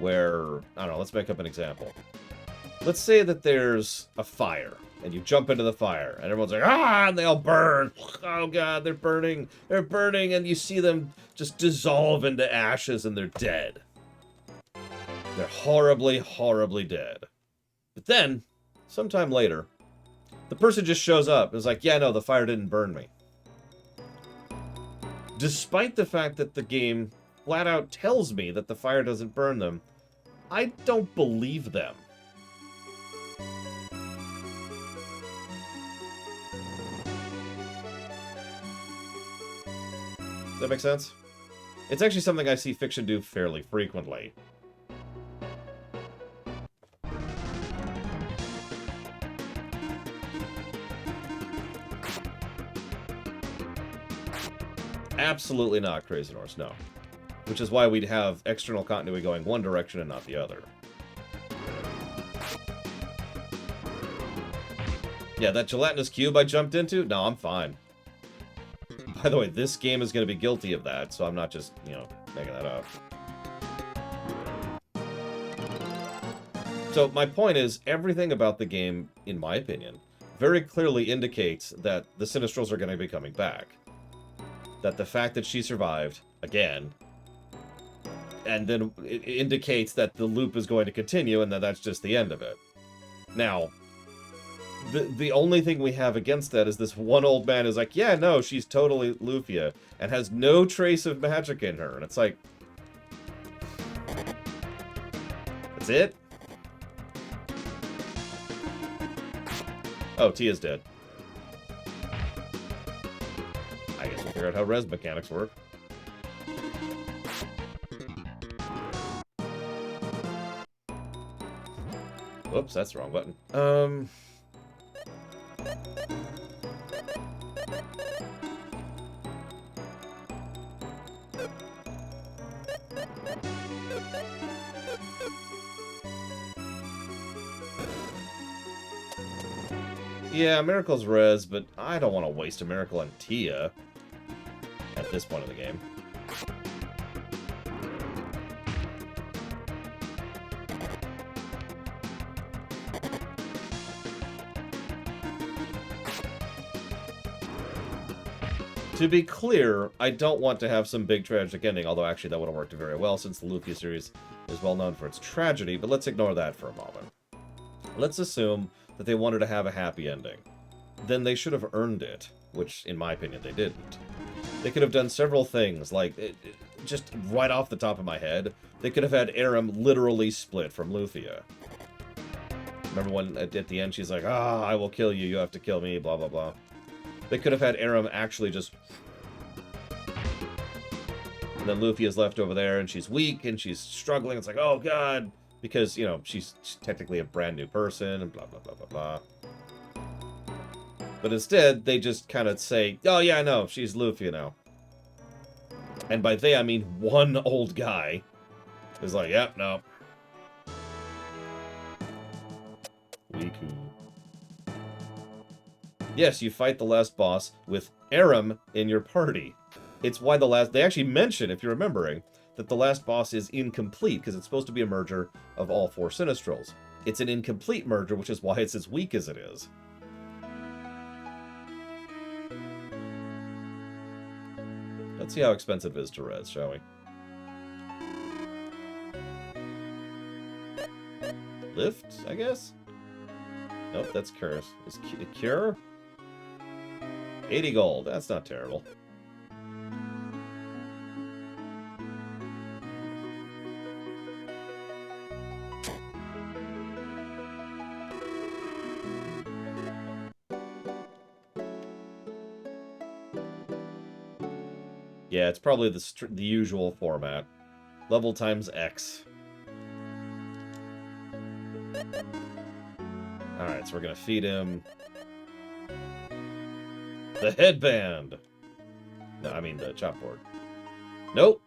where, I don't know, let's make up an example. Let's say that there's a fire, and you jump into the fire, and everyone's like, ah, and they all burn. Oh, God, they're burning, and you see them just dissolve into ashes, and they're dead. They're horribly, horribly dead. But then, sometime later, the person just shows up and is like, yeah, no, the fire didn't burn me. Despite the fact that the game flat out tells me that the fire doesn't burn them, I don't believe them. Does that make sense? It's actually something I see fiction do fairly frequently. Absolutely not, Crazy Norse, no. Which is why we'd have external continuity going one direction and not the other. Yeah, that gelatinous cube I jumped into? No, I'm fine. By the way, this game is going to be guilty of that, so I'm not just, you know, making that up. So my point is, everything about the game, in my opinion, very clearly indicates that the Sinistrals are going to be coming back. That the fact that she survived, again, and then it indicates that the loop is going to continue and that that's just the end of it. Now, the only thing we have against that is this one old man who's like, yeah, no, she's totally Lufia, and has no trace of magic in her. And it's like, that's it? Oh, Tia's dead. I guess we'll figure out how res mechanics work. Whoops, that's the wrong button. Yeah, Miracle's res, but I don't want to waste a Miracle on Tia at this point of the game. To be clear, I don't want to have some big tragic ending, although actually that would have worked very well since the Lufia series is well known for its tragedy, but let's ignore that for a moment. Let's assume that they wanted to have a happy ending. Then they should have earned it, which, in my opinion, they didn't. They could have done several things, like, just right off the top of my head, they could have had Aram literally split from Lufia. Remember when, at the end, she's like, ah, I will kill you, you have to kill me, blah, blah, blah. They could have had Aram actually just... And then Lufia's left over there, and she's weak, and she's struggling. It's like, oh, God. Because, you know, she's technically a brand new person, and blah, blah, blah, blah, blah. But instead, they just kind of say, oh, yeah, I know, she's Lufia now. And by they, I mean one old guy is like, yep, no. Wiku. Yes, you fight the last boss with Aram in your party. It's why the last... They actually mention, if you're remembering, that the last boss is incomplete, because it's supposed to be a merger of all four Sinistrals. It's an incomplete merger, which is why it's as weak as it is. Let's see how expensive it is to res, shall we? Lift, I guess? Nope, that's Cures. Is Cure? 80 gold, that's not terrible. Yeah, it's probably the usual format. Level times X. Alright, so we're gonna feed him the headband. No, I mean the chopboard. Nope.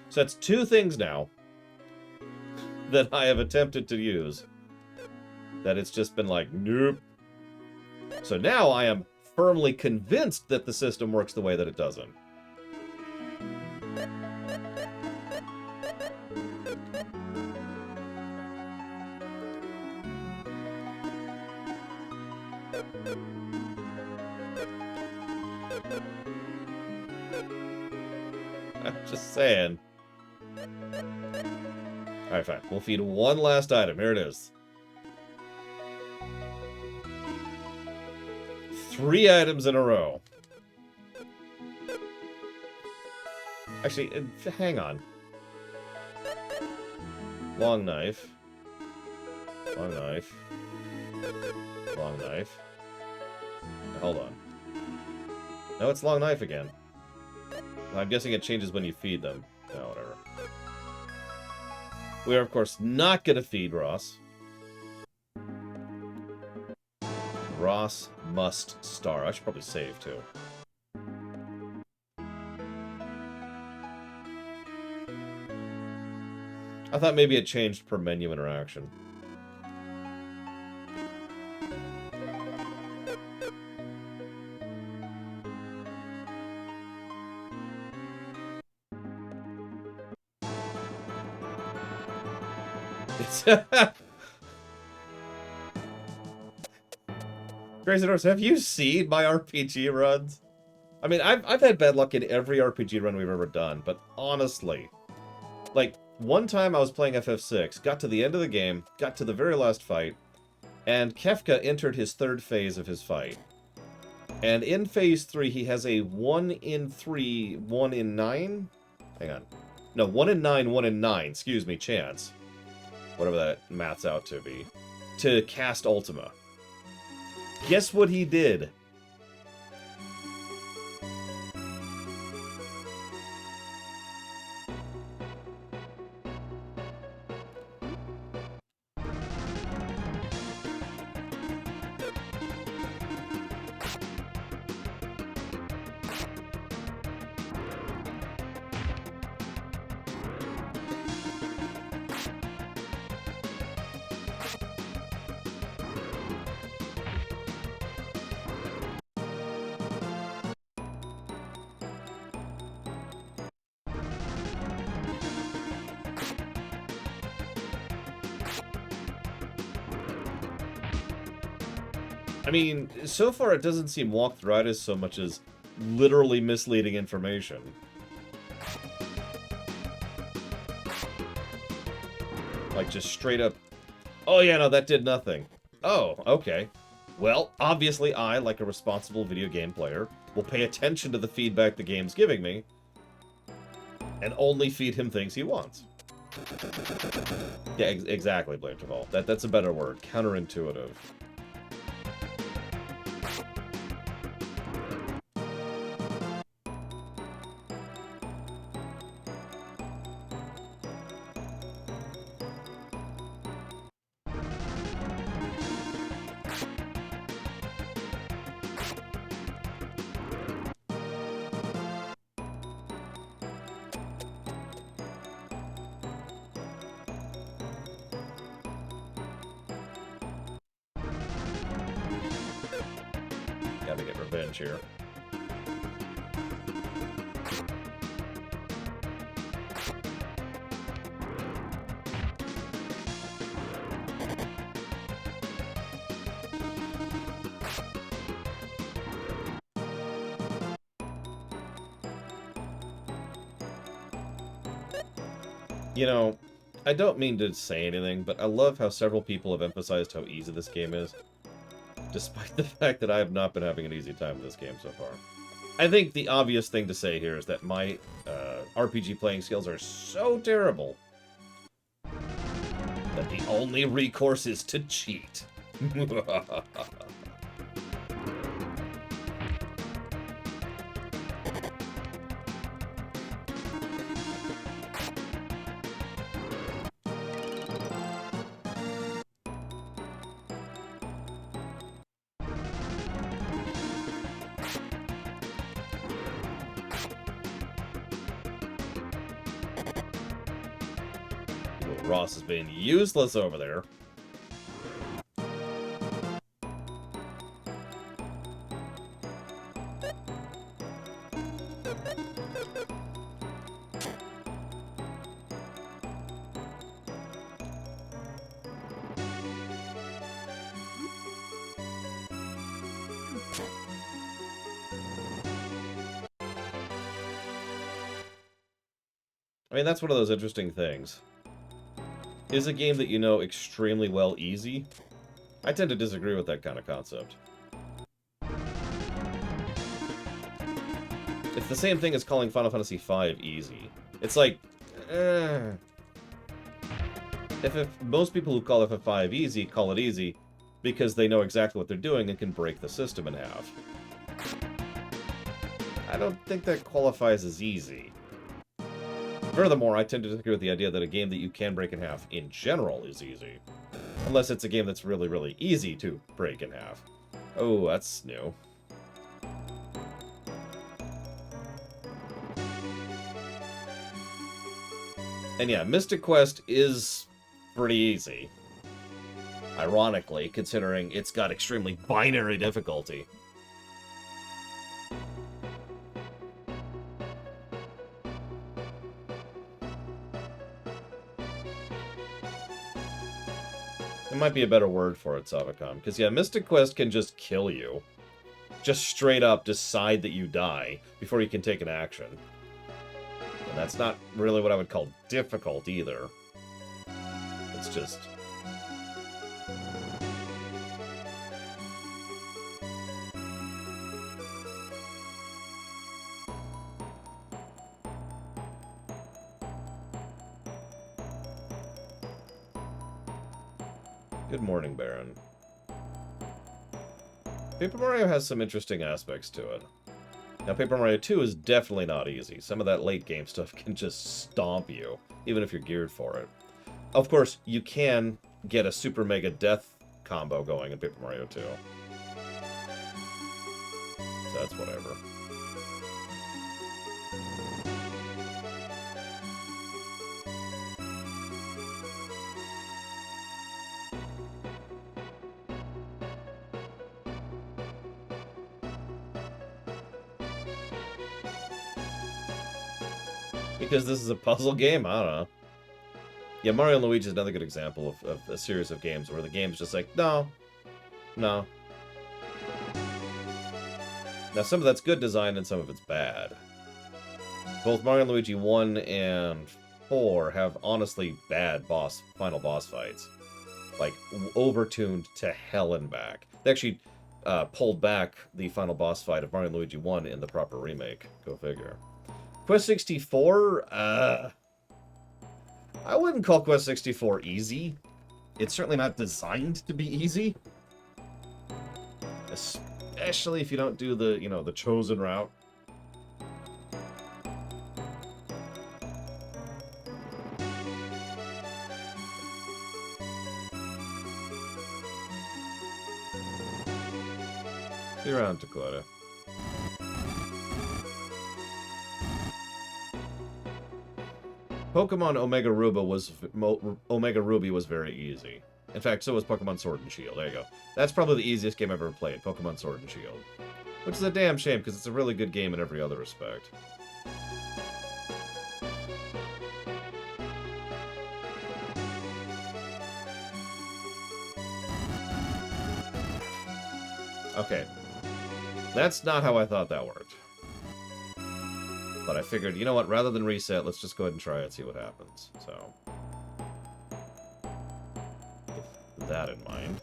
So that's two things now that I have attempted to use. That it's just been like, nope. So now I am firmly convinced that the system works the way that it doesn't. I'm just saying. Alright, fine. We'll feed one last item. Here it is. 3 items in a row. Actually, hang on. Long knife. Long knife. Long knife. Hold on. No, it's long knife again. I'm guessing it changes when you feed them. No, whatever. We are, of course, not going to feed Ross. Ross must star. I should probably save, too. I thought maybe it changed per menu interaction. Crazy Norse, have you seen my RPG runs? I mean, I've had bad luck in every RPG run we've ever done, but honestly, like, one time I was playing FF6, got to the end of the game, got to the very last fight, and Kefka entered his 3rd phase of his fight. And in phase 3, he has a 1 in 3, 1 in 9? Hang on. No, 1 in 9, 1 in 9, excuse me, chance. Whatever that maths out to be. To cast Ultima. Guess what he did? I mean, so far it doesn't seem walkthroughitis so much as literally misleading information. Like, just straight up, oh yeah, no, that did nothing. Oh, okay. Well, obviously I, like a responsible video game player, will pay attention to the feedback the game's giving me, and only feed him things he wants. Yeah, exactly, Blame Default. That's a better word. Counterintuitive. Gotta get revenge here. You know, I don't mean to say anything, but I love how several people have emphasized how easy this game is, despite the fact that I have not been having an easy time with this game so far. I think the obvious thing to say here is that my RPG playing skills are so terrible that the only recourse is to cheat. Ross has been useless over there. I mean, that's one of those interesting things. Is a game that you know extremely well easy? I tend to disagree with that kind of concept. It's the same thing as calling Final Fantasy V easy. It's like, if most people who call FF5 easy call it easy because they know exactly what they're doing and can break the system in half. I don't think that qualifies as easy. Furthermore, I tend to disagree with the idea that a game that you can break in half in general is easy. Unless it's a game that's really, really easy to break in half. Oh, that's new. And yeah, Mystic Quest is pretty easy. Ironically, considering it's got extremely binary difficulty. There might be a better word for it, Savacom. Because, yeah, Mystic Quest can just kill you. Just straight up decide that you die before you can take an action. And that's not really what I would call difficult, either. It's just... Good morning, Baron. Paper Mario has some interesting aspects to it. Now, Paper Mario 2 is definitely not easy. Some of that late game stuff can just stomp you, even if you're geared for it. Of course, you can get a Super Mega Death combo going in Paper Mario 2. So that's whatever. Because this is a puzzle game? I don't know. Yeah, Mario & Luigi is another good example of a series of games where the game's just like, no. No. Now, some of that's good design and some of it's bad. Both Mario & Luigi 1 and 4 have honestly bad final boss fights. Like, overtuned to hell and back. They actually pulled back the final boss fight of Mario & Luigi 1 in the proper remake. Go figure. Quest 64, I wouldn't call Quest 64 easy. It's certainly not designed to be easy. Especially if you don't do the, you know, the chosen route. See you around, Dakota. Pokemon Omega Ruby was very easy. In fact, so was Pokemon Sword and Shield. There you go. That's probably the easiest game I've ever played, Pokemon Sword and Shield. Which is a damn shame, because it's a really good game in every other respect. Okay. That's not how I thought that worked. But I figured, you know what, rather than reset, let's just go ahead and try it and see what happens. So, with that in mind.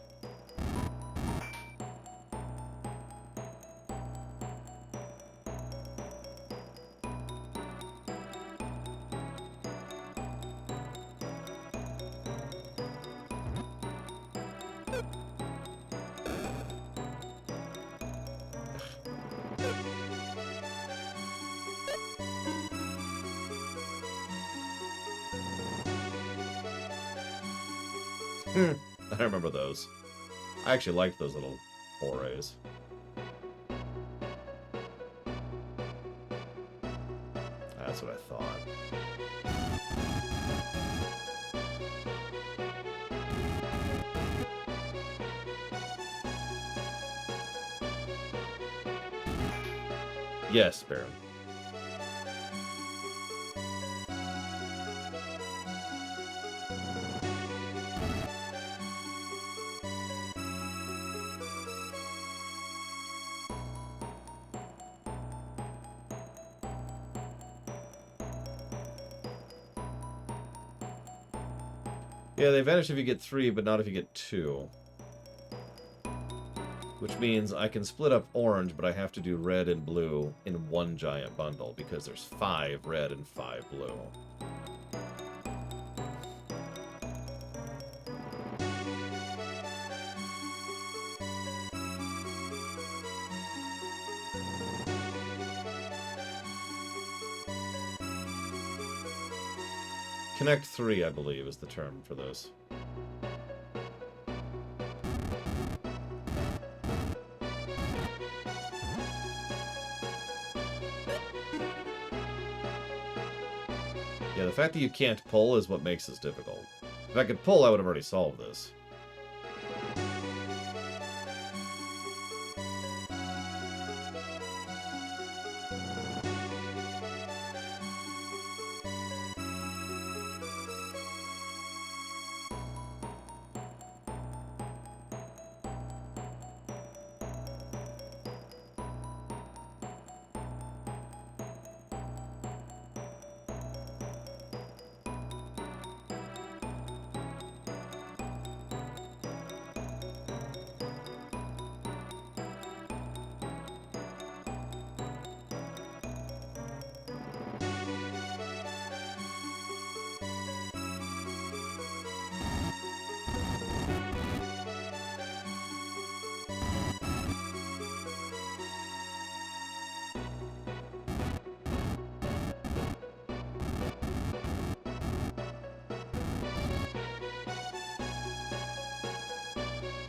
I remember those. I actually liked those little forays. That's what I thought. Yes, Baron. Yeah, they vanish if you get 3, but not if you get 2. Which means I can split up orange, but I have to do red and blue in one giant bundle, because there's 5 red and 5 blue. Connect 3, I believe, is the term for this. Yeah, the fact that you can't pull is what makes this difficult. If I could pull, I would have already solved this.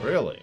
Really?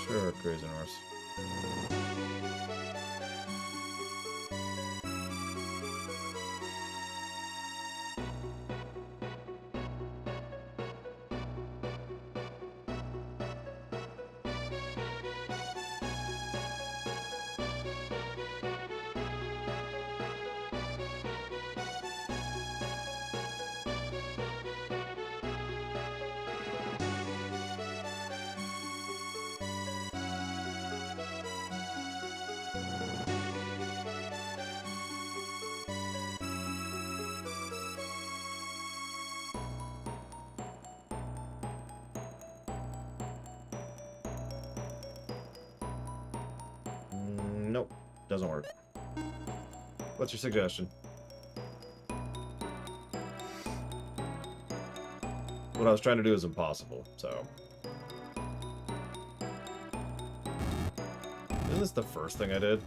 Sure, Crazy Norse. Nope, doesn't work. What's your suggestion? What I was trying to do is impossible, so... Isn't this the first thing I did?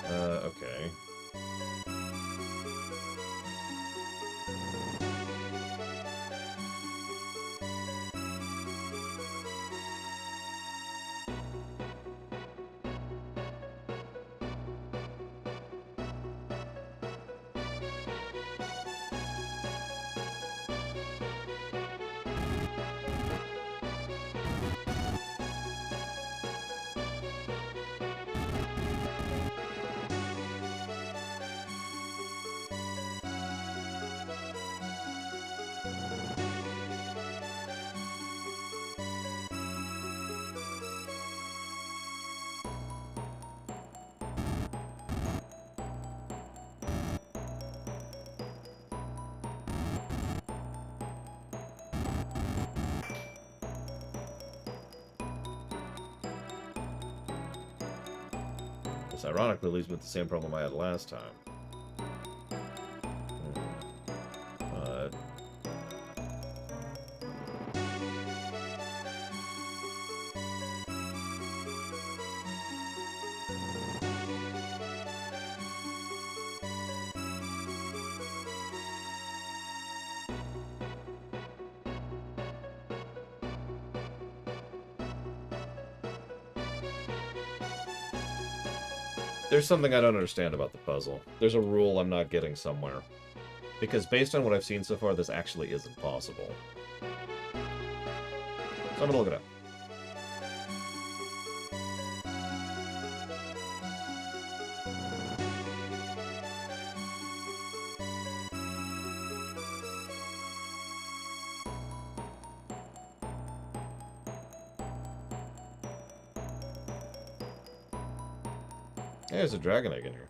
Okay. This ironically leaves me with the same problem I had last time. But... There's something I don't understand about the puzzle. There's a rule I'm not getting somewhere. Because based on what I've seen so far, this actually isn't possible. So I'm gonna look it up. Hey, there's a dragon egg in here.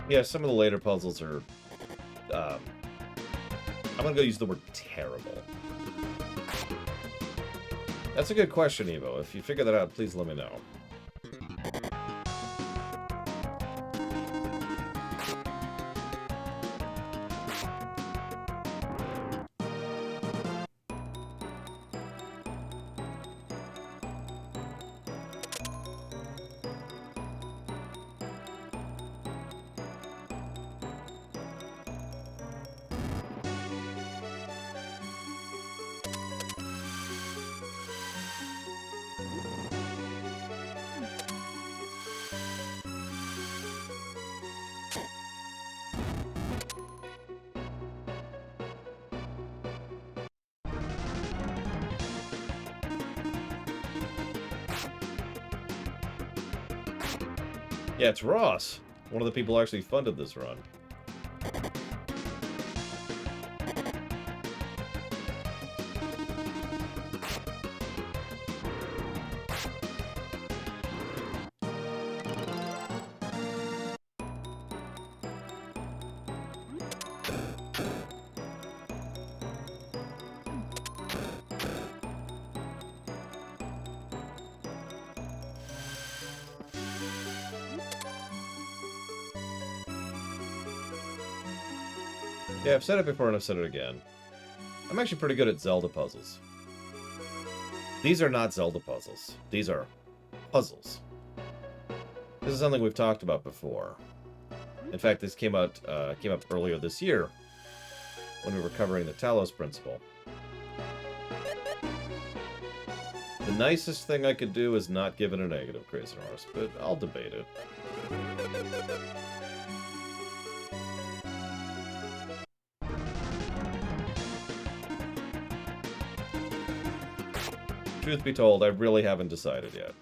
Yeah, some of the later puzzles are... I'm gonna go use the word terrible. That's a good question, Evo. If you figure that out, please let me know. Yeah, it's Ross. One of the people who actually funded this run. Yeah, I've said it before and I've said it again. I'm actually pretty good at Zelda puzzles. These are not Zelda puzzles. These are puzzles. This is something we've talked about before. In fact, this came up earlier this year when we were covering the Talos Principle. The nicest thing I could do is not give it a negative, Crazy Horse, but I'll debate it. Truth be told, I really haven't decided yet.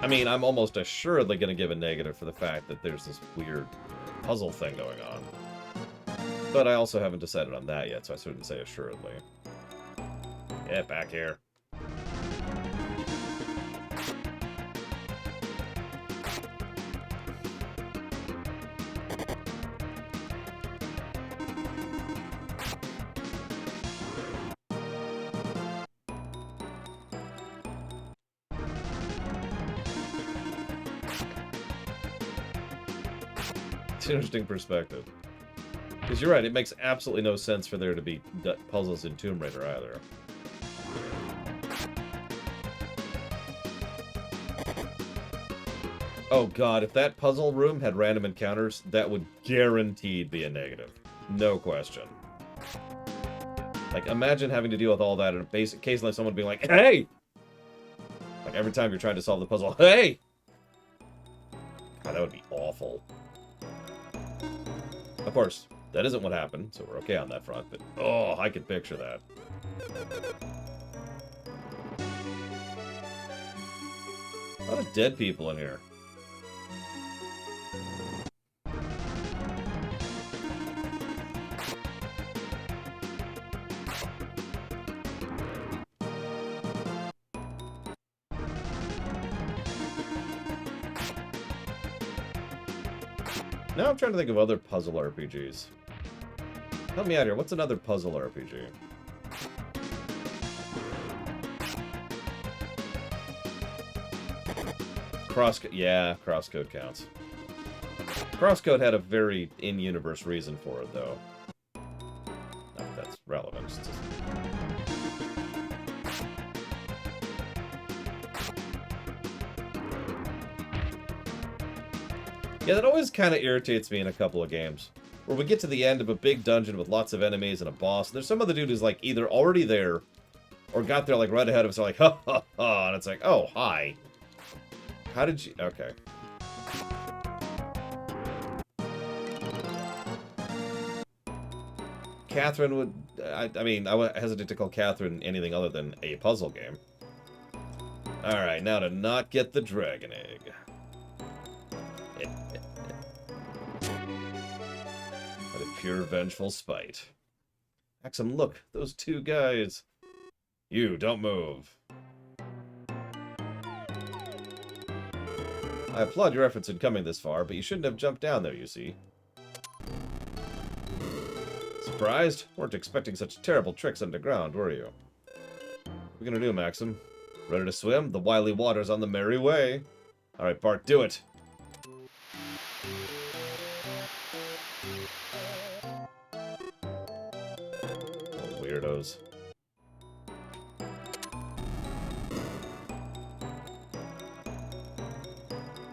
I mean, I'm almost assuredly going to give a negative for the fact that there's this weird puzzle thing going on. But I also haven't decided on that yet, so I shouldn't say assuredly. Get back here. It's an interesting perspective. Because you're right, it makes absolutely no sense for there to be puzzles in Tomb Raider either. Oh god, if that puzzle room had random encounters, that would guaranteed be a negative. No question. Like, imagine having to deal with all that and occasionally someone being like, hey! Like, every time you're trying to solve the puzzle, hey! God, that would be awful. Of course, that isn't what happened, so we're okay on that front, but oh, I could picture that. A lot of dead people in here. Now I'm trying to think of other puzzle RPGs. Help me out here. What's another puzzle RPG? Yeah, Crosscode counts. Crosscode had a very in-universe reason for it, though. Not that that's relevant. It's just... Yeah, that always kind of irritates me in a couple of games. Where we get to the end of a big dungeon with lots of enemies and a boss, and there's some other dude who's, like, either already there, or got there, like, right ahead of us, like, ha ha ha, and it's like, oh, hi. How did you... Okay. Catherine would... I mean, I would hesitate to call Catherine anything other than a puzzle game. Alright, now to not get the dragon egg. Pure vengeful spite. Axum, look, those two guys. You, don't move. I applaud your efforts in coming this far, but you shouldn't have jumped down there, you see. Surprised? Weren't expecting such terrible tricks underground, were you? What are we gonna do, Maxim? Ready to swim? The wily water's on the merry way. Alright, Bart, do it! Oh, weirdos.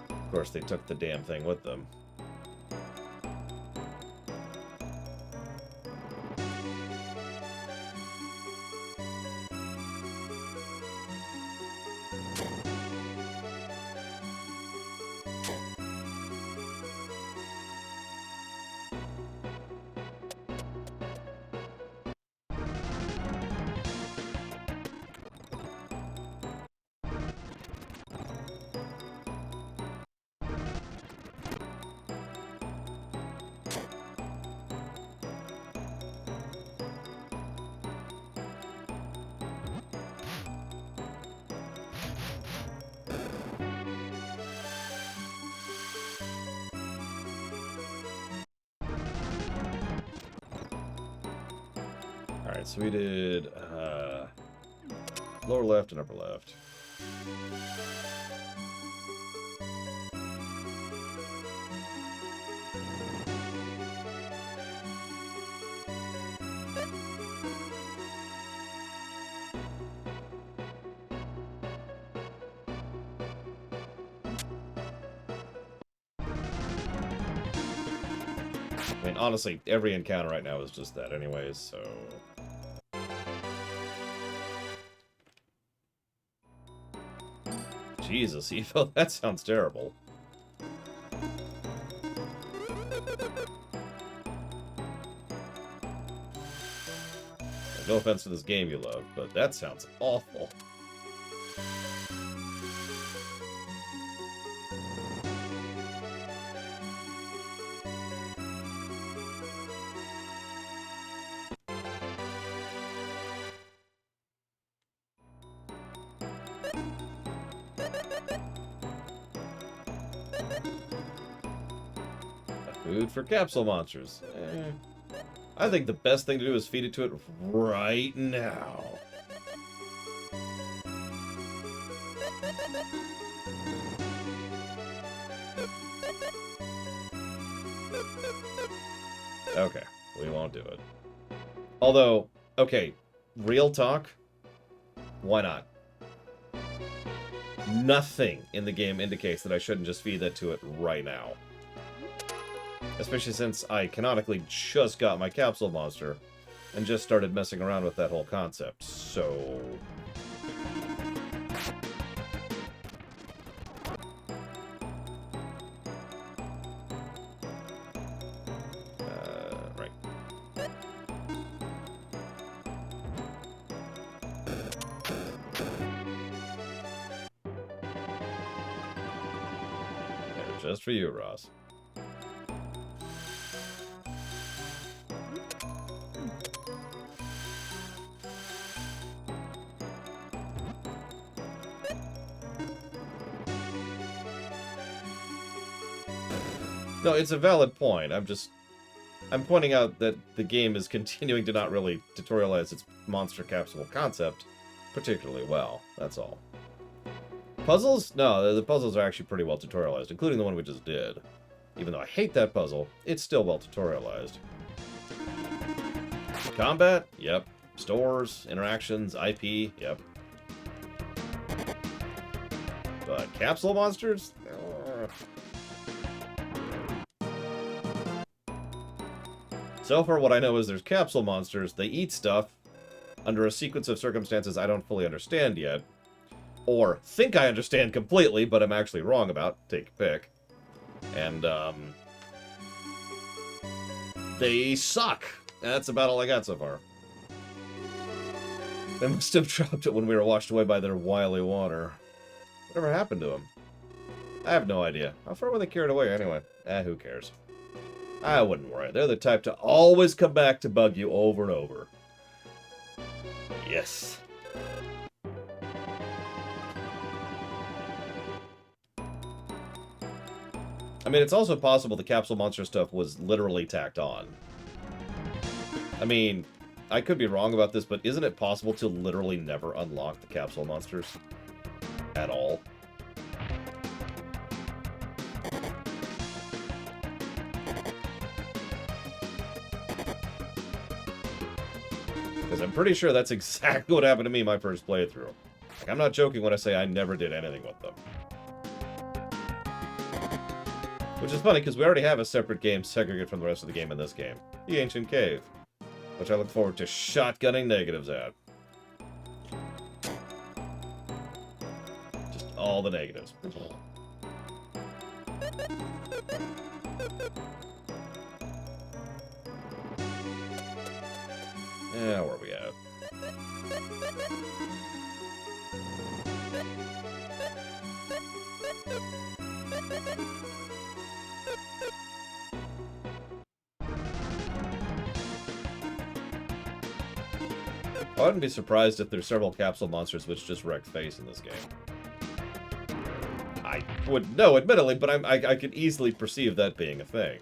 Of course, they took the damn thing with them. Alright, so we did lower left and upper left. I mean, honestly, every encounter right now is just that anyways, so... Jesus, Evo, that sounds terrible. No offense to this game you love, but that sounds awful. Food for capsule monsters. I think the best thing to do is feed it to it right now. Okay, we won't do it. Although, okay, real talk, why not? Nothing in the game indicates that I shouldn't just feed that to it right now. Especially since I canonically just got my capsule monster and just started messing around with that whole concept, so... right. They're just for you, Ross. No, it's a valid point. I'm pointing out that the game is continuing to not really tutorialize its monster capsule concept particularly well. That's all. Puzzles? No, the puzzles are actually pretty well tutorialized, including the one we just did. Even though I hate that puzzle, it's still well tutorialized. Combat? Yep. Stores, interactions, IP? Yep. But capsule monsters? So far, what I know is there's capsule monsters. They eat stuff under a sequence of circumstances I don't fully understand yet. Or think I understand completely, but I'm actually wrong about. Take a pick. And, they suck. That's about all I got so far. They must have dropped it when we were washed away by their wily water. Whatever happened to them? I have no idea. How far were they carried away anyway? Who cares? I wouldn't worry. They're the type to always come back to bug you over and over. Yes. I mean, it's also possible the capsule monster stuff was literally tacked on. I mean, I could be wrong about this, but isn't it possible to literally never unlock the capsule monsters? At all? Because I'm pretty sure that's exactly what happened to me my first playthrough. Like, I'm not joking when I say I never did anything with them. Which is funny, because we already have a separate game segregated from the rest of the game in this game. The Ancient Cave. Which I look forward to shotgunning negatives at. Just all the negatives. Yeah, where are we at? I wouldn't be surprised if there's several capsule monsters which just wreck face in this game. I wouldn't know, admittedly, but I could easily perceive that being a thing.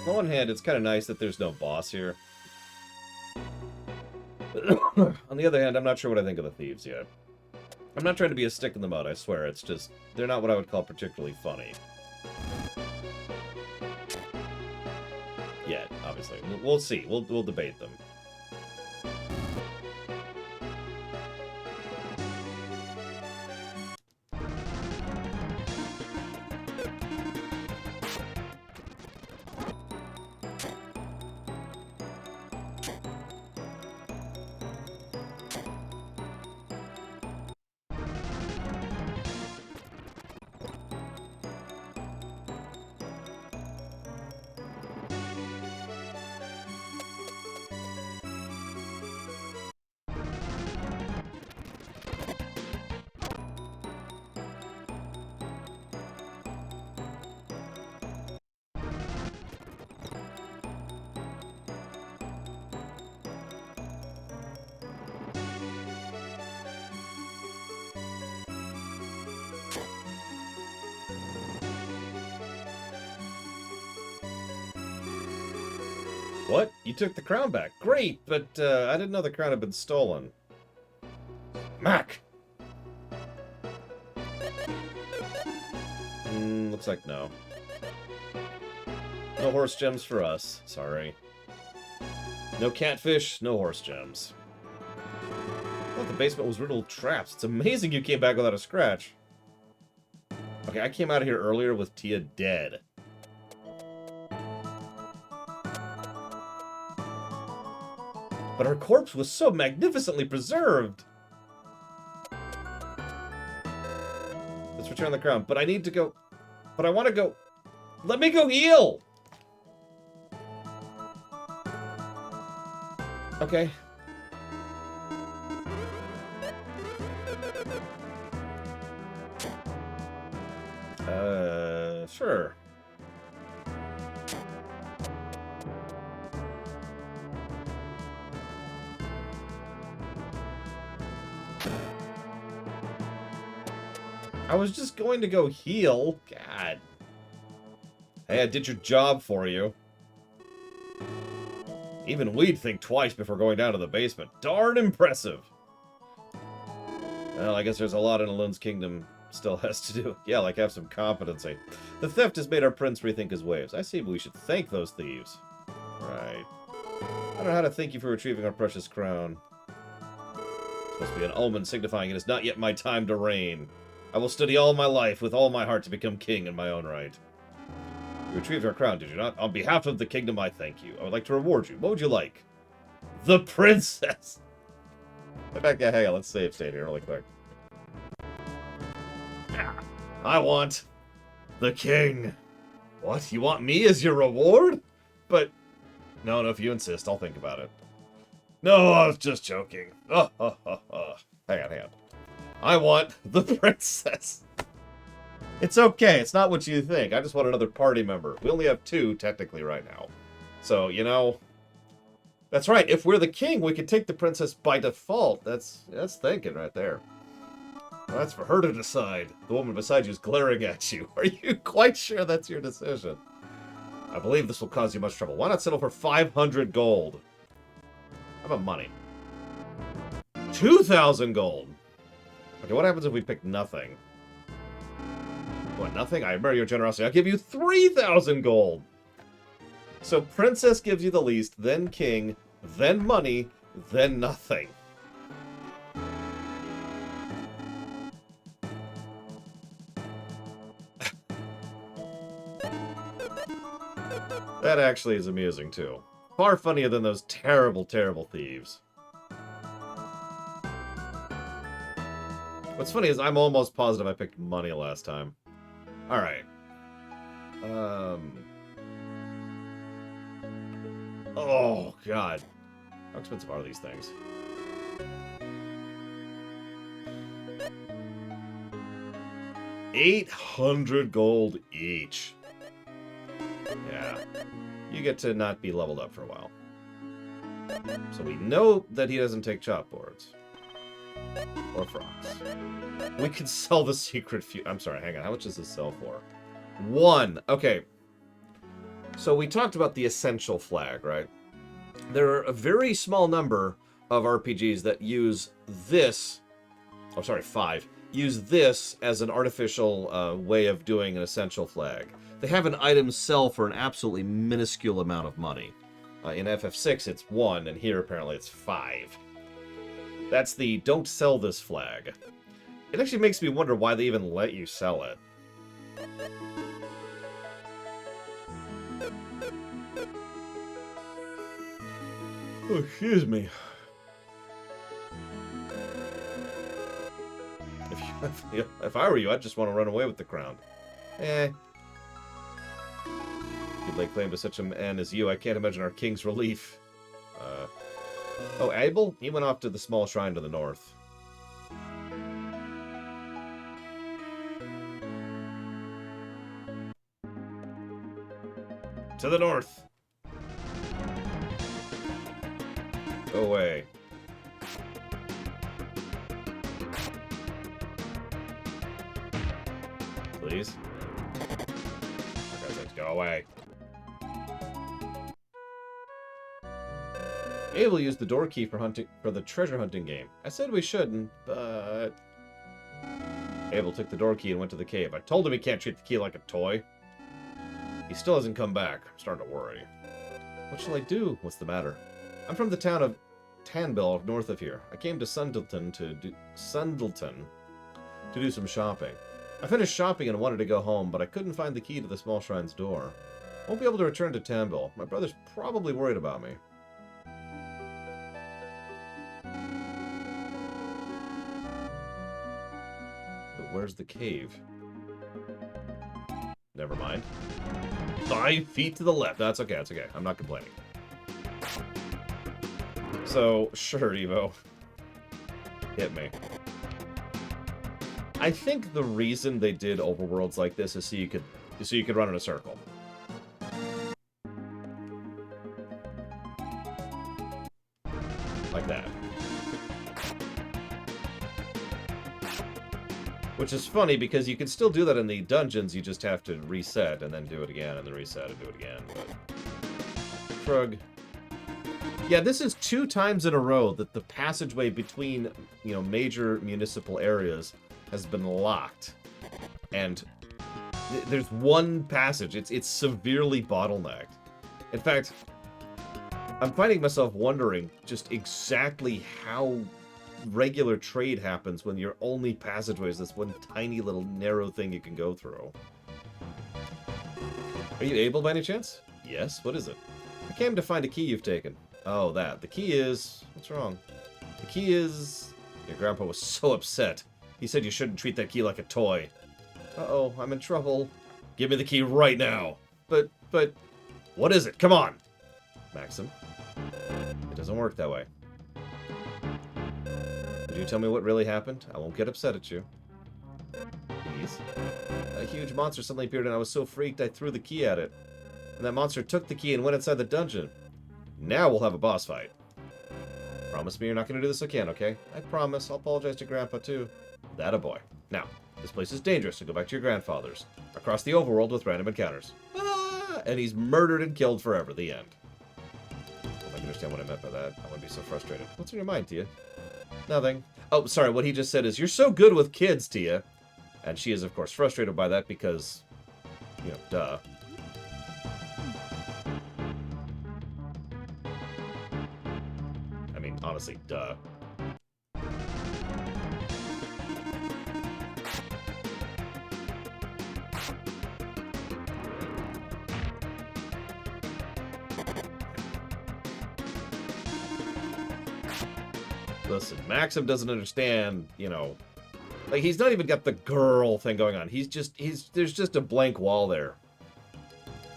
On the one hand, it's kind of nice that there's no boss here. On the other hand, I'm not sure what I think of the thieves yet. I'm not trying to be a stick in the mud, I swear. It's just, they're not what I would call particularly funny. Yet, obviously. We'll see. We'll debate them. What? You took the crown back. Great, but I didn't know the crown had been stolen. Mac! Looks like no. No horse gems for us. Sorry. No catfish, no horse gems. I thought the basement was riddled with traps. It's amazing you came back without a scratch. Okay, I came out of here earlier with Tia dead. But her corpse was so magnificently preserved! Let's return the crown. But I need to go... But I want to go... Let me go heal! Okay. Sure. I was just going to go heal. God. Hey, I did your job for you. Even we'd think twice before going down to the basement. Darn impressive. Well, I guess there's a lot in Alun's kingdom still has to do. Yeah, like have some competency. The theft has made our prince rethink his ways. I see we should thank those thieves. Right. I don't know how to thank you for retrieving our precious crown. It's supposed to be an omen signifying it is not yet my time to reign. I will study all my life with all my heart to become king in my own right. You retrieved our crown, did you not? On behalf of the kingdom, I thank you. I would like to reward you. What would you like? The princess! In fact, yeah, hang on, let's save state here really quick. I want the king. What? You want me as your reward? But, no, if you insist, I'll think about it. No, I was just joking. Hang on. I want the princess. It's okay, it's not what you think. I just want another party member. We only have 2, technically, right now. So, you know... That's right, if we're the king, we could take the princess by default. That's thinking right there. Well, that's for her to decide. The woman beside you is glaring at you. Are you quite sure that's your decision? I believe this will cause you much trouble. Why not settle for 500 gold? How about money? 2,000 gold. Okay, what happens if we pick nothing? What, nothing? I admire your generosity. I'll give you 3,000 gold. So princess gives you the least, then king, then money, then nothing. That actually is amusing, too. Far funnier than those terrible, terrible thieves. What's funny is I'm almost positive I picked money last time. Alright. Oh, God. How expensive are these things? $800 gold each. Yeah. You get to not be leveled up for a while. So we know that he doesn't take chopboards. Or frocks. We could sell the secret few. I'm sorry, hang on. How much does this sell for? 1. Okay. So we talked about the essential flag, right? There are a very small number of RPGs that use this. Oh, sorry, 5. Use this as an artificial way of doing an essential flag. They have an item sell for an absolutely minuscule amount of money. In FF6, it's 1, and here apparently it's 5. That's the don't sell this flag. It actually makes me wonder why they even let you sell it. Oh, excuse me. If I were you, I'd just want to run away with the crown. You'd lay claim to such a man as you. I can't imagine our king's relief. Oh, Abel? He went off to the small shrine to the north. To the north! Go away. Please? Okay, go away. Abel used the door key for the treasure hunting game. I said we shouldn't, but... Abel took the door key and went to the cave. I told him he can't treat the key like a toy. He still hasn't come back. I'm starting to worry. What shall I do? What's the matter? I'm from the town of Tanbil, north of here. I came to Sundleton to do some shopping. I finished shopping and wanted to go home, but I couldn't find the key to the small shrine's door. Won't be able to return to Tanbil. My brother's probably worried about me. Where's the cave? Never mind. 5 feet to the left. That's okay, that's okay. I'm not complaining. So, sure, Evo. Hit me. I think the reason they did overworlds like this is so you could run in a circle. Like that. Which is funny, because you can still do that in the dungeons, you just have to reset, and then do it again, and then reset, and do it again, but... Shrug. Yeah, this is 2 times in a row that the passageway between, you know, major municipal areas has been locked. And there's one passage. It's severely bottlenecked. In fact, I'm finding myself wondering just exactly how regular trade happens when your only passageway is this one tiny little narrow thing you can go through. Are you able by any chance? Yes, what is it? I came to find a key you've taken. Oh, that. The key is... What's wrong? The key is... Your grandpa was so upset. He said you shouldn't treat that key like a toy. Uh-oh, I'm in trouble. Give me the key right now. But... What is it? Come on! Maxim. It doesn't work that way. Could you tell me what really happened? I won't get upset at you. Please. A huge monster suddenly appeared and I was so freaked I threw the key at it. And that monster took the key and went inside the dungeon. Now we'll have a boss fight. Promise me you're not going to do this again, okay? I promise. I'll apologize to Grandpa, too. That a boy. Now, this place is dangerous, so go back to your grandfather's. Across the overworld with random encounters. Ah! And he's murdered and killed forever. The end. I can understand what I meant by that. I wouldn't be so frustrated. What's in your mind, Tia? Nothing. Oh, sorry. What he just said is, you're so good with kids, Tia. And she is, of course, frustrated by that because, you know, duh. I mean, honestly, duh. Listen, Maxim doesn't understand, you know, like, he's not even got the girl thing going on. There's just a blank wall there.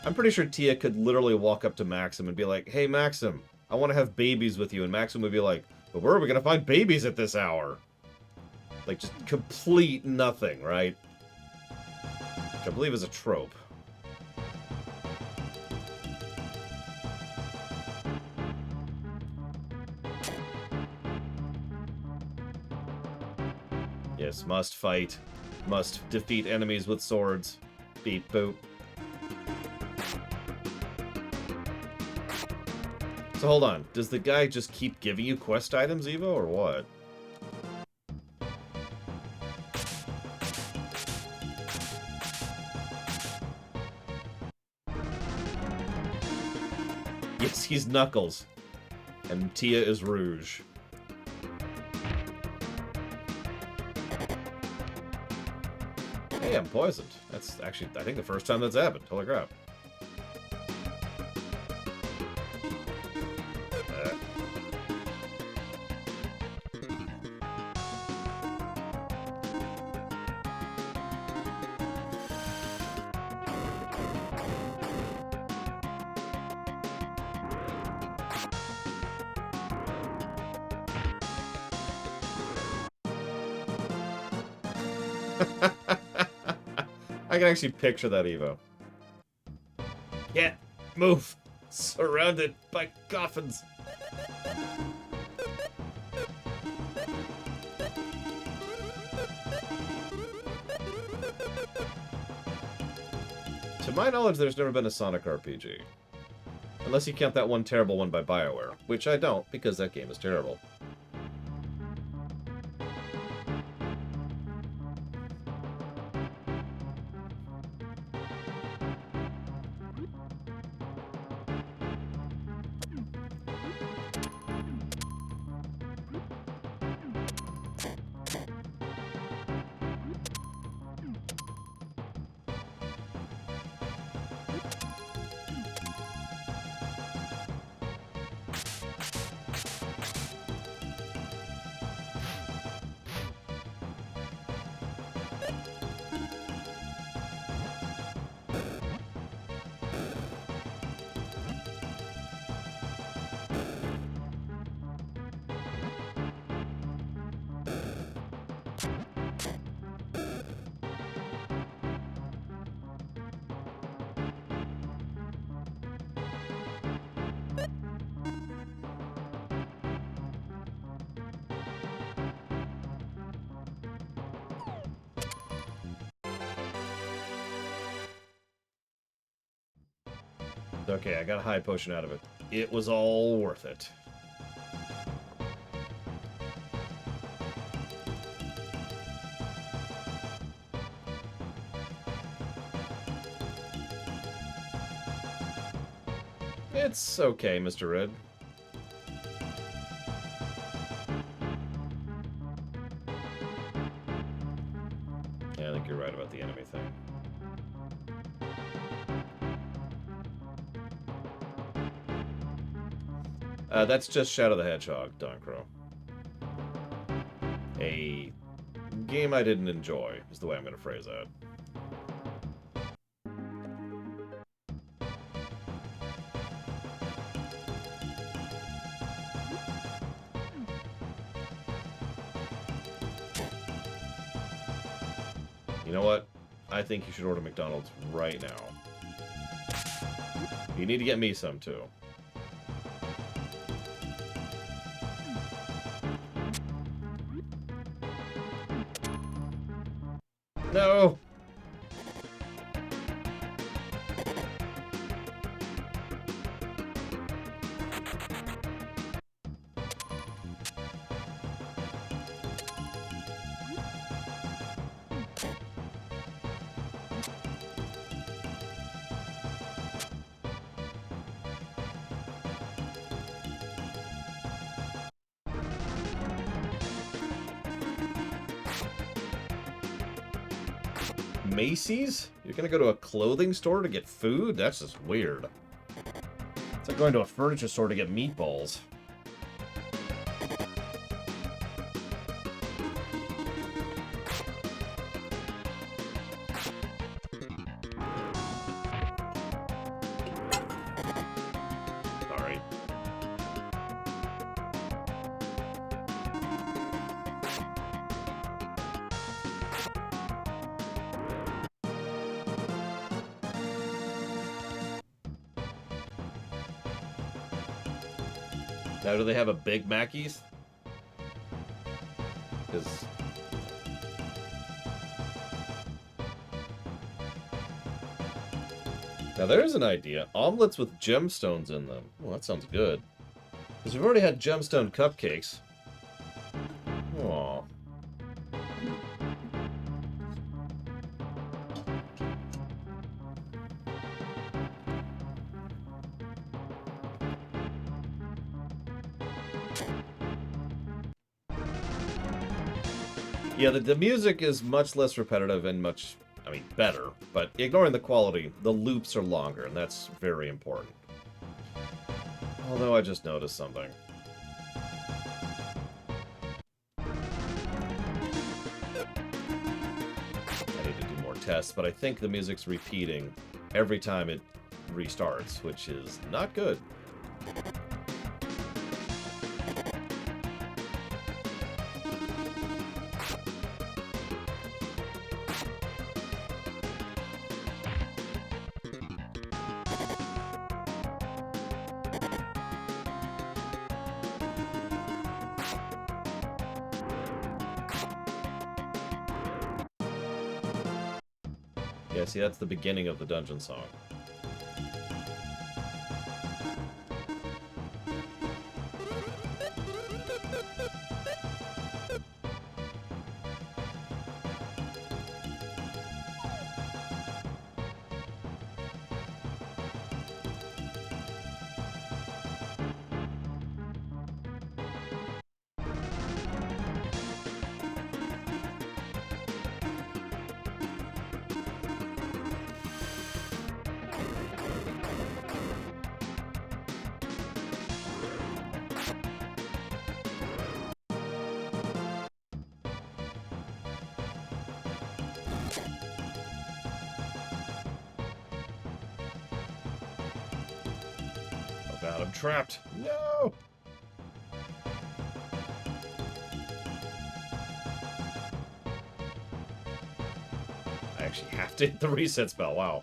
I'm pretty sure Tia could literally walk up to Maxim and be like, hey, Maxim, I want to have babies with you. And Maxim would be like, but where are we going to find babies at this hour? Like, just complete nothing, right? Which I believe is a trope. Yes, must fight. Must defeat enemies with swords. Beep boop. So hold on. Does the guy just keep giving you quest items, Evo, or what? Yes, he's Knuckles. And Tia is Rouge. Hey, I'm poisoned. That's actually, I think, the first time that's happened. Holy crap. I can actually picture that, Evo. Yeah, move. Surrounded by coffins. To my knowledge, there's never been a Sonic RPG. Unless you count that one terrible one by BioWare, which I don't, because that game is terrible. Okay, I got a high potion out of it. It was all worth it. It's okay, Mr. Red. That's just Shadow the Hedgehog, Doncro. A game I didn't enjoy, is the way I'm going to phrase that. You know what? I think you should order McDonald's right now. You need to get me some, too. No! Macy's? You're gonna go to a clothing store to get food? That's just weird. It's like going to a furniture store to get meatballs. Sorry. Now, do they have a Big Mackies? Because... Now, there's an idea. Omelets with gemstones in them. Well, that sounds good. Because we've already had gemstone cupcakes. Aww. Yeah, the music is much less repetitive and much, I mean, better. But ignoring the quality, the loops are longer, and that's very important. Although I just noticed something. I need to do more tests, but I think the music's repeating every time it restarts, which is not good. Yeah, see, that's the beginning of the dungeon song. God, I'm trapped. No! I actually have to hit the reset spell. Wow.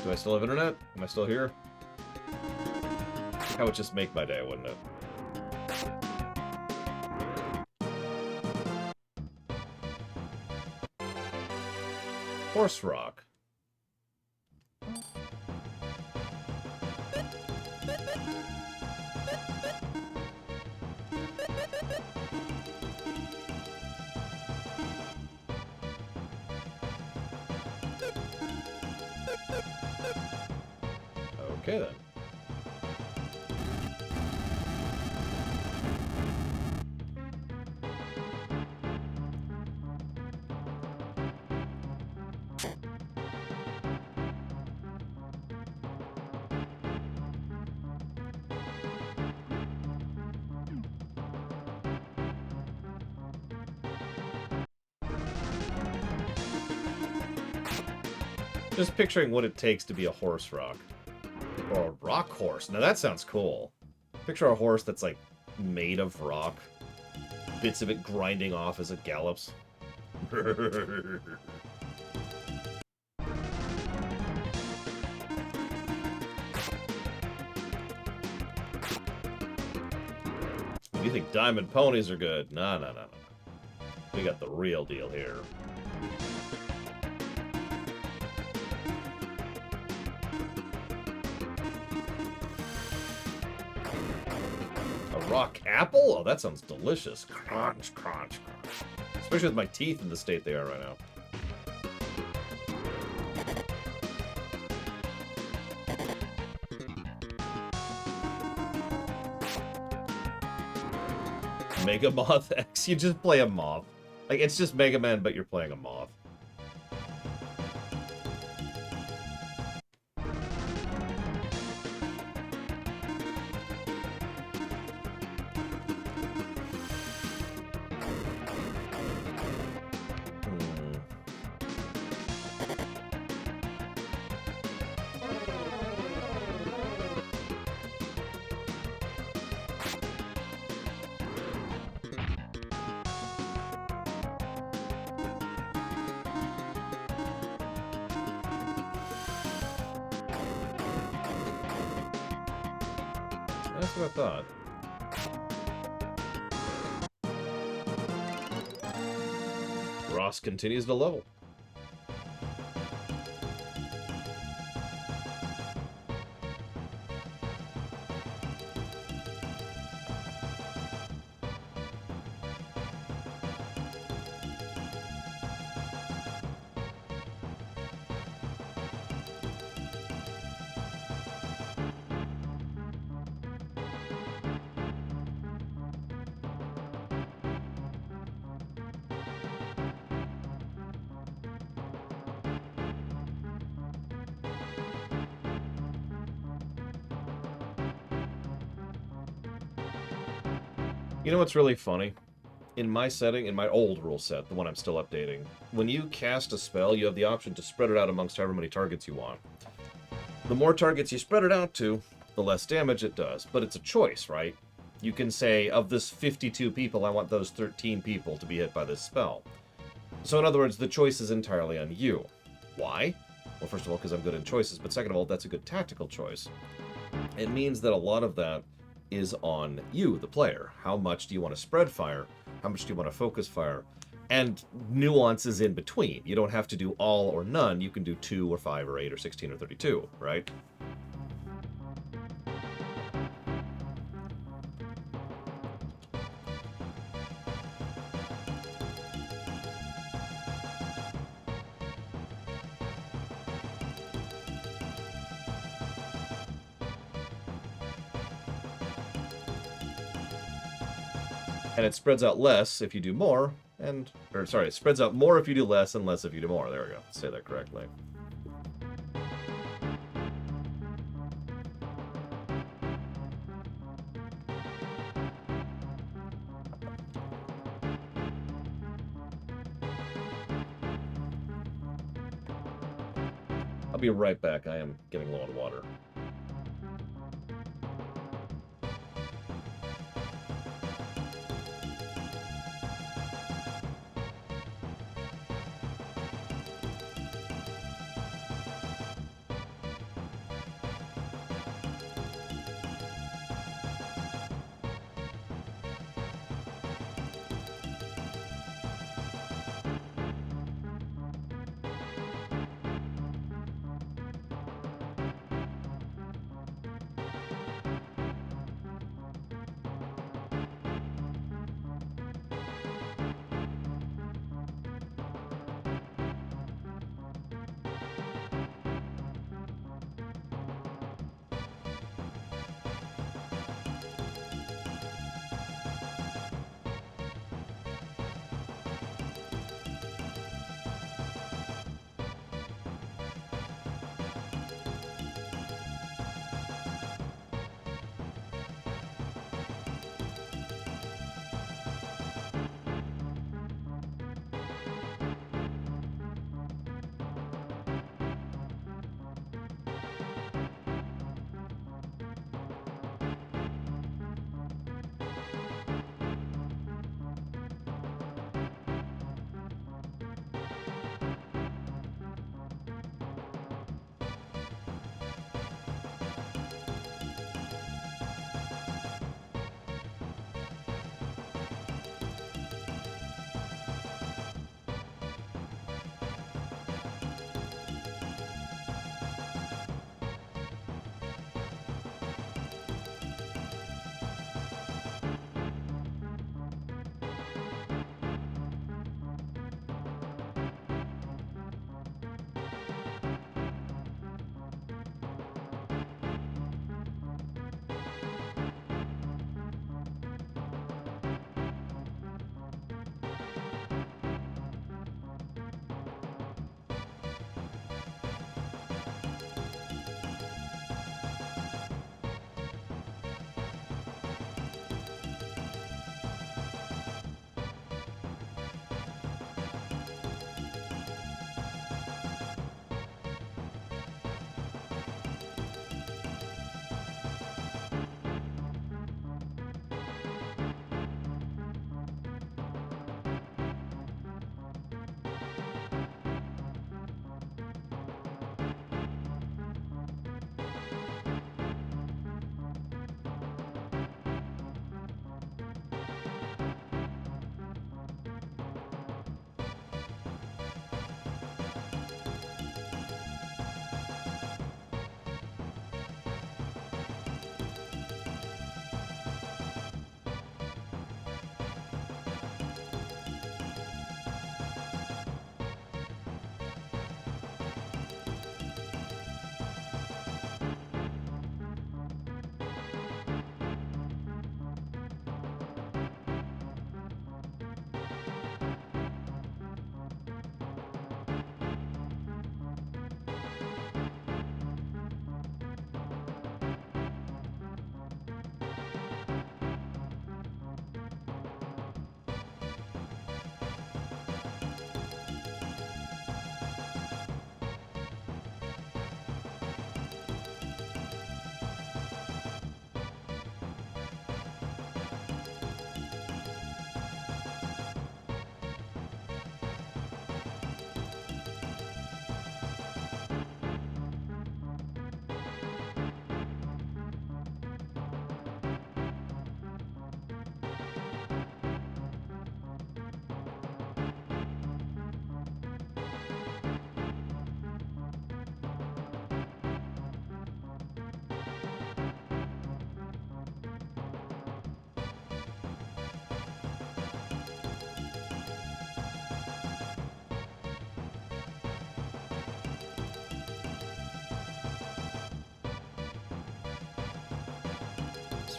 Do I still have internet? Am I still here? That would just make my day, wouldn't it? Horse Rock. Okay, then. Just picturing what it takes to be a horse rock. Or a rock horse. Now that sounds cool. Picture a horse that's, like, made of rock. Bits of it grinding off as it gallops. You think diamond ponies are good? No, no, no, no. We got the real deal here. A rock apple? Oh, that sounds delicious. Crunch, crunch, crunch. Especially with my teeth in the state they are right now. Mega Moth X. You just play a moth. Like, it's just Mega Man, but you're playing a moth. That's what I thought. Ross continues to level. You know what's really funny? In my setting, in my old rule set, the one I'm still updating, when you cast a spell, you have the option to spread it out amongst however many targets you want. The more targets you spread it out to, the less damage it does. But it's a choice, right? You can say, of this 52 people, I want those 13 people to be hit by this spell. So in other words, the choice is entirely on you. Why? Well, first of all, because I'm good in choices, but second of all, that's a good tactical choice. It means that a lot of that is on you, the player. How much do you want to spread fire? How much do you want to focus fire? And nuances in between. You don't have to do all or none. You can do 2 or 5 or 8 or 16 or 32, right? And it spreads out less if you do more, or sorry, it spreads out more if you do less and less if you do more. There we go. Say that correctly. I'll be right back. I am getting low on water.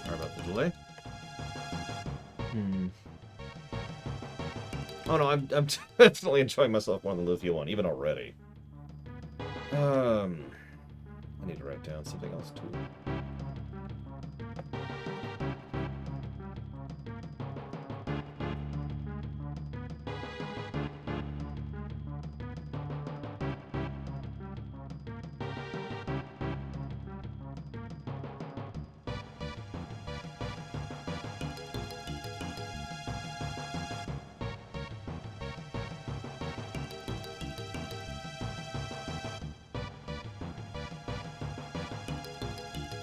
Sorry about the delay. Oh no, I'm definitely enjoying myself more than the Lufia one, even already. I need to write down something else too.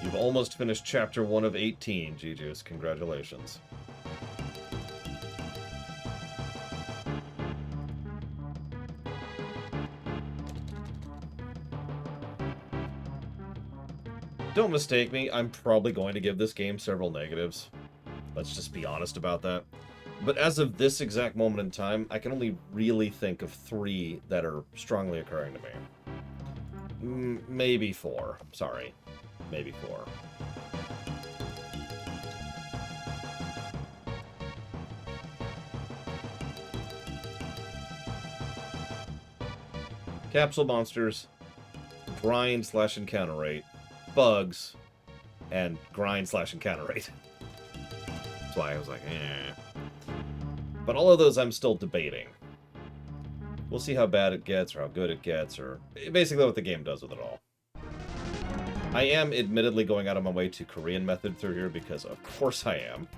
You've almost finished chapter 1 of 18, GG's. Congratulations. Don't mistake me, I'm probably going to give this game several negatives. Let's just be honest about that. But as of this exact moment in time, I can only really think of 3 that are strongly occurring to me. Maybe 4. Sorry. Maybe 4. Capsule monsters, grind/encounter rate, bugs, and grind/encounter rate. That's why I was like, eh. But all of those I'm still debating. We'll see how bad it gets, or how good it gets, or basically what the game does with it all. I am admittedly going out of my way to Korean method through here because of course I am.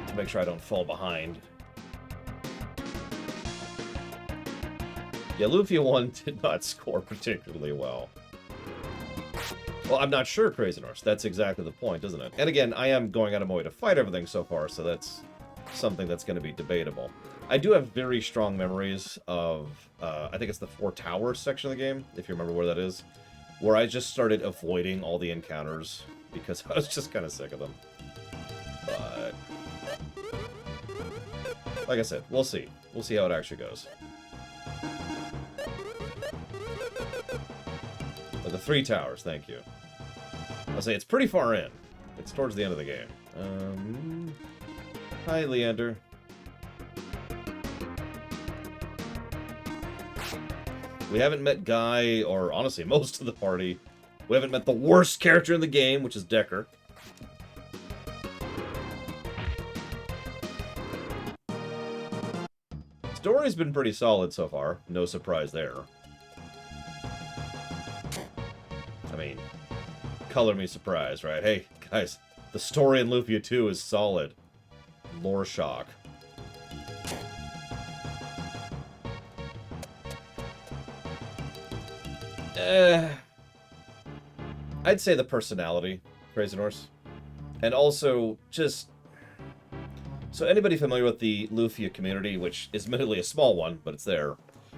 To make sure I don't fall behind. Yeah, Lufia 1 did not score particularly well. Well, I'm not sure, Crazy Norse. That's exactly the point, isn't it? And again, I am going out of my way to fight everything so far, so that's something that's going to be debatable. I do have very strong memories of, I think it's the 4 Towers section of the game, if you remember where that is, where I just started avoiding all the encounters because I was just kind of sick of them. But, like I said, we'll see. We'll see how it actually goes. The 3 Towers, thank you. I'll say it's pretty far in. It's towards the end of the game. Hi, Leander. We haven't met Guy, or honestly, most of the party. We haven't met the worst character in the game, which is Decker. Story's been pretty solid so far. No surprise there. I mean, color me surprised, right? Hey, guys, the story in Lufia 2 is solid. Lore shock. I'd say the personality, Crazy Norse. And also, just... So anybody familiar with the Lufia community, which is admittedly a small one, but it's there,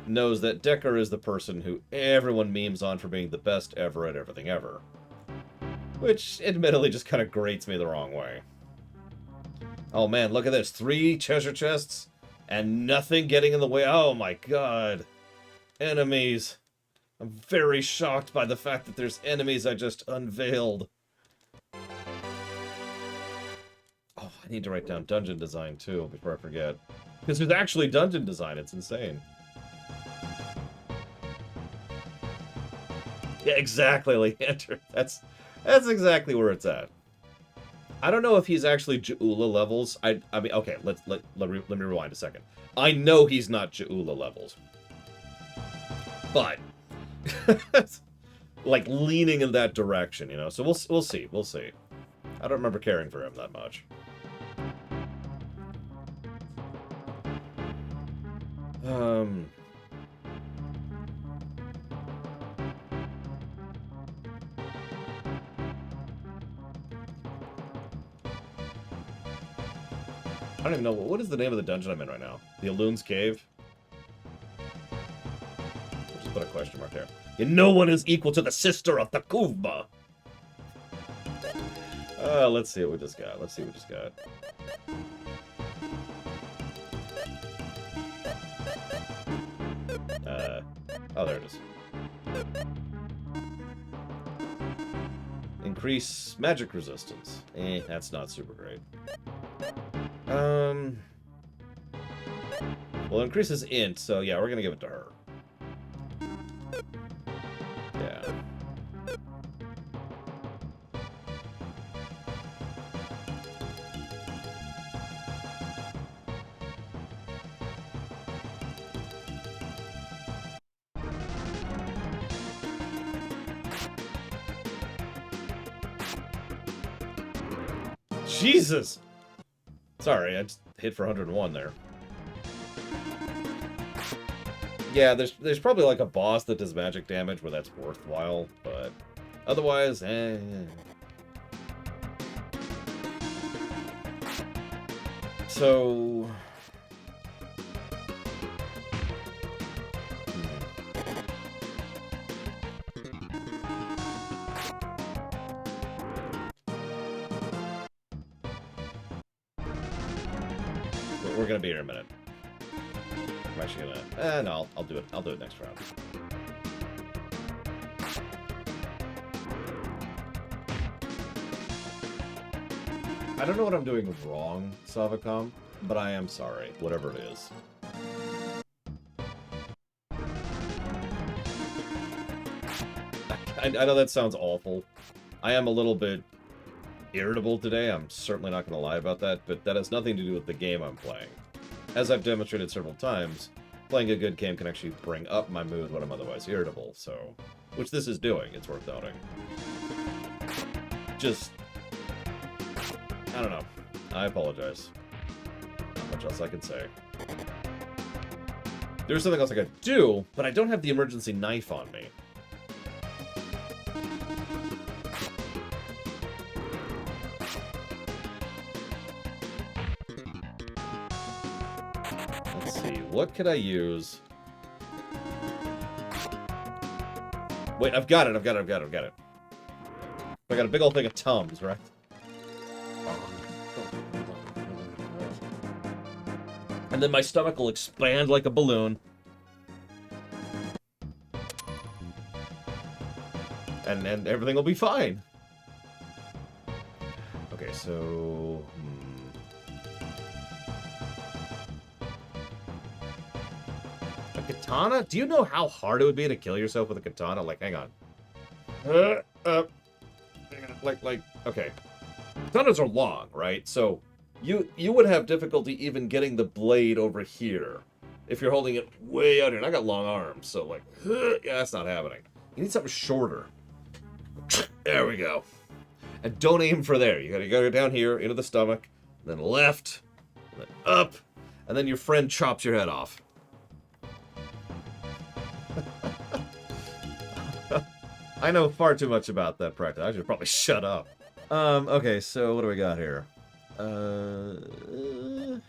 knows that Decker is the person who everyone memes on for being the best ever at everything ever. Which, admittedly, just kind of grates me the wrong way. Oh man, look at this. 3 treasure chests, and nothing getting in the way. Oh my god. Enemies. I'm very shocked by the fact that there's enemies I just unveiled. Oh, I need to write down dungeon design, too, before I forget. Because there's actually dungeon design. It's insane. Yeah, exactly, Leander. That's exactly where it's at. I don't know if he's actually Ja'ula levels. I mean, okay, let me rewind a second. I know he's not Ja'ula levels. But... like, leaning in that direction, you know? So we'll see. We'll see. I don't remember caring for him that much. I don't even know. What is the name of the dungeon I'm in right now? The Alun's Cave? I'll just put a question mark there. And no one is equal to the sister of the Kuvba. Let's see what we just got. Let's see what we just got. Oh, there it is. increase magic resistance. That's not super great. Well, it increases int, so yeah, we're gonna give it to her. Yeah. Jesus! Sorry, I just hit for 101 there. Yeah, there's probably like a boss that does magic damage where that's worthwhile, but otherwise, So... We're gonna be here in a minute. I'm actually gonna... no, I'll do it. I'll do it next round. I don't know what I'm doing wrong, Savacom, but I am sorry, whatever it is. I know that sounds awful. I am a little bit irritable today, I'm certainly not going to lie about that, but that has nothing to do with the game I'm playing. As I've demonstrated several times, playing a good game can actually bring up my mood when I'm otherwise irritable, so... Which this is doing, it's worth noting. Just... I don't know. I apologize. Not much else I can say. There's something else I could do, but I don't have the emergency knife on me. Let's see, what could I use? Wait, I've got it. I got a big old thing of Tums, right? And then my stomach will expand like a balloon. And everything will be fine. Okay, so... A katana? Do you know how hard it would be to kill yourself with a katana? Like, hang on. Okay. Katanas are long, right? So... You would have difficulty even getting the blade over here if you're holding it way out here. And I got long arms, so like, yeah, that's not happening. You need something shorter. There we go. And don't aim for there. You gotta go down here, into the stomach, then left, then up, and then your friend chops your head off. I know far too much about that practice. I should probably shut up. Okay, so what do we got here? I don't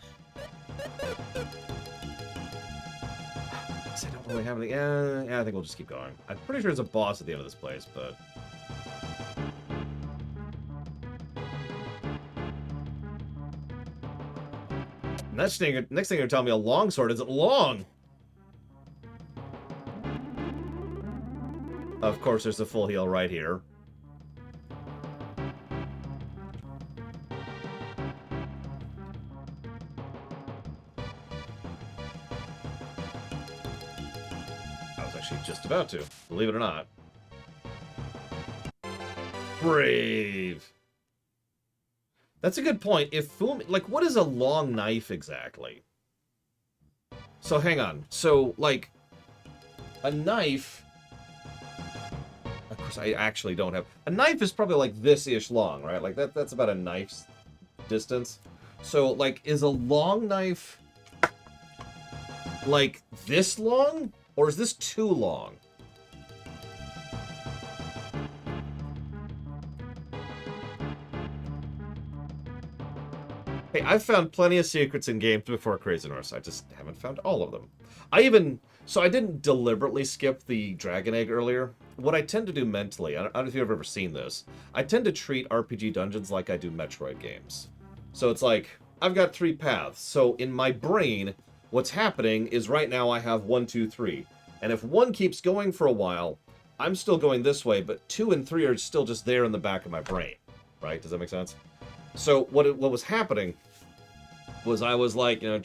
really have any... yeah, I think we'll just keep going. I'm pretty sure there's a boss at the end of this place, but... Next thing you're telling me a longsword isn't long! Of course, there's a full heal right here. Just about to, believe it or not. Brave. That's a good point. If Fumi, like, what is a long knife exactly? So hang on. So like, a knife. Of course, I actually don't have. A knife is probably like this-ish long, right? Like that's about a knife's distance. So like, is a long knife like this long? Or is this too long? Hey, I've found plenty of secrets in games before Crazy Norse. I just haven't found all of them. So I didn't deliberately skip the Dragon Egg earlier. What I tend to do mentally, I don't know if you've ever seen this, I tend to treat RPG dungeons like I do Metroid games. So it's like, I've got 3 paths. So in my brain, what's happening is right now I have 1, 2, 3. And if one keeps going for a while, I'm still going this way, but 2 and 3 are still just there in the back of my brain, right? Does that make sense? So what was happening was I was like, you know,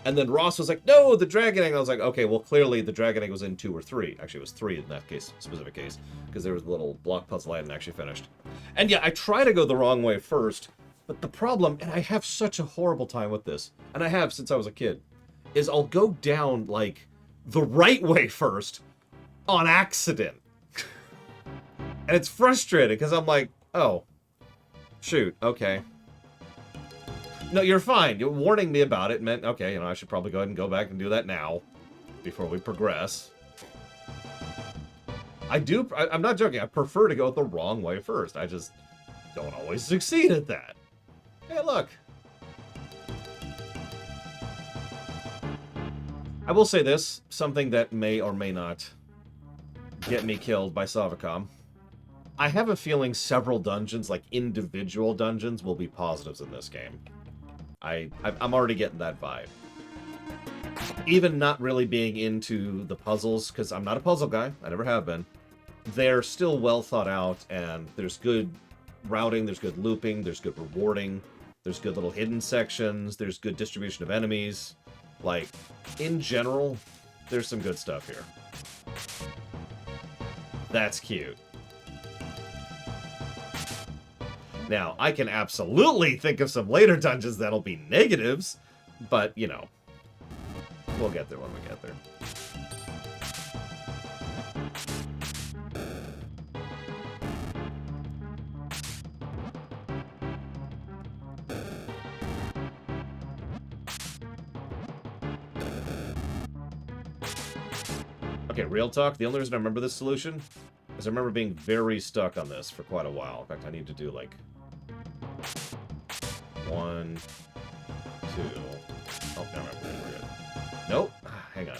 and then Ross was like, no, the dragon egg. I was like, okay, well, clearly the dragon egg was in 2 or 3. Actually, it was 3 in that case, specific case, because there was a little block puzzle I hadn't actually finished. And yeah, I try to go the wrong way first, but the problem, and I have such a horrible time with this, and I have since I was a kid, is I'll go down, like, the right way first on accident. And it's frustrating, because I'm like, oh, shoot, okay. No, you're fine. You're warning me about it meant, okay, you know, I should probably go ahead and go back and do that now before we progress. I'm not joking. I prefer to go the wrong way first. I just don't always succeed at that. Hey, look. I will say this, something that may or may not get me killed by Savicom. I have a feeling several dungeons, like individual dungeons, will be positives in this game. I'm already getting that vibe. Even not really being into the puzzles, because I'm not a puzzle guy. I never have been. They're still well thought out, and there's good routing, there's good looping, there's good rewarding, there's good little hidden sections, there's good distribution of enemies. Like, in general, there's some good stuff here. That's cute. Now, I can absolutely think of some later dungeons that'll be negatives, but, you know, we'll get there when we get there. Okay, real talk, the only reason I remember this solution is I remember being very stuck on this for quite a while. In fact, I need to do, like, 1, 2... Oh, never mind, we're good. Nope, hang on.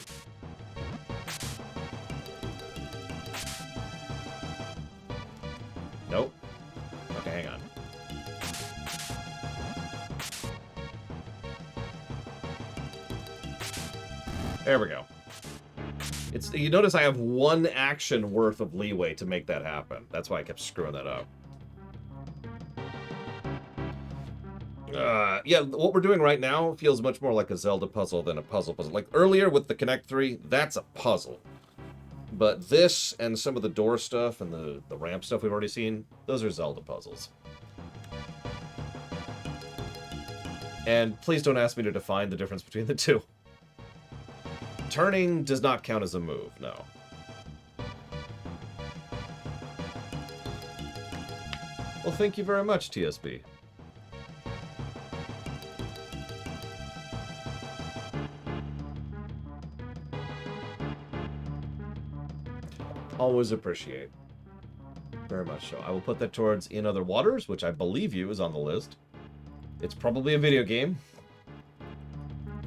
Nope. Okay, hang on. There we go. You notice I have 1 action worth of leeway to make that happen. That's why I kept screwing that up. Yeah, what we're doing right now feels much more like a Zelda puzzle than a puzzle. Like earlier with the Connect 3, that's a puzzle. But this and some of the door stuff and the ramp stuff we've already seen, those are Zelda puzzles. And please don't ask me to define the difference between the two. Turning does not count as a move, no. Well, thank you very much, TSB. Always appreciate. Very much so. I will put that towards In Other Waters, which I believe you is on the list. It's probably a video game.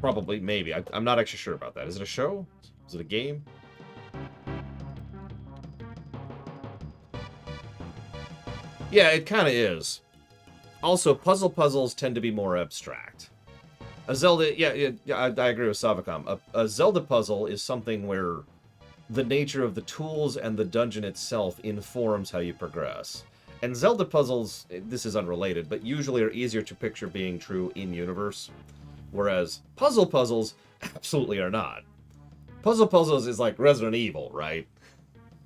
Probably, maybe. I'm not actually sure about that. Is it a show? Is it a game? Yeah, it kind of is. Also, puzzles tend to be more abstract. A Zelda, yeah, I agree with Savicom. A Zelda puzzle is something where the nature of the tools and the dungeon itself informs how you progress. And Zelda puzzles, this is unrelated, but usually are easier to picture being true in-universe. Whereas puzzles absolutely are not. Puzzles is like Resident Evil, right?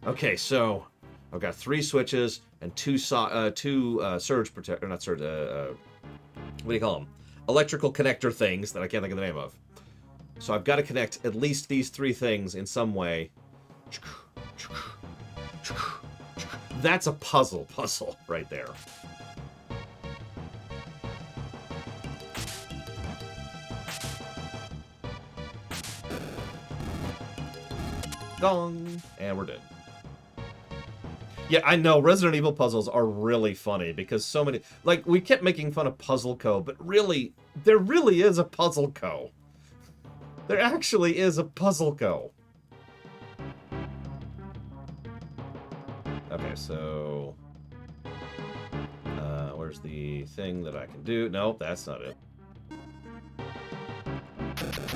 Okay, so I've got 3 switches and 2 surge protector, not surge, what do you call them? Electrical connector things that I can't think of the name of. So I've got to connect at least these 3 things in some way. That's a puzzle right there. Gong! And we're dead. Yeah, I know, Resident Evil puzzles are really funny, because so many... Like, we kept making fun of Puzzle Co., but really, there really is a Puzzle Co. There actually is a Puzzle Co. Okay, so... where's the thing that I can do? Nope, that's not it. I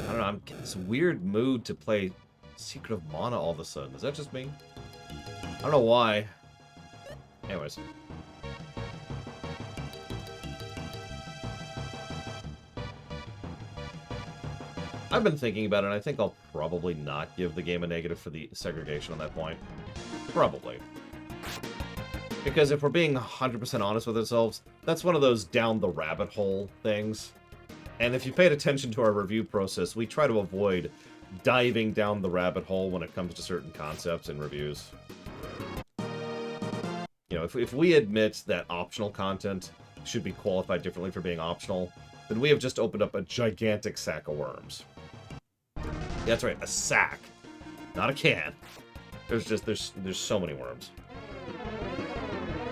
don't know, I'm getting this weird mood to play Secret of Mana all of a sudden. Is that just me? I don't know why. Anyways. I've been thinking about it, and I think I'll probably not give the game a negative for the segregation on that point. Probably. Because if we're being 100% honest with ourselves, that's one of those down the rabbit hole things. And if you paid attention to our review process, we try to avoid diving down the rabbit hole when it comes to certain concepts in reviews. You know, if we admit that optional content should be qualified differently for being optional, then we have just opened up a gigantic sack of worms. Yeah, that's right, a sack. Not a can. There's so many worms.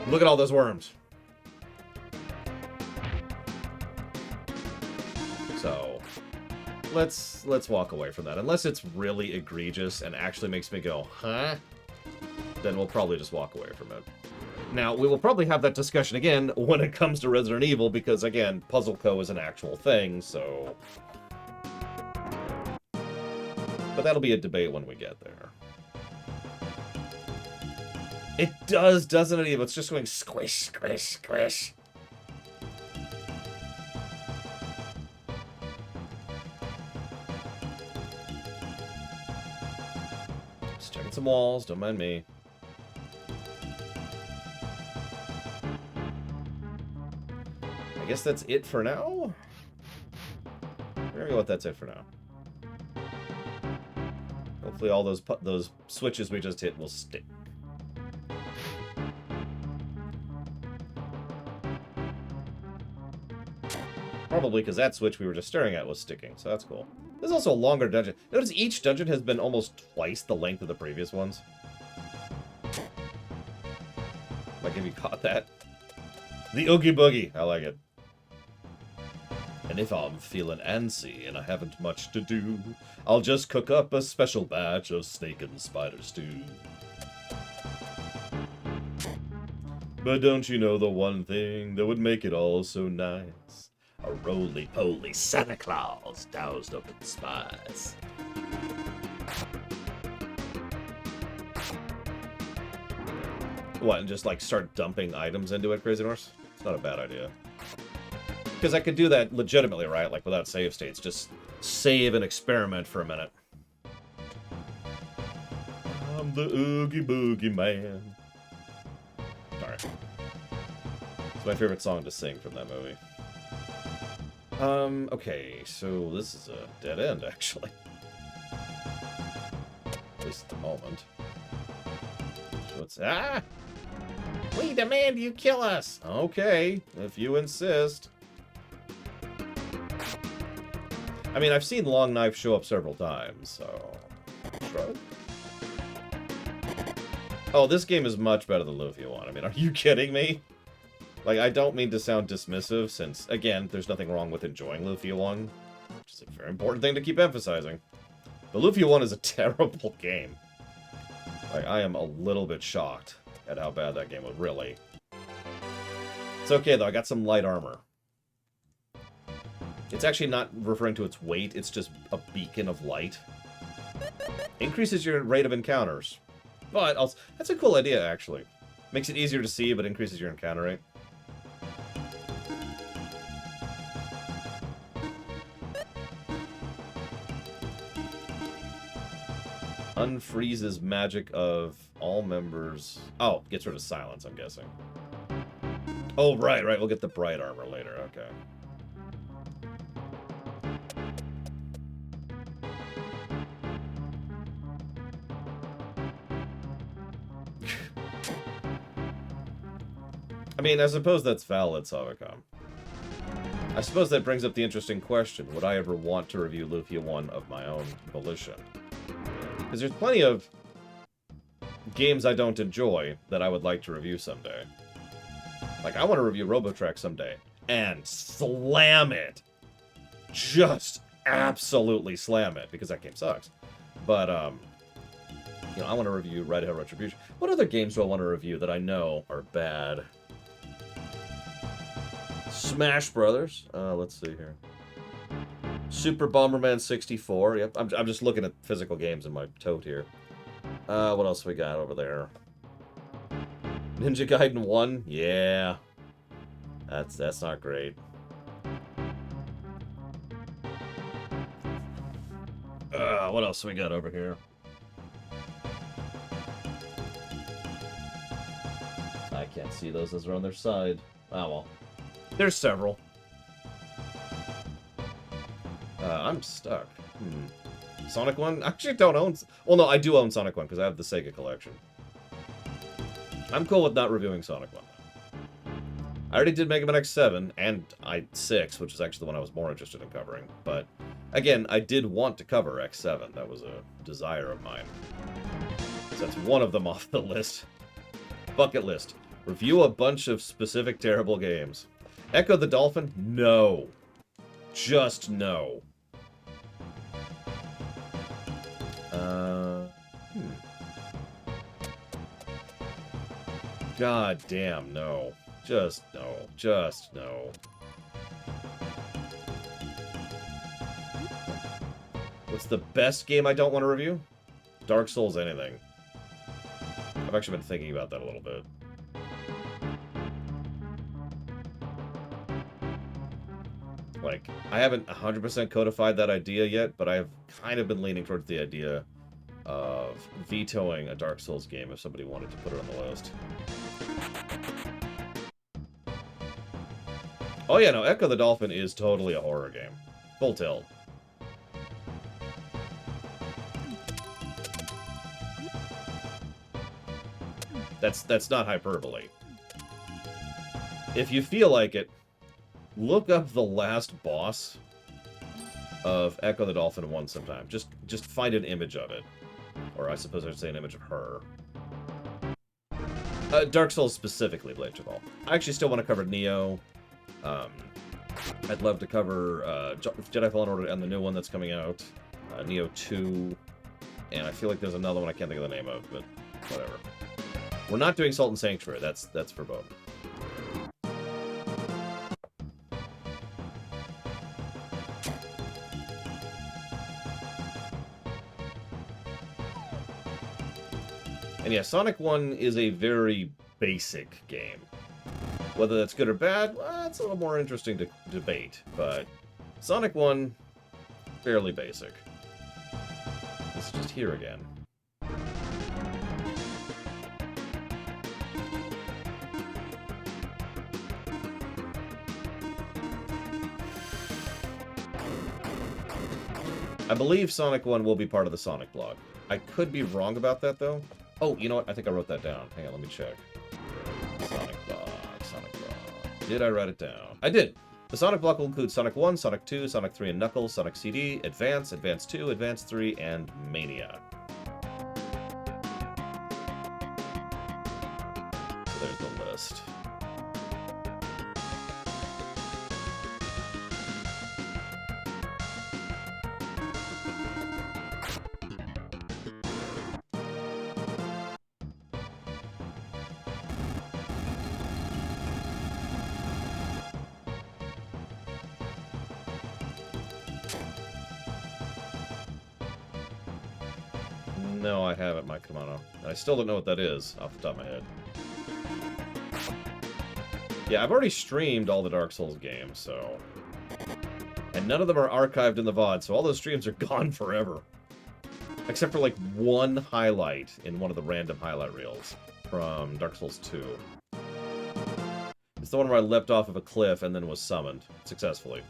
Look at all those worms. So, let's walk away from that. Unless it's really egregious and actually makes me go, huh? Then we'll probably just walk away from it. Now, we will probably have that discussion again when it comes to Resident Evil, because, again, Puzzle Co. is an actual thing, so... But that'll be a debate when we get there. It does, doesn't it, Eva? It's just going squish, squish, squish. Just checking some walls, don't mind me. I guess that's it for now? We're gonna go with that's it for now. Hopefully all those switches we just hit will stick. Probably because that switch we were just staring at was sticking, so that's cool. This is also a longer dungeon. Notice each dungeon has been almost twice the length of the previous ones. Like, have you caught that? The Oogie Boogie. I like it. And if I'm feeling antsy and I haven't much to do, I'll just cook up a special batch of snake and spider stew. But don't you know the one thing that would make it all so nice? A roly-poly Santa Claus doused up in spice. What, and just like start dumping items into it, Crazy Norse? It's not a bad idea. Because I could do that legitimately, right? Like without save states. Just save and experiment for a minute. I'm the Oogie Boogie Man. Sorry. It's my favorite song to sing from that movie. Okay, so this is a dead end, actually. At least at the moment. So it's... Ah! We demand you kill us! Okay, if you insist. I mean, I've seen Long Knife show up several times, so... Shrug? Oh, this game is much better than Lufia 1. I mean, are you kidding me? Like, I don't mean to sound dismissive, since, again, there's nothing wrong with enjoying Lufia 1, which is a very important thing to keep emphasizing. But Lufia 1 is a terrible game. Like, I am a little bit shocked at how bad that game was, really. It's okay, though. I got some light armor. It's actually not referring to its weight, it's just a beacon of light. Increases your rate of encounters. But, also, that's a cool idea, actually. Makes it easier to see, but increases your encounter rate. Unfreezes magic of all members. Oh, gets rid of silence, I'm guessing. Oh, right, we'll get the bright armor later, okay. I mean, I suppose that's valid, Savicom. I suppose that brings up the interesting question, would I ever want to review Lufia 1 of my own volition? Because there's plenty of games I don't enjoy that I would like to review someday. Like, I want to review RoboTrack someday. And slam it! Just absolutely slam it, because that game sucks. But, you know, I want to review Red Hill Retribution. What other games do I want to review that I know are bad? Smash Brothers. Let's see here. Super Bomberman 64. Yep, I'm just looking at physical games in my tote here. What else we got over there? Ninja Gaiden 1? Yeah. That's not great. What else we got over here? I can't see those as they're on their side. Oh, well. There's several. I'm stuck. Sonic 1? I actually don't own... Well, no, I do own Sonic 1 because I have the Sega collection. I'm cool with not reviewing Sonic 1. I already did Mega Man X7 and I6, which is actually the one I was more interested in covering. But, again, I did want to cover X7. That was a desire of mine. So that's one of them off the list. Bucket list. Review a bunch of specific terrible games. Echo the Dolphin? No. Just no. God damn, no. Just no. Just no. What's the best game I don't want to review? Dark Souls anything. I've actually been thinking about that a little bit. Like, I haven't 100% codified that idea yet, but I've kind of been leaning towards the idea of vetoing a Dark Souls game if somebody wanted to put it on the list. Oh yeah, no, Echo the Dolphin is totally a horror game. Full tilt. That's not hyperbole. If you feel like it, look up the last boss of Echo the Dolphin 1 sometime. Just find an image of it. Or I suppose I'd say an image of her. Dark Souls specifically, Blade Jamal. I actually still want to cover Neo. I'd love to cover Jedi Fallen Order and the new one that's coming out. Neo 2. And I feel like there's another one I can't think of the name of, but whatever. We're not doing Salt and Sanctuary. That's verboten. And yeah, Sonic 1 is a very basic game. Whether that's good or bad, well, it's a little more interesting to debate. But Sonic 1, fairly basic. It's just here again. I believe Sonic 1 will be part of the Sonic blog. I could be wrong about that, though. Oh, you know what? I think I wrote that down. Hang on, let me check. Sonic blog, Sonic blog. Did I write it down? I did! The Sonic blog will include Sonic 1, Sonic 2, Sonic 3 and Knuckles, Sonic CD, Advance, Advance 2, Advance 3, and Mania. So there's the list. No, I haven't, Mike Kamano. I still don't know what that is, off the top of my head. Yeah, I've already streamed all the Dark Souls games, so... And none of them are archived in the VOD, so all those streams are gone forever. Except for, like, one highlight in one of the random highlight reels from Dark Souls 2. It's the one where I leapt off of a cliff and then was summoned, successfully.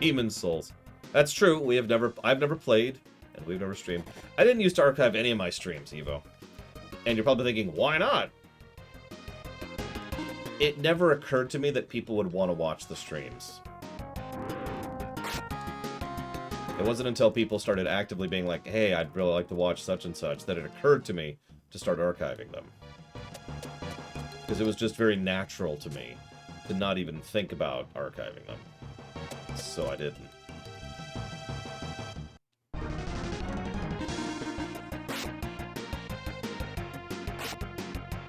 Demon's Souls. That's true. I've never played, and we've never streamed. I didn't used to archive any of my streams, Evo. And you're probably thinking, why not? It never occurred to me that people would want to watch the streams. It wasn't until people started actively being like, hey, I'd really like to watch such and such, that it occurred to me to start archiving them. Because it was just very natural to me to not even think about archiving them. So I didn't.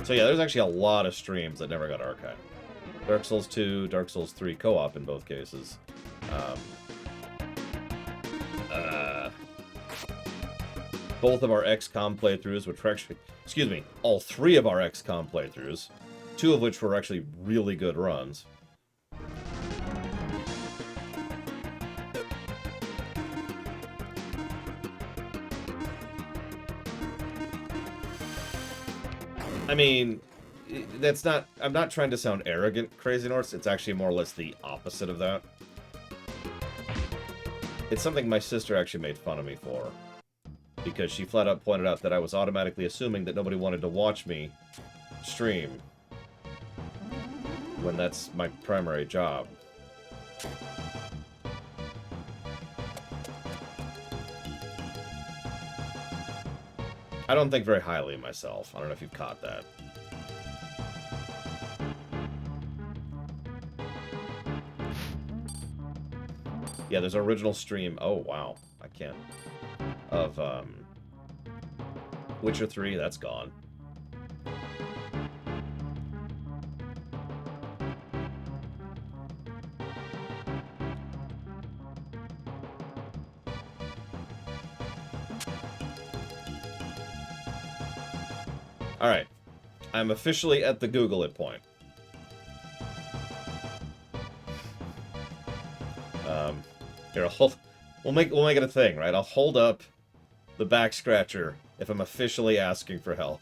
So yeah, there's actually a lot of streams that never got archived. Dark Souls 2, Dark Souls 3 co-op in both cases. Both of our XCOM playthroughs, which were actually, excuse me, all 3 of our XCOM playthroughs, 2 of which were actually really good runs. I mean, that's not, I'm not trying to sound arrogant, Crazy Norse. It's actually more or less the opposite of that. It's something my sister actually made fun of me for. Because she flat out pointed out that I was automatically assuming that nobody wanted to watch me stream. When that's my primary job. I don't think very highly of myself. I don't know if you've caught that. Yeah, there's an original stream. Oh, wow. I can't. Of, Witcher 3, that's gone. Alright. I'm officially at the Google it point. Here, we'll make it a thing, right? I'll hold up the back scratcher if I'm officially asking for help.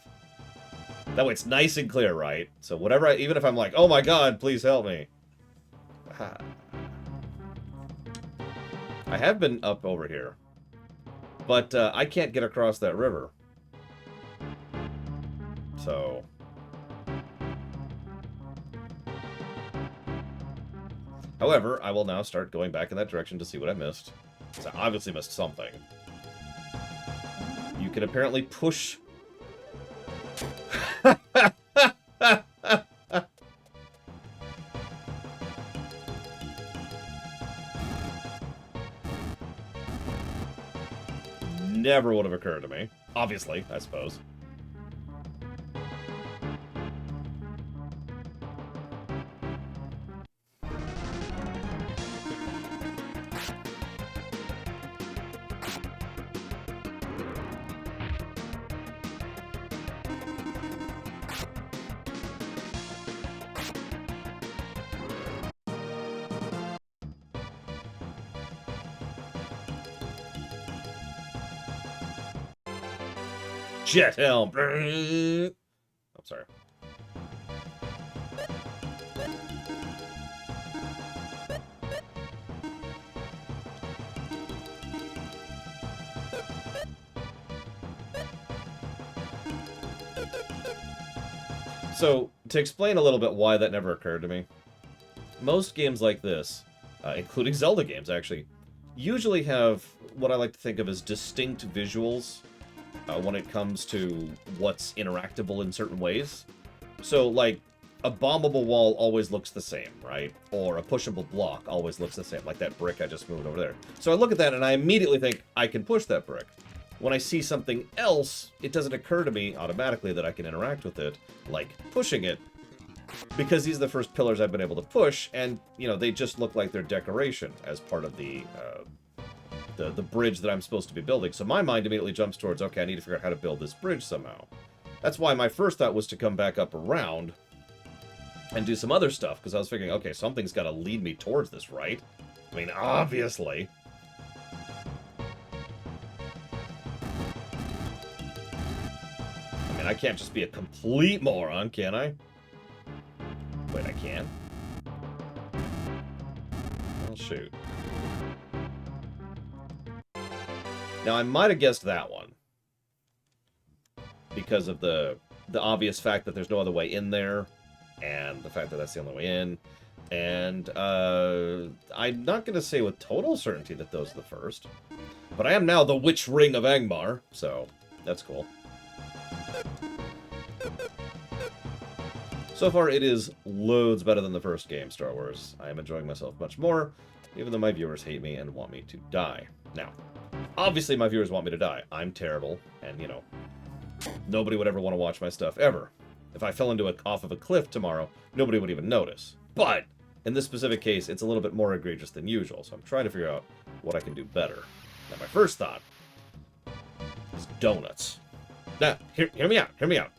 That way it's nice and clear, right? So whatever, even if I'm like, oh my god, please help me. I have been up over here. But I can't get across that river. So... However, I will now start going back in that direction to see what I missed. So I obviously missed something. You can apparently push... Never would have occurred to me. Obviously, I suppose. Jet helm. I'm sorry. So, to explain a little bit why that never occurred to me, most games like this, including Zelda games actually, usually have what I like to think of as distinct visuals when it comes to what's interactable in certain ways. So, like, a bombable wall always looks the same, right? Or a pushable block always looks the same, like that brick I just moved over there. So I look at that and I immediately think, I can push that brick. When I see something else, it doesn't occur to me automatically that I can interact with it, like pushing it, because these are the first pillars I've been able to push, and, you know, they just look like they're decoration as part of the bridge that I'm supposed to be building. So my mind immediately jumps towards, okay, I need to figure out how to build this bridge somehow. That's why my first thought was to come back up around and do some other stuff, because I was figuring, okay, something's got to lead me towards this, right? I mean, obviously. I mean, I can't just be a complete moron, can I? Wait, I can? Well, shoot. Now, I might have guessed that one. Because of the obvious fact that there's no other way in there. And the fact that that's the only way in. And, I'm not going to say with total certainty that those are the first. But I am now the Witch Ring of Angmar, so that's cool. So far, it is loads better than the first game, Star Wars. I am enjoying myself much more, even though my viewers hate me and want me to die. Now, obviously my viewers want me to die. I'm terrible, and, you know, nobody would ever want to watch my stuff, ever. If I fell off of a cliff tomorrow, nobody would even notice. But in this specific case, it's a little bit more egregious than usual, so I'm trying to figure out what I can do better. Now, my first thought is donuts. Now, hear me out.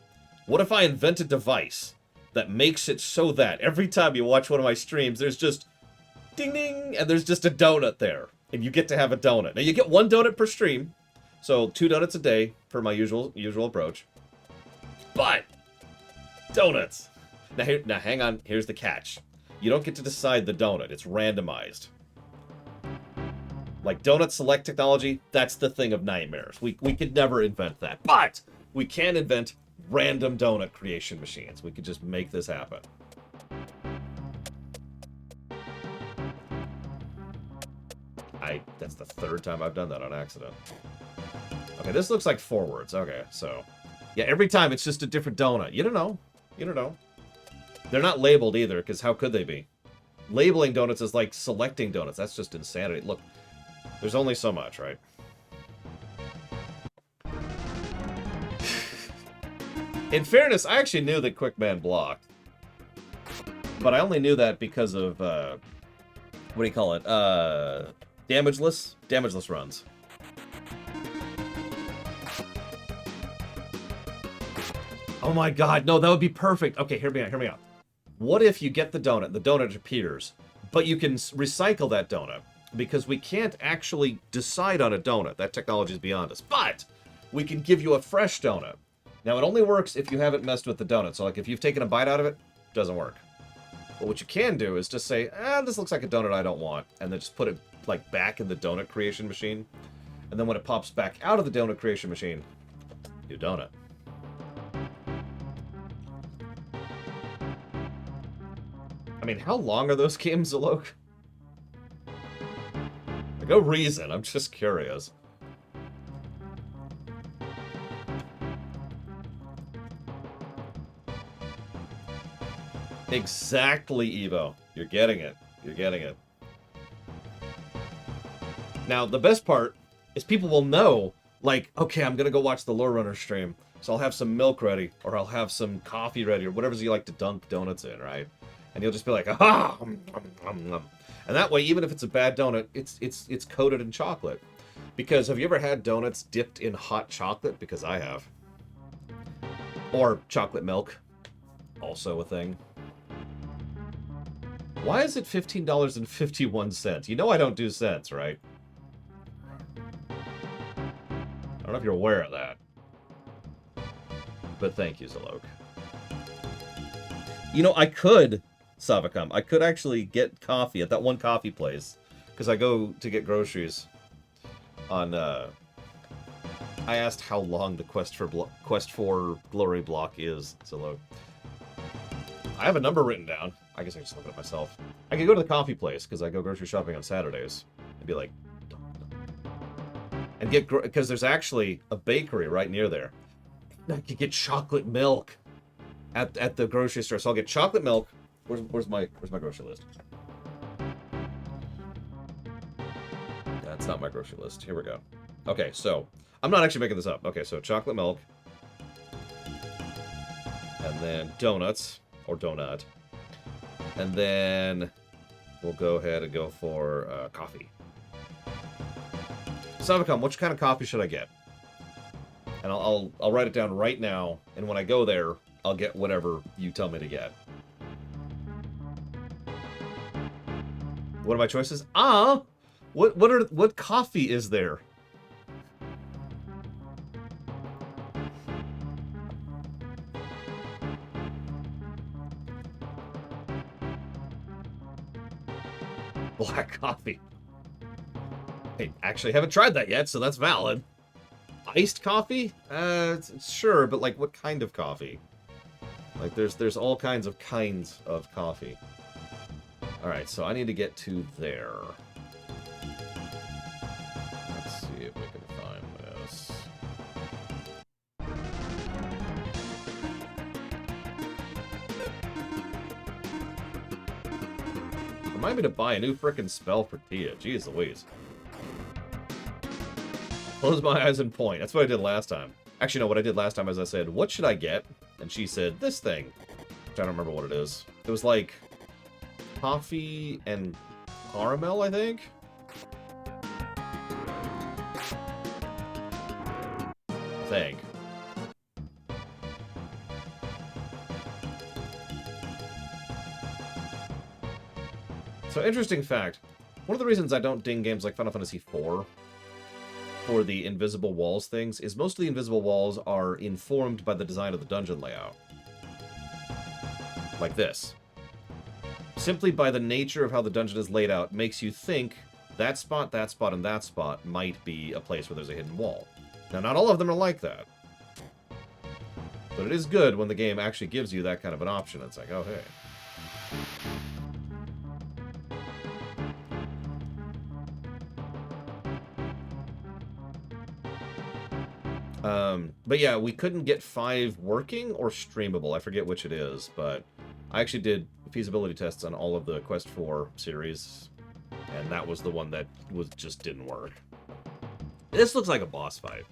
What if I invent a device that makes it so that every time you watch one of my streams, there's just ding ding, and there's just a donut there, and you get to have a donut. Now, you get 1 donut per stream, so 2 donuts a day per my usual approach. But donuts. Now hang on. Here's the catch. You don't get to decide the donut. It's randomized. Like donut select technology, that's the thing of nightmares. We could never invent that. But we can invent random donut creation machines. We could just make this happen. That's the 3rd time I've done that on accident. Okay, this looks like forwards. Okay, so yeah, every time it's just a different donut. You don't know. They're not labeled either, because how could they be? Labeling donuts is like selecting donuts. That's just insanity. Look, there's only so much, right? In fairness, I actually knew that Quickman blocked. But I only knew that because of, what do you call it? Damageless runs. Oh my god, no, that would be perfect. Okay, hear me out. What if you get the donut appears, but you can recycle that donut? Because we can't actually decide on a donut. That technology is beyond us. But we can give you a fresh donut. Now, it only works if you haven't messed with the donut. So, like, if you've taken a bite out of it, it doesn't work. But what you can do is just say, this looks like a donut I don't want. And then just put it, like, back in the donut creation machine. And then when it pops back out of the donut creation machine, new donut. I mean, how long are those games, Alok? No reason, I'm just curious. Exactly, Evo. You're getting it. Now, the best part is people will know, like, okay, I'm gonna go watch the Lore Runner stream, so I'll have some milk ready, or I'll have some coffee ready, or whatever you like to dunk donuts in, right? And you'll just be like, ah, and that way, even if it's a bad donut, it's coated in chocolate. Because have you ever had donuts dipped in hot chocolate? Because I have. Or chocolate milk, also a thing. Why is it $15.51? You know I don't do cents, right? I don't know if you're aware of that. But thank you, Zalok. You know, I could, Savakam, I could actually get coffee at that one coffee place. Because I go to get groceries on, I asked how long the Quest for Glory block is, Zalok. I have a number written down. I guess I just look it up myself. I can go to the coffee place, because I go grocery shopping on Saturdays, and be like, and get, because there's actually a bakery right near there. I could get chocolate milk at the grocery store. So I'll get chocolate milk. Where's my grocery list? That's not my grocery list. Here we go. Okay, so I'm not actually making this up. Okay, so chocolate milk, and then donuts or donut, and then we'll go ahead and go for coffee. Savacom, which kind of coffee should I get? And I'll write it down right now, and when I go there, I'll get whatever you tell me to get. What are my choices? What coffee is there? Black coffee. I actually haven't tried that yet, so that's valid. Iced coffee? Sure, but like what kind of coffee? Like there's all kinds of coffee. Alright, so I need to get to there. Let's see if we can find this. Remind me to buy a new frickin' spell for Tia. Jeez Louise. Close my eyes and point. That's what I did last time. Actually, no, what I did last time is I said, what should I get? and she said this thing, which I don't remember what it is. It was like coffee and caramel, I think. So, interesting fact. One of the reasons I don't ding games like Final Fantasy IV for the invisible walls things is most of the invisible walls are informed by the design of the dungeon layout. Like this. Simply by the nature of how the dungeon is laid out makes you think that spot, and that spot might be a place where there's a hidden wall. Now, not all of them are like that. But it is good when the game actually gives you that kind of an option. It's like, oh, hey. But yeah, we couldn't get 5 working or streamable. I forget which it is, but I actually did feasibility tests on all of the Quest 4 series, and that was the one that just didn't work. This looks like a boss fight.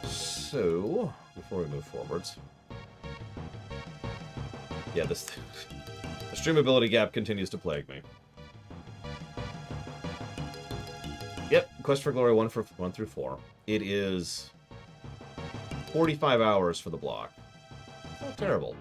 So, before we move forwards... Yeah, the streamability gap continues to plague me. Yep, Quest for Glory 1 through 4. It is 45 hours for the block. Not terrible.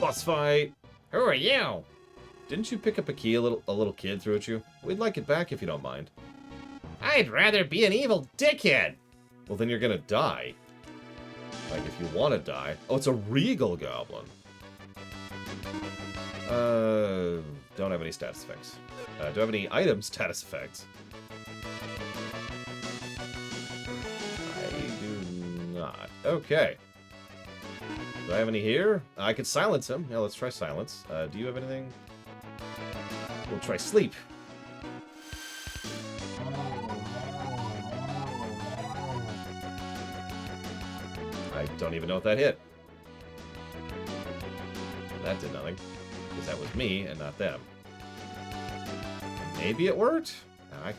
Boss fight! Who are you? Didn't you pick up a key a little kid threw at you? We'd like it back if you don't mind. I'd rather be an evil dickhead! Well, then you're gonna die. Like, if you want to die. Oh, it's a regal goblin. Don't have any status effects. Do I have any item status effects? I do not. Okay. Do I have any here? I could silence him. Yeah, let's try silence. Do you have anything? We'll try sleep. I don't even know if that hit. That did nothing. Because that was me and not them. Maybe it worked? I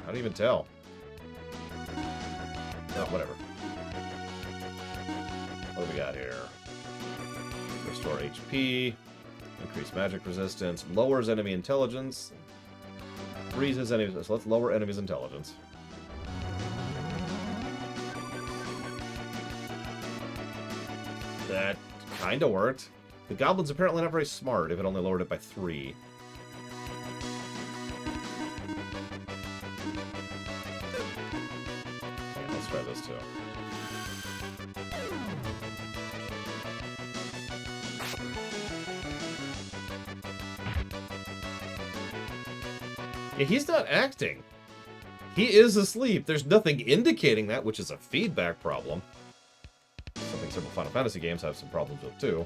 don't even tell. Oh, whatever. What do we got here? Restore HP, increase magic resistance, lowers enemy intelligence, freezes enemies. So let's lower enemies' intelligence. That kind of worked. The goblin's apparently not very smart if it only lowered it by 3. Okay, let's try this too. Yeah, he's not acting. He is asleep. There's nothing indicating that, which is a feedback problem. Something several Final Fantasy games have some problems with, too.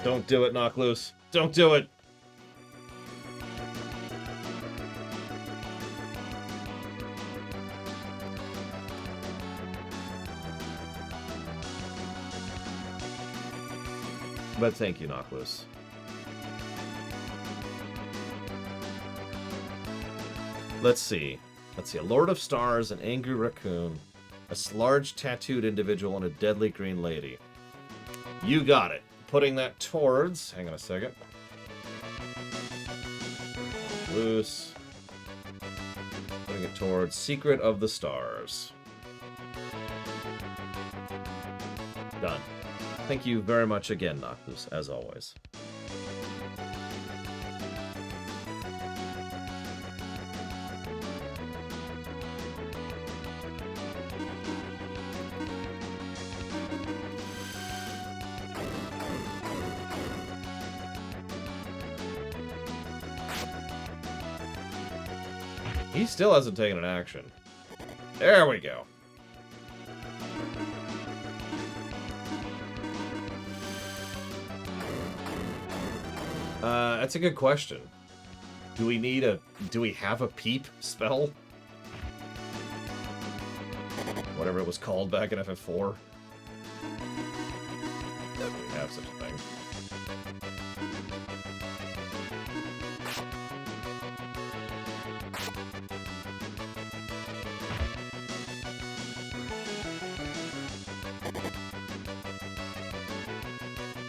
Don't do it, Knock Loose. Don't do it! But thank you, Knock Loose. Let's see. A Lord of Stars, an angry raccoon, a large tattooed individual, and a deadly green lady. You got it. Putting that towards... Hang on a second. Loose. Putting it towards Secret of the Stars. Done. Thank you very much again, Noctis, as always. He still hasn't taken an action. There we go. That's a good question. Do we have a peep spell? Whatever it was called back in FF4. We have such a thing.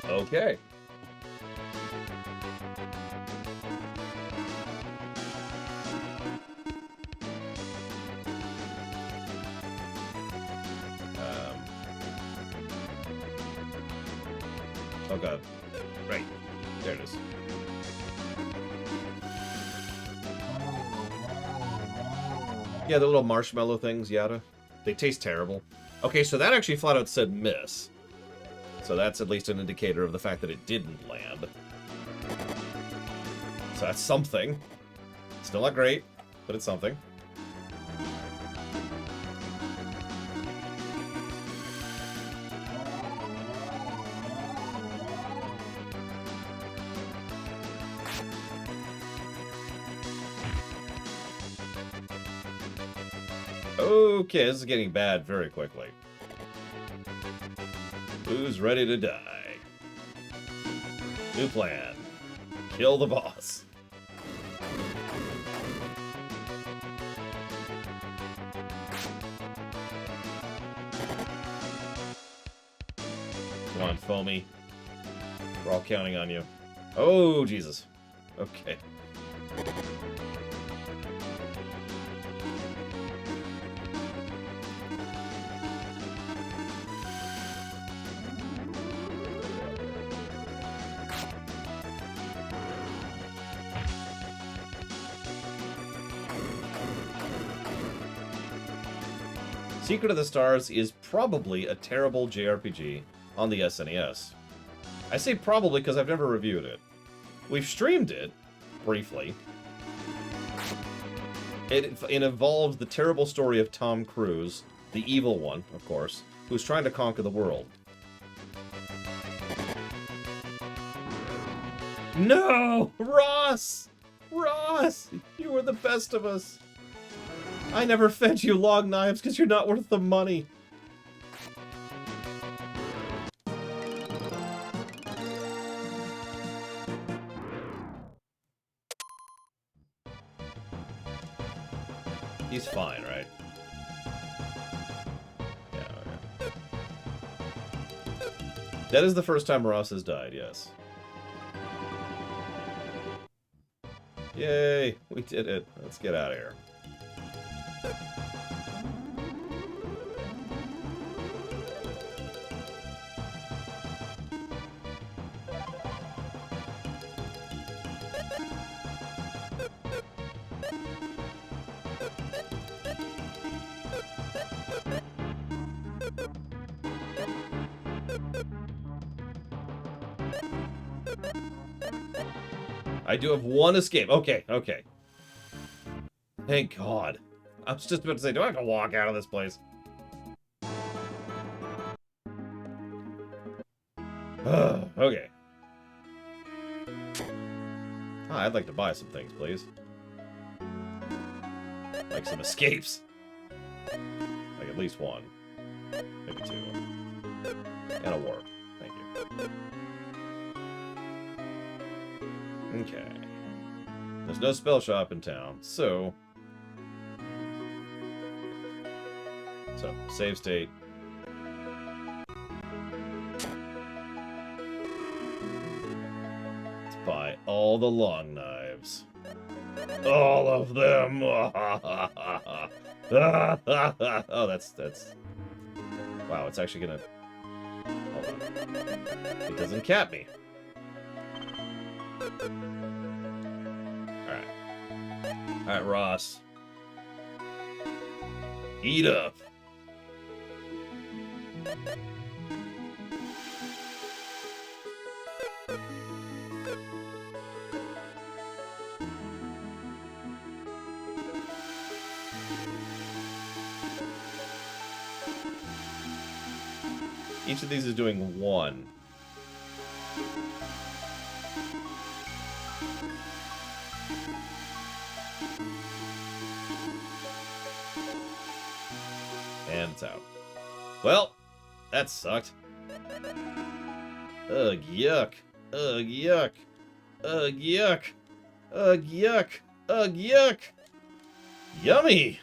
Okay. Oh god. Right. There it is. Yeah, the little marshmallow things, yada. They taste terrible. Okay, so that actually flat out said miss. So that's at least an indicator of the fact that it didn't land. So that's something. Still not great, but it's something. Okay, this is getting bad very quickly. Who's ready to die? New plan. Kill the boss. Come on, Foamy. We're all counting on you. Oh, Jesus. Okay. Secret of the Stars is probably a terrible JRPG on the SNES. I say probably because I've never reviewed it. We've streamed it, briefly. It involved the terrible story of Tom Cruise, the evil one, of course, who's trying to conquer the world. No! Ross! Ross! You were the best of us! I never fed you long knives because you're not worth the money. He's fine, right? Yeah, okay. That is the first time Ross has died, yes. Yay! We did it. Let's get out of here. I do have one escape. Okay, okay. Thank God. I was just about to say, do I have to walk out of this place? Okay. Ah, I'd like to buy some things, please. Like some escapes. Like at least one. Maybe two. And a warp. Thank you. Okay. There's no spell shop in town, so... save state. Let's buy all the long knives. All of them! Oh, that's... Wow, it's actually gonna... Hold on. It doesn't cap me. Alright. Alright, Ross. Eat up. Each of these is doing 1. And it's out. Well, that sucked. Ugh, yuck. Ugh, yuck. Ugh, yuck. Ugh, yuck. Ugh, yuck. Yummy!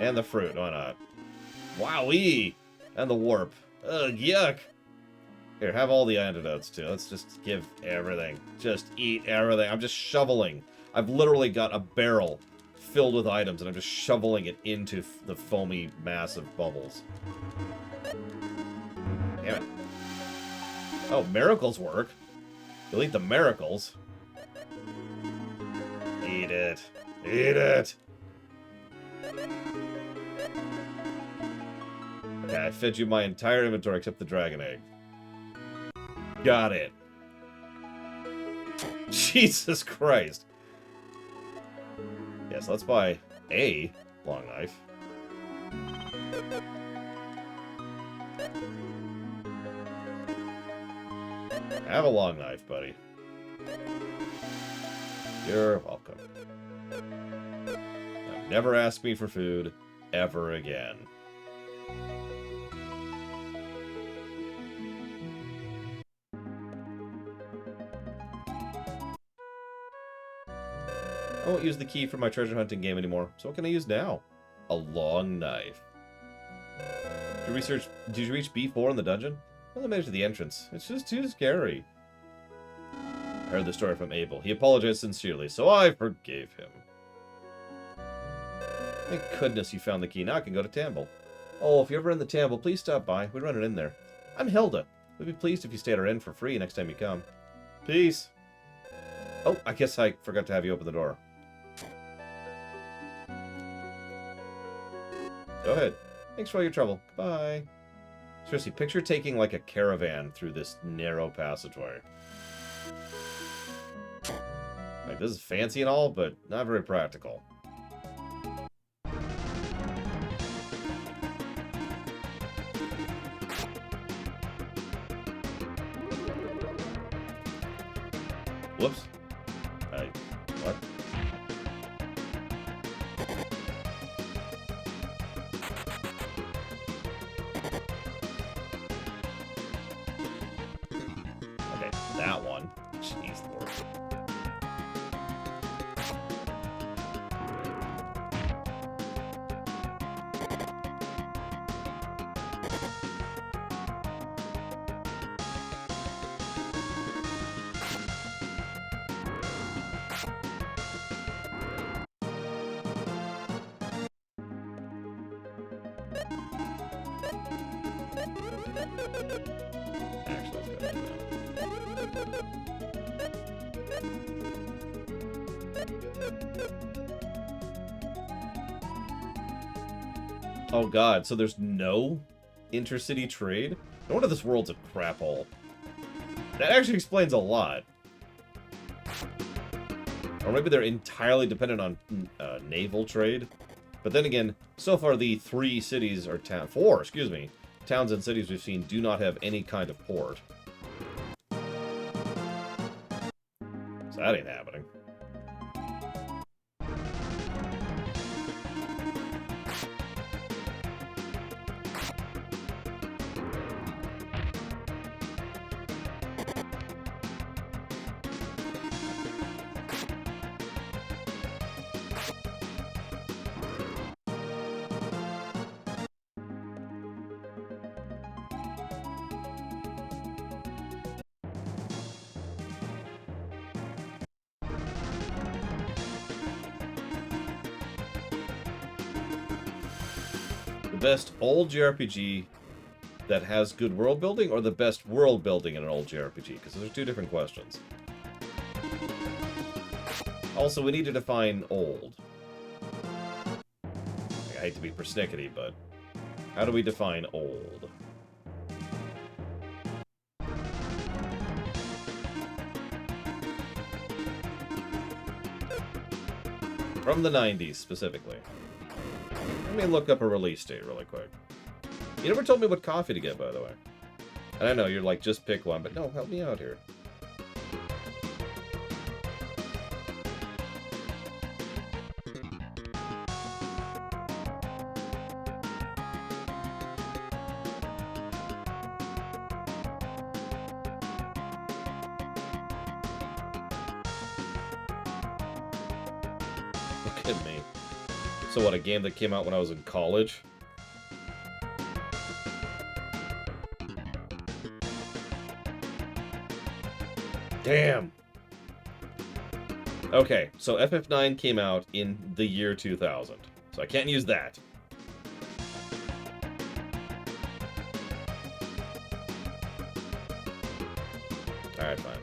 And the fruit, why not? Wowee! And the warp. Ugh, yuck! Here, have all the antidotes, too. Let's just give everything. Just eat everything. I'm just shoveling. I've literally got a barrel filled with items, and I'm just shoveling it into the foamy mass of bubbles. Damn it. Oh, miracles work. You'll eat the miracles. Eat it. Eat it! Okay, I fed you my entire inventory except the dragon egg. Got it. Jesus Christ. Yes, let's buy a long knife. Have a long knife, buddy. You're welcome. Now, never ask me for food ever again. I won't use the key for my treasure hunting game anymore, so what can I use now? A long knife. Did you reach B4 in the dungeon? I only made it to the entrance. It's just too scary. I heard the story from Abel. He apologized sincerely, so I forgave him. Thank goodness you found the key. Now I can go to Tamble. Oh, if you're ever in the Tamble, please stop by. We run it in there. I'm Hilda. We'd be pleased if you stay at our inn for free next time you come. Peace. Oh, I guess I forgot to have you open the door. Go ahead. Thanks for all your trouble. Goodbye. Seriously, picture taking like a caravan through this narrow passageway. Like, this is fancy and all, but not very practical. Whoops. What? Okay, that one. Jeez Lord. Actually, let's go ahead now. Oh god, so there's no intercity trade? No wonder this world's a crap hole. That actually explains a lot. Or maybe they're entirely dependent on naval trade. But then again, so far the 3 cities, or four, excuse me, towns and cities we've seen do not have any kind of port. So that ain't happening. Best old JRPG that has good world building, or the best world building in an old JRPG? Because those are 2 different questions. Also, we need to define old. I hate to be persnickety, but how do we define old? From the 90s, specifically. Let me look up a release date really quick. You never told me what coffee to get, by the way. And I know, you're like, just pick one, but no, help me out here. Look at me. So what, a game that came out when I was in college? Damn! Okay, so FF9 came out in the year 2000, so I can't use that. Alright, fine.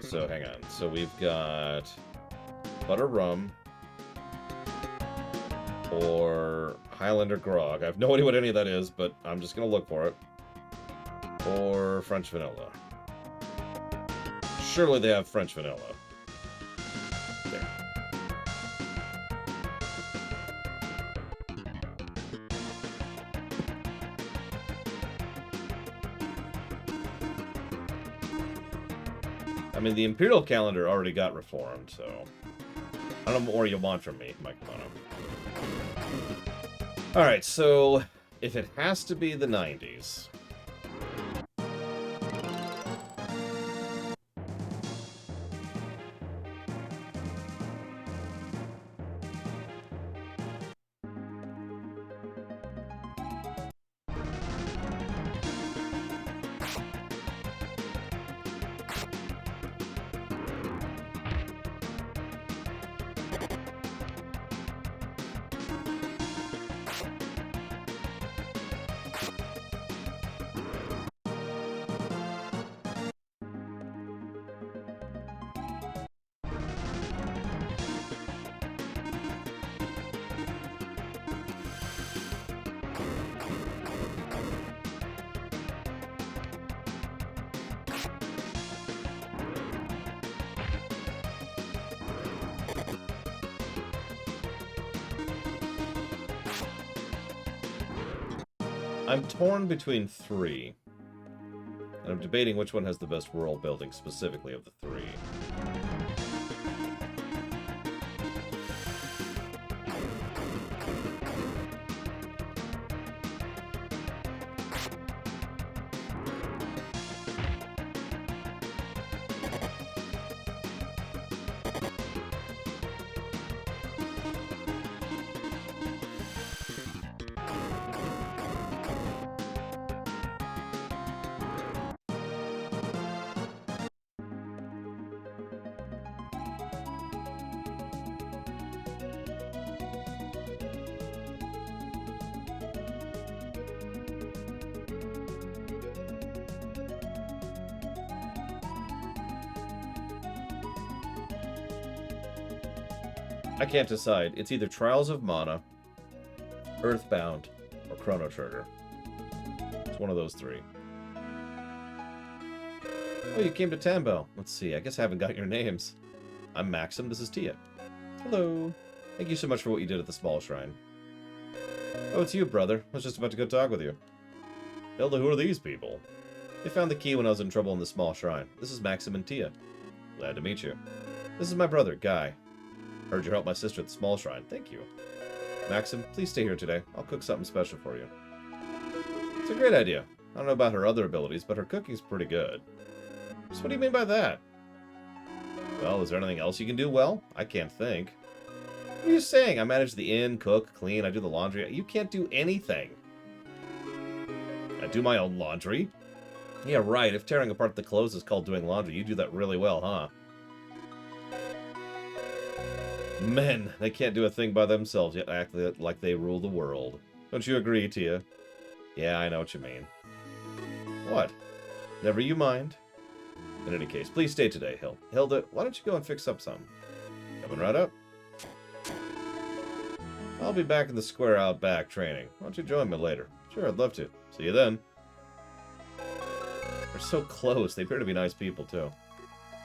So hang on. So we've got Butter Rum or Highlander Grog. I have no idea what any of that is, but I'm just gonna look for it. Or French Vanilla. Surely they have French Vanilla. There. I mean, the Imperial calendar already got reformed, so I don't know what more you want from me, Mike Mono. Alright, so if it has to be the 90s... I'm torn between three, and I'm debating which one has the best world building specifically of the three. I can't decide. It's either Trials of Mana, Earthbound, or Chrono Trigger. It's one of those three. Oh, you came to Tambell. Let's see. I guess I haven't got your names. I'm Maxim. This is Tia. Hello. Thank you so much for what you did at the small shrine. Oh, it's you, brother. I was just about to go talk with you. Hilda, who are these people? They found the key when I was in trouble in the small shrine. This is Maxim and Tia. Glad to meet you. This is my brother, Guy. Heard you helped my sister at the small shrine. Thank you. Maxim, please stay here today. I'll cook something special for you. It's a great idea. I don't know about her other abilities, but her cooking's pretty good. So what do you mean by that? Well, is there anything else you can do well? I can't think. What are you saying? I manage the inn, cook, clean, I do the laundry. You can't do anything. I do my own laundry? Yeah, right. If tearing apart the clothes is called doing laundry, you do that really well, huh? Men, they can't do a thing by themselves, yet act like they rule the world. Don't you agree, Tia? Yeah, I know what you mean. What? Never you mind. In any case, please stay today, Hilda. Why don't you go and fix up some? Coming right up. I'll be back in the square out back training. Why don't you join me later? Sure, I'd love to. See you then. They're so close. They appear to be nice people, too.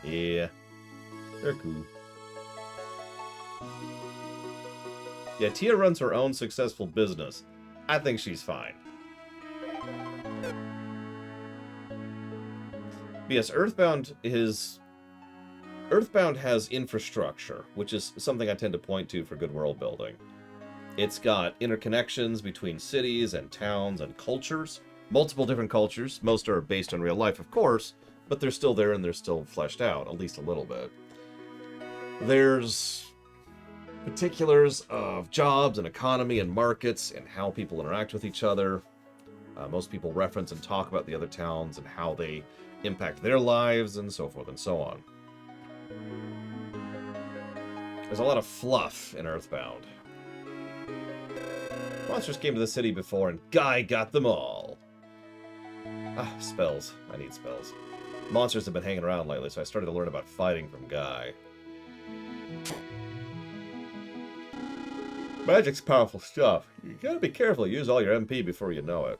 Yeah. They're cool. Yeah, Tia runs her own successful business. I think she's fine. But yes, Earthbound has infrastructure, which is something I tend to point to for good world building. It's got interconnections between cities and towns and cultures. Multiple different cultures. Most are based on real life, of course, but they're still there and they're still fleshed out, at least a little bit. There's particulars of jobs and economy and markets and how people interact with each other. Most people reference and talk about the other towns and how they impact their lives and so forth and so on. There's a lot of fluff in Earthbound. Monsters came to the city before and Guy got them all. Ah, spells. I need spells. Monsters have been hanging around lately, so I started to learn about fighting from Guy. Magic's powerful stuff. You gotta be careful. Use all your MP before you know it.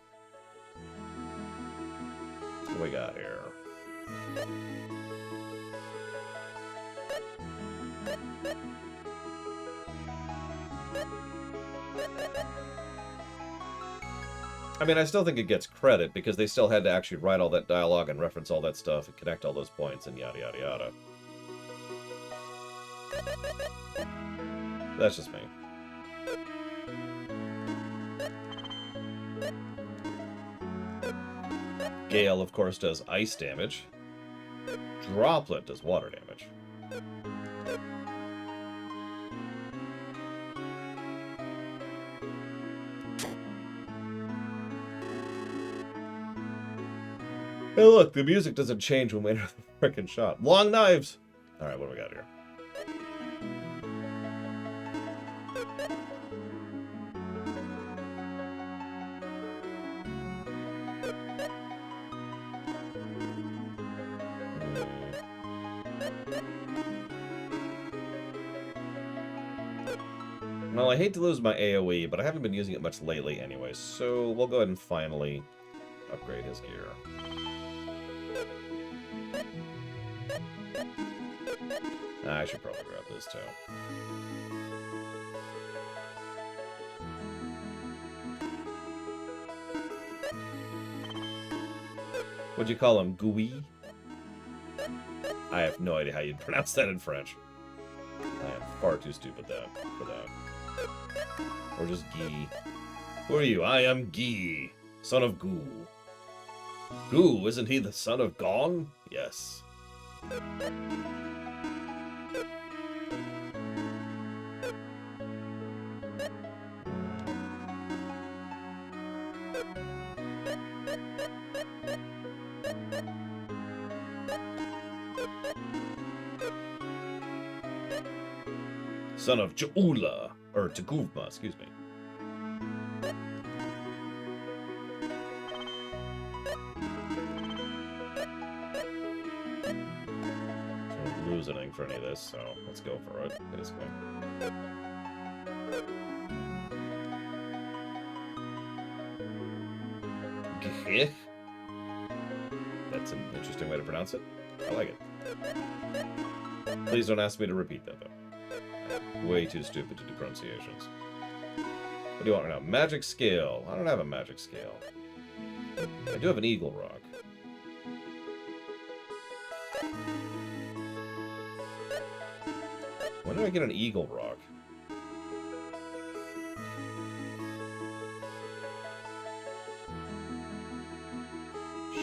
What do we got here? I mean, I still think it gets credit because they still had to actually write all that dialogue and reference all that stuff and connect all those points and yada yada yada. That's just me. Gale, of course, does ice damage. Droplet does water damage. Hey, look, the music doesn't change when we enter the frickin' shot. Long knives! Alright, what do we got here? Well, I hate to lose my AoE, but I haven't been using it much lately anyway, so we'll go ahead and finally upgrade his gear. I should probably grab this too. What'd you call him? Gooey? I have no idea how you'd pronounce that in French. I am far too stupid for that. Or just Guy. Who are you? I am Guy, son of Goo. Goo, isn't he the son of Gong? Yes. Son of Jaula, or Taguvma, excuse me. Don't lose anything for any of this, so let's go for it, basically. Gih? That's an interesting way to pronounce it. I like it. Please don't ask me to repeat that, though. I'm way too stupid to do pronunciations. What do you want right now? Magic scale. I don't have a magic scale. I do have an eagle rock. When did I get an eagle rock?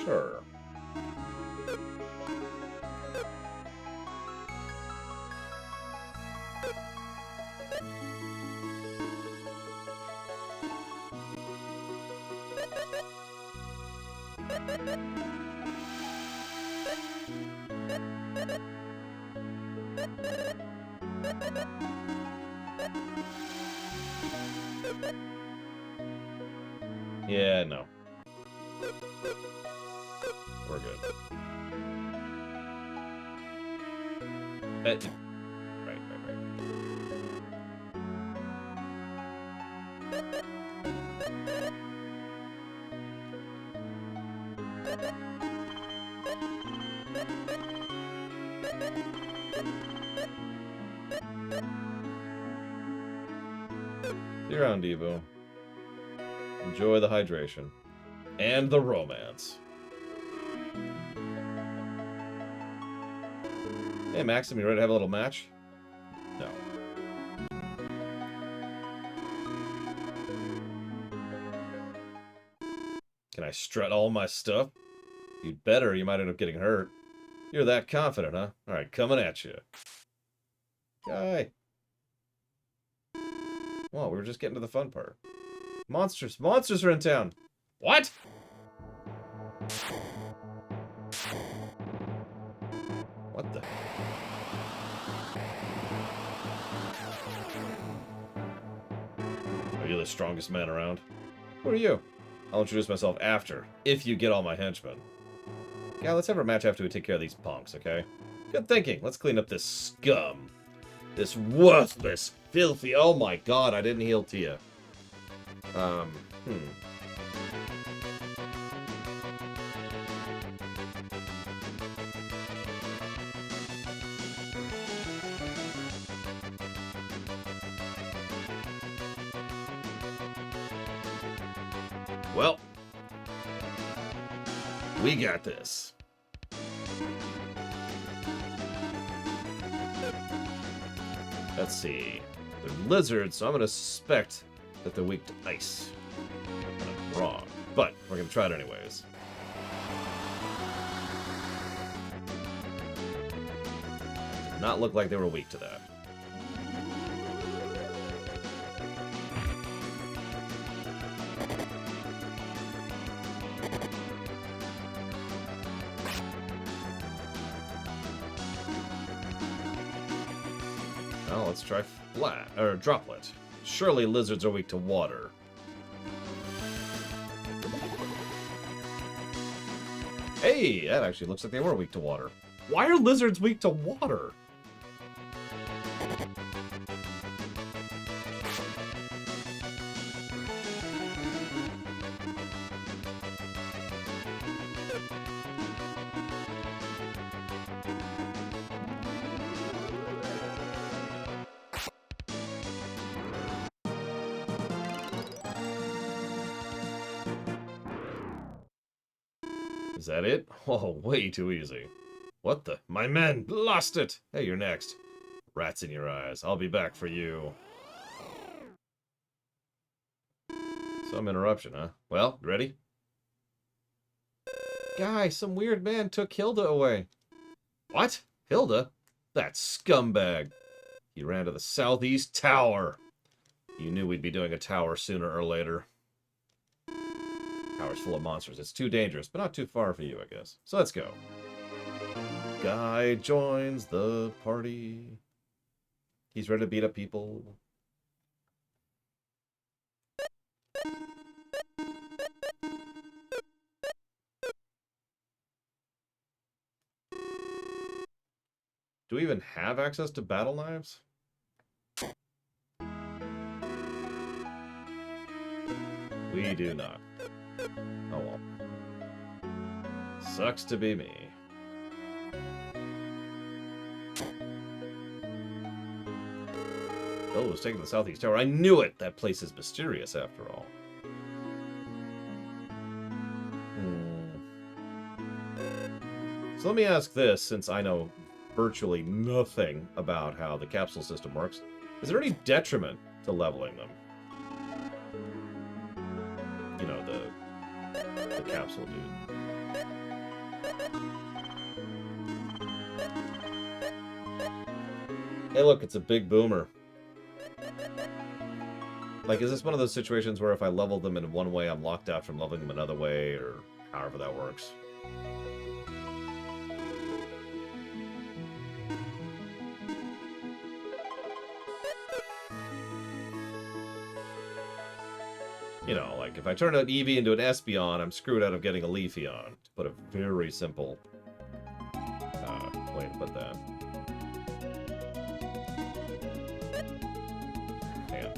Sure. Yeah, no. We're good. Right. See you around, Devo. Enjoy the hydration. And the romance. Hey, Maxim, you ready to have a little match? No. Can I strut all my stuff? You'd better, you might end up getting hurt. You're that confident, huh? Alright, coming at you. Guy. Well, we were just getting to the fun part. Monsters. Monsters are in town. What? What the? Are you the strongest man around? Who are you? I'll introduce myself after, if you get all my henchmen. Yeah, let's have a match after we take care of these punks, okay? Good thinking. Let's clean up this scum. This worthless, filthy... Oh my god, I didn't heal Tia. Well, we got this. Let's see. They're lizards, so I'm going to suspect that they're weak to ice. I'm wrong, but we're going to try it anyways. Did not look like they were weak to that. Well, let's try flat or droplet. Surely lizards are weak to water. Hey, that actually looks like they were weak to water. Why are lizards weak to water? Is that it? Oh, way too easy. What the? My men! Lost it! Hey, you're next. Rats in your eyes. I'll be back for you. Some interruption, huh? Well, ready? Guy, some weird man took Hilda away. What? Hilda? That scumbag. He ran to the southeast tower. You knew we'd be doing a tower sooner or later. Tower's full of monsters. It's too dangerous, but not too far for you, I guess. So let's go. Guy joins the party. He's ready to beat up people. Do we even have access to battle knives? We do not. Oh well. Sucks to be me. Oh, was taking the southeast tower. I knew it! That place is mysterious after all. So let me ask this, since I know virtually nothing about how the capsule system works. Is there any detriment to leveling them? You know, the capsule dude. Hey look, it's a big boomer. Like, is this one of those situations where if I level them in one way, I'm locked out from leveling them another way, or however that works? You know, like, if I turn an Eevee into an Espeon, I'm screwed out of getting a Lufia, to put a very simple way to put that. Hang on.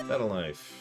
Battle knife.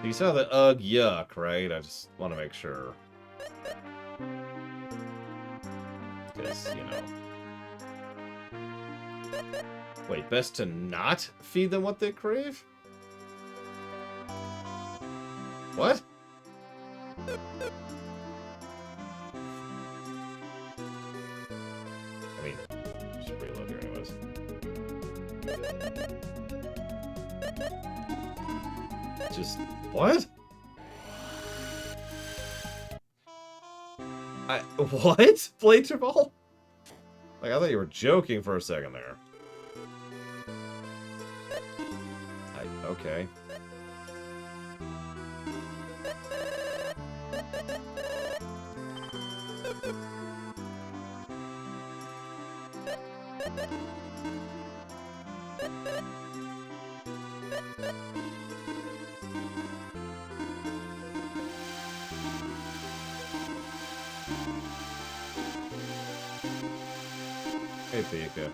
You saw the ugh yuck, right? I just want to make sure. Because, you know. Wait, best to not feed them what they crave? What? I mean, should reload here anyways. Just, what? What? Blade Ball? Like, I thought you were joking for a second there. Okay. Hey, Pika.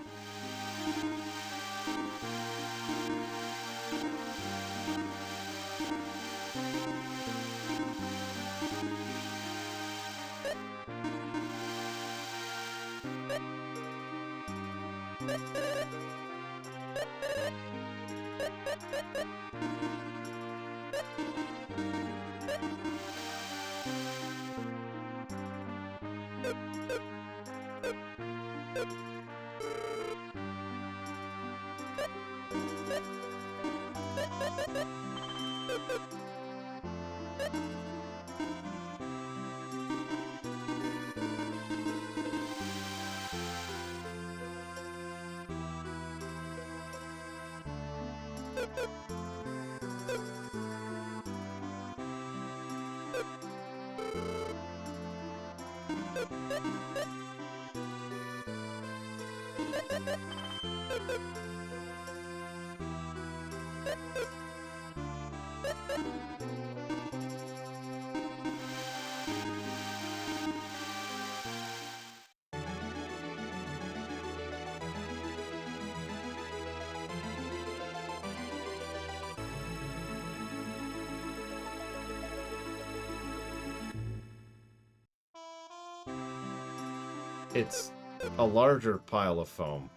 It's a larger pile of foam.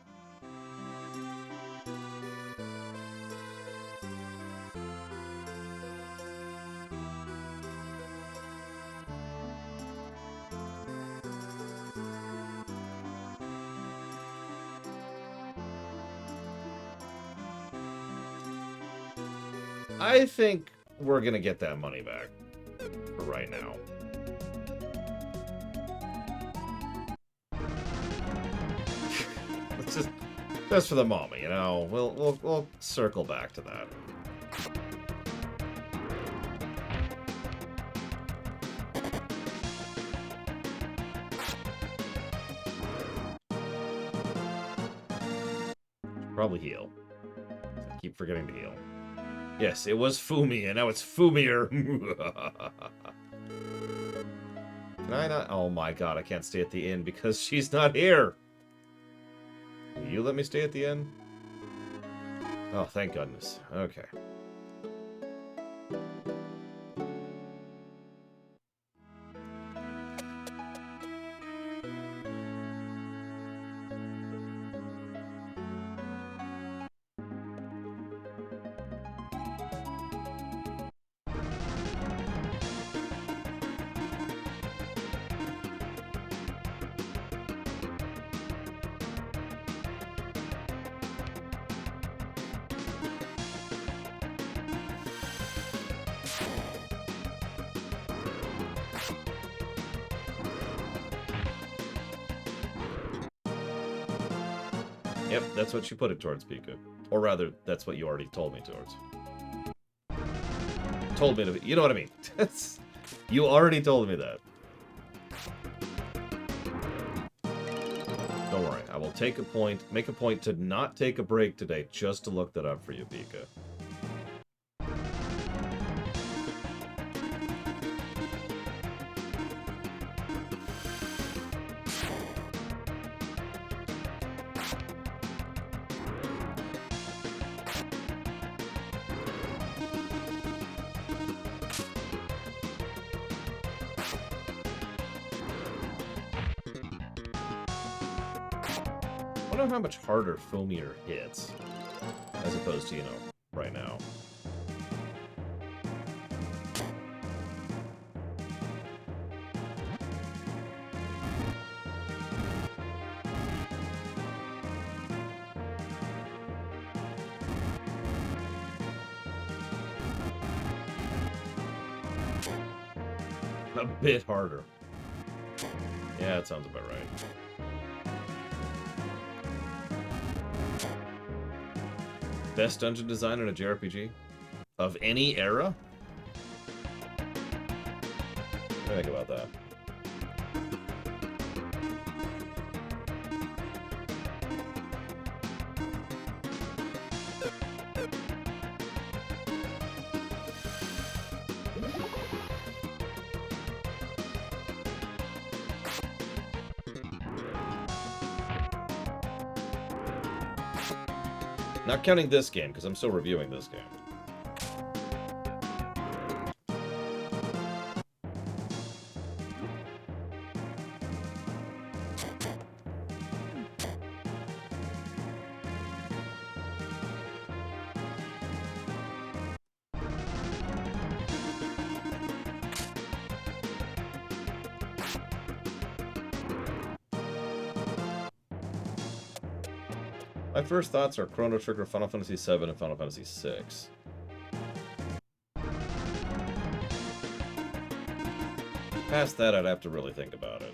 I think we're gonna get that money back for right now. It's just for the moment, you know. We'll circle back to that. Probably heal. I keep forgetting to heal. Yes, it was Fumi, and now it's Fumier. Can I not? Oh my god, I can't stay at the inn because she's not here. Will you let me stay at the inn? Oh, thank goodness. Okay. Yep, that's what you put it towards, Pika. Or rather, that's what you already told me towards. Told me to... You know what I mean. You already told me that. Don't worry, I will take a point, make a point to not take a break today just to look that up for you, Pika. I wonder how much harder Foamier hits, as opposed to, you know, right now. A bit harder. Yeah, that sounds about right. Best dungeon design in a JRPG? Of any era? What do you think about that? Not counting this game, because I'm still reviewing this game. My first thoughts are Chrono Trigger, Final Fantasy VII, and Final Fantasy VI. Past that, I'd have to really think about it.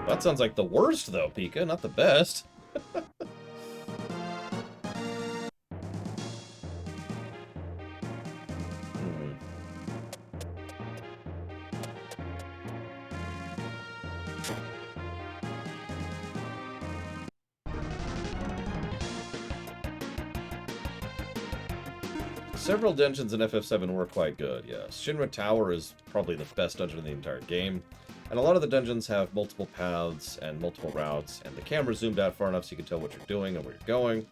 That sounds like the worst, though, Pika, not the best. Several dungeons in FF7 were quite good, yes. Shinra Tower is probably the best dungeon in the entire game. And a lot of the dungeons have multiple paths and multiple routes, and the camera's zoomed out far enough so you can tell what you're doing and where you're going.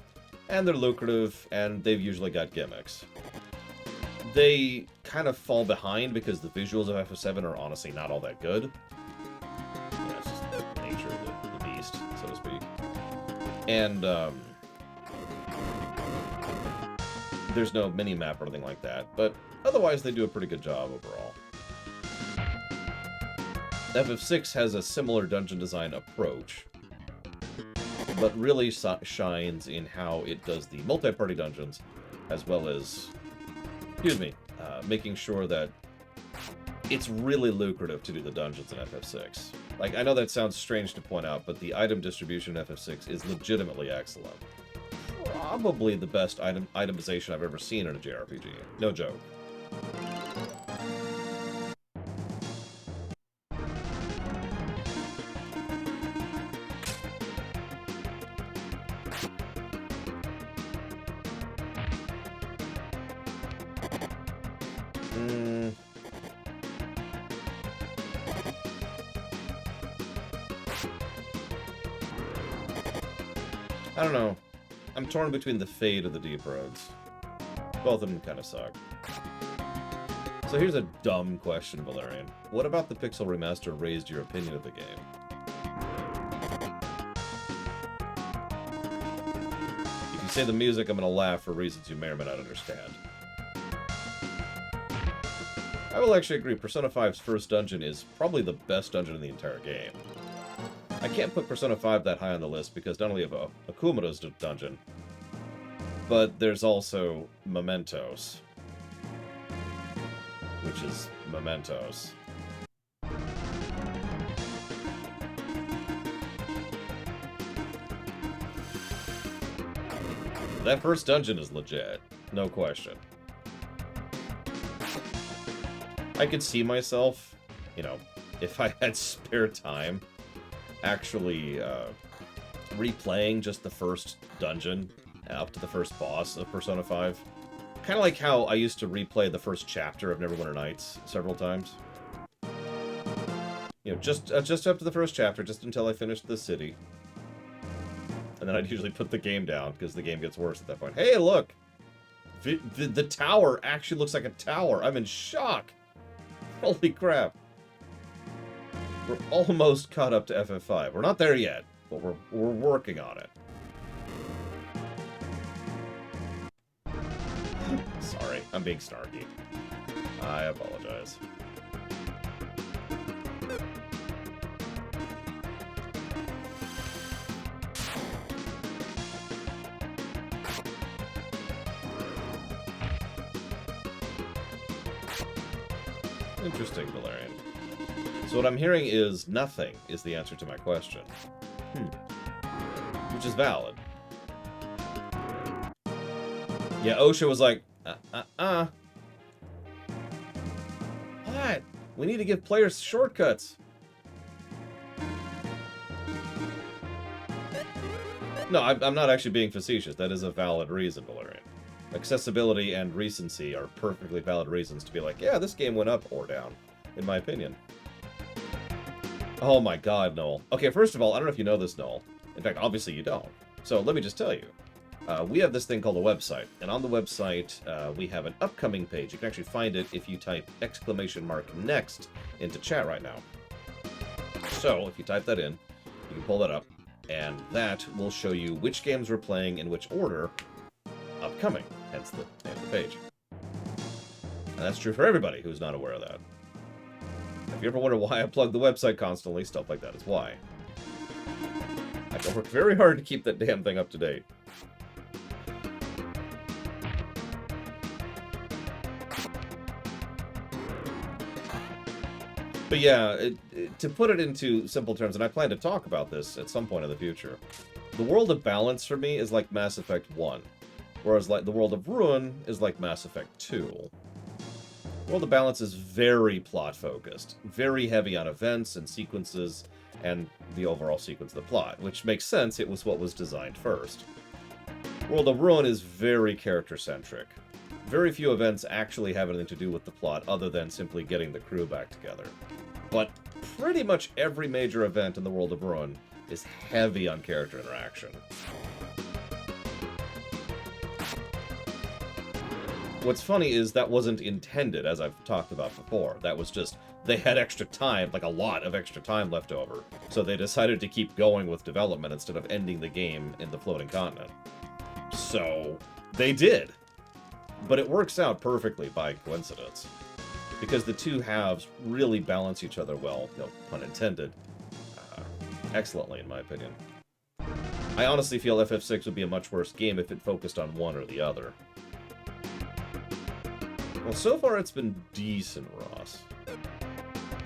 And they're lucrative, and they've usually got gimmicks. They kind of fall behind because the visuals of FF7 are honestly not all that good. Yeah, it's just the nature of the beast, so to speak. And, there's no mini-map or anything like that, but otherwise they do a pretty good job overall. FF6 has a similar dungeon design approach, but really shines in how it does the multi-party dungeons, as well as, making sure that it's really lucrative to do the dungeons in FF6. Like, I know that sounds strange to point out, but the item distribution in FF6 is legitimately excellent. Probably the best itemization I've ever seen in a JRPG. No joke. I don't know. I'm torn between the Fade and the Deep Roads. Both of them kind of suck. So here's a dumb question, Valerian. What about the Pixel Remaster raised your opinion of the game? If you say the music, I'm gonna laugh for reasons you may or may not understand. I will actually agree, Persona 5's first dungeon is probably the best dungeon in the entire game. I can't put Persona 5 that high on the list because not only of Akumura's dungeon, but there's also Mementos, which is Mementos. That first dungeon is legit, no question. I could see myself, you know, if I had spare time, actually replaying just the first dungeon up to the first boss of Persona 5. Kind of like how I used to replay the first chapter of Neverwinter Nights several times. You know, just up to the first chapter, just until I finished the city. And then I'd usually put the game down, because the game gets worse at that point. Hey, look! The tower actually looks like a tower. I'm in shock! Holy crap. We're almost caught up to FF5. We're not there yet, but we're working on it. Sorry, I'm being snarky. I apologize. Interesting, Valerian. So what I'm hearing is nothing is the answer to my question. Which is valid. Yeah, OSHA was like, What? We need to give players shortcuts. No, I'm not actually being facetious. That is a valid reason, Valerian. Accessibility and recency are perfectly valid reasons to be like, yeah, this game went up or down, in my opinion. Oh my god, Noel. Okay, first of all, I don't know if you know this, Noel. In fact, obviously you don't. So let me just tell you. We have this thing called a website, and on the website, we have an upcoming page. You can actually find it if you type !next into chat right now. So, if you type that in, you can pull that up, and that will show you which games we're playing in which order upcoming, hence the name of the page. And that's true for everybody who's not aware of that. If you ever wonder why I plug the website constantly, stuff like that is why. I can work very hard to keep that damn thing up to date. But yeah, to put it into simple terms, and I plan to talk about this at some point in the future, the world of balance for me is like Mass Effect 1, whereas like the world of Ruin is like Mass Effect 2. World of Balance is very plot-focused, very heavy on events and sequences, and the overall sequence of the plot, which makes sense, it was what was designed first. World of Ruin is very character-centric. Very few events actually have anything to do with the plot other than simply getting the crew back together. But pretty much every major event in the World of Ruin is heavy on character interaction. What's funny is that wasn't intended, as I've talked about before. That was just, they had extra time, like a lot of extra time left over, so they decided to keep going with development instead of ending the game in the floating continent. So, they did. But it works out perfectly by coincidence, because the two halves really balance each other well, no pun intended, excellently in my opinion. I honestly feel FF6 would be a much worse game if it focused on one or the other. Well, so far it's been decent, Ross.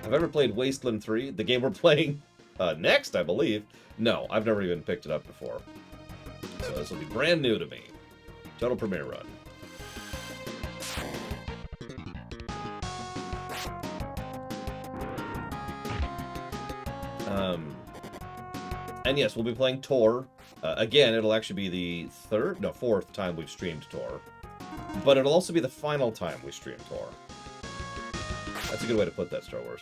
Have I ever played Wasteland 3, the game we're playing next, I believe? No, I've never even picked it up before. So this will be brand new to me. Total premiere run. And yes, we'll be playing Tor. Again, it'll actually be the fourth time we've streamed Tor. But it'll also be the final time we stream Tor. That's a good way to put that, Star Wars.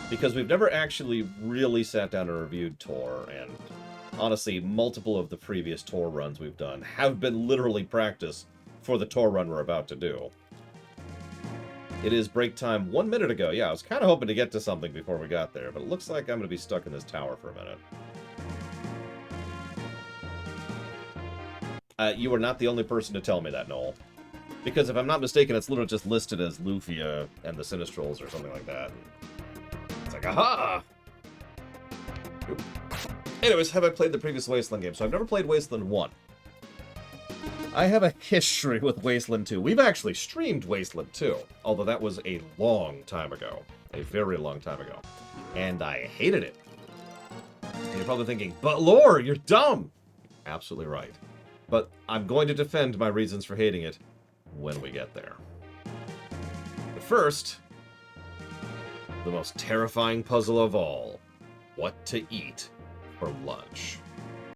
Because we've never actually really sat down and reviewed Tor, and honestly, multiple of the previous Tor runs we've done have been literally practice for the Tor run we're about to do. It is break time 1 minute ago. Yeah, I was kind of hoping to get to something before we got there, but it looks like I'm going to be stuck in this tower for a minute. You are not the only person to tell me that, Noel. Because if I'm not mistaken, it's literally just listed as Lufia and the Sinistrals or something like that. It's like, aha! Oop. Anyways, have I played the previous Wasteland game? So I've never played Wasteland 1. I have a history with Wasteland 2. We've actually streamed Wasteland 2, although that was a long time ago. A very long time ago. And I hated it. And you're probably thinking, but Lore, you're dumb! Absolutely right. But I'm going to defend my reasons for hating it when we get there. But first, the most terrifying puzzle of all. What to eat for lunch.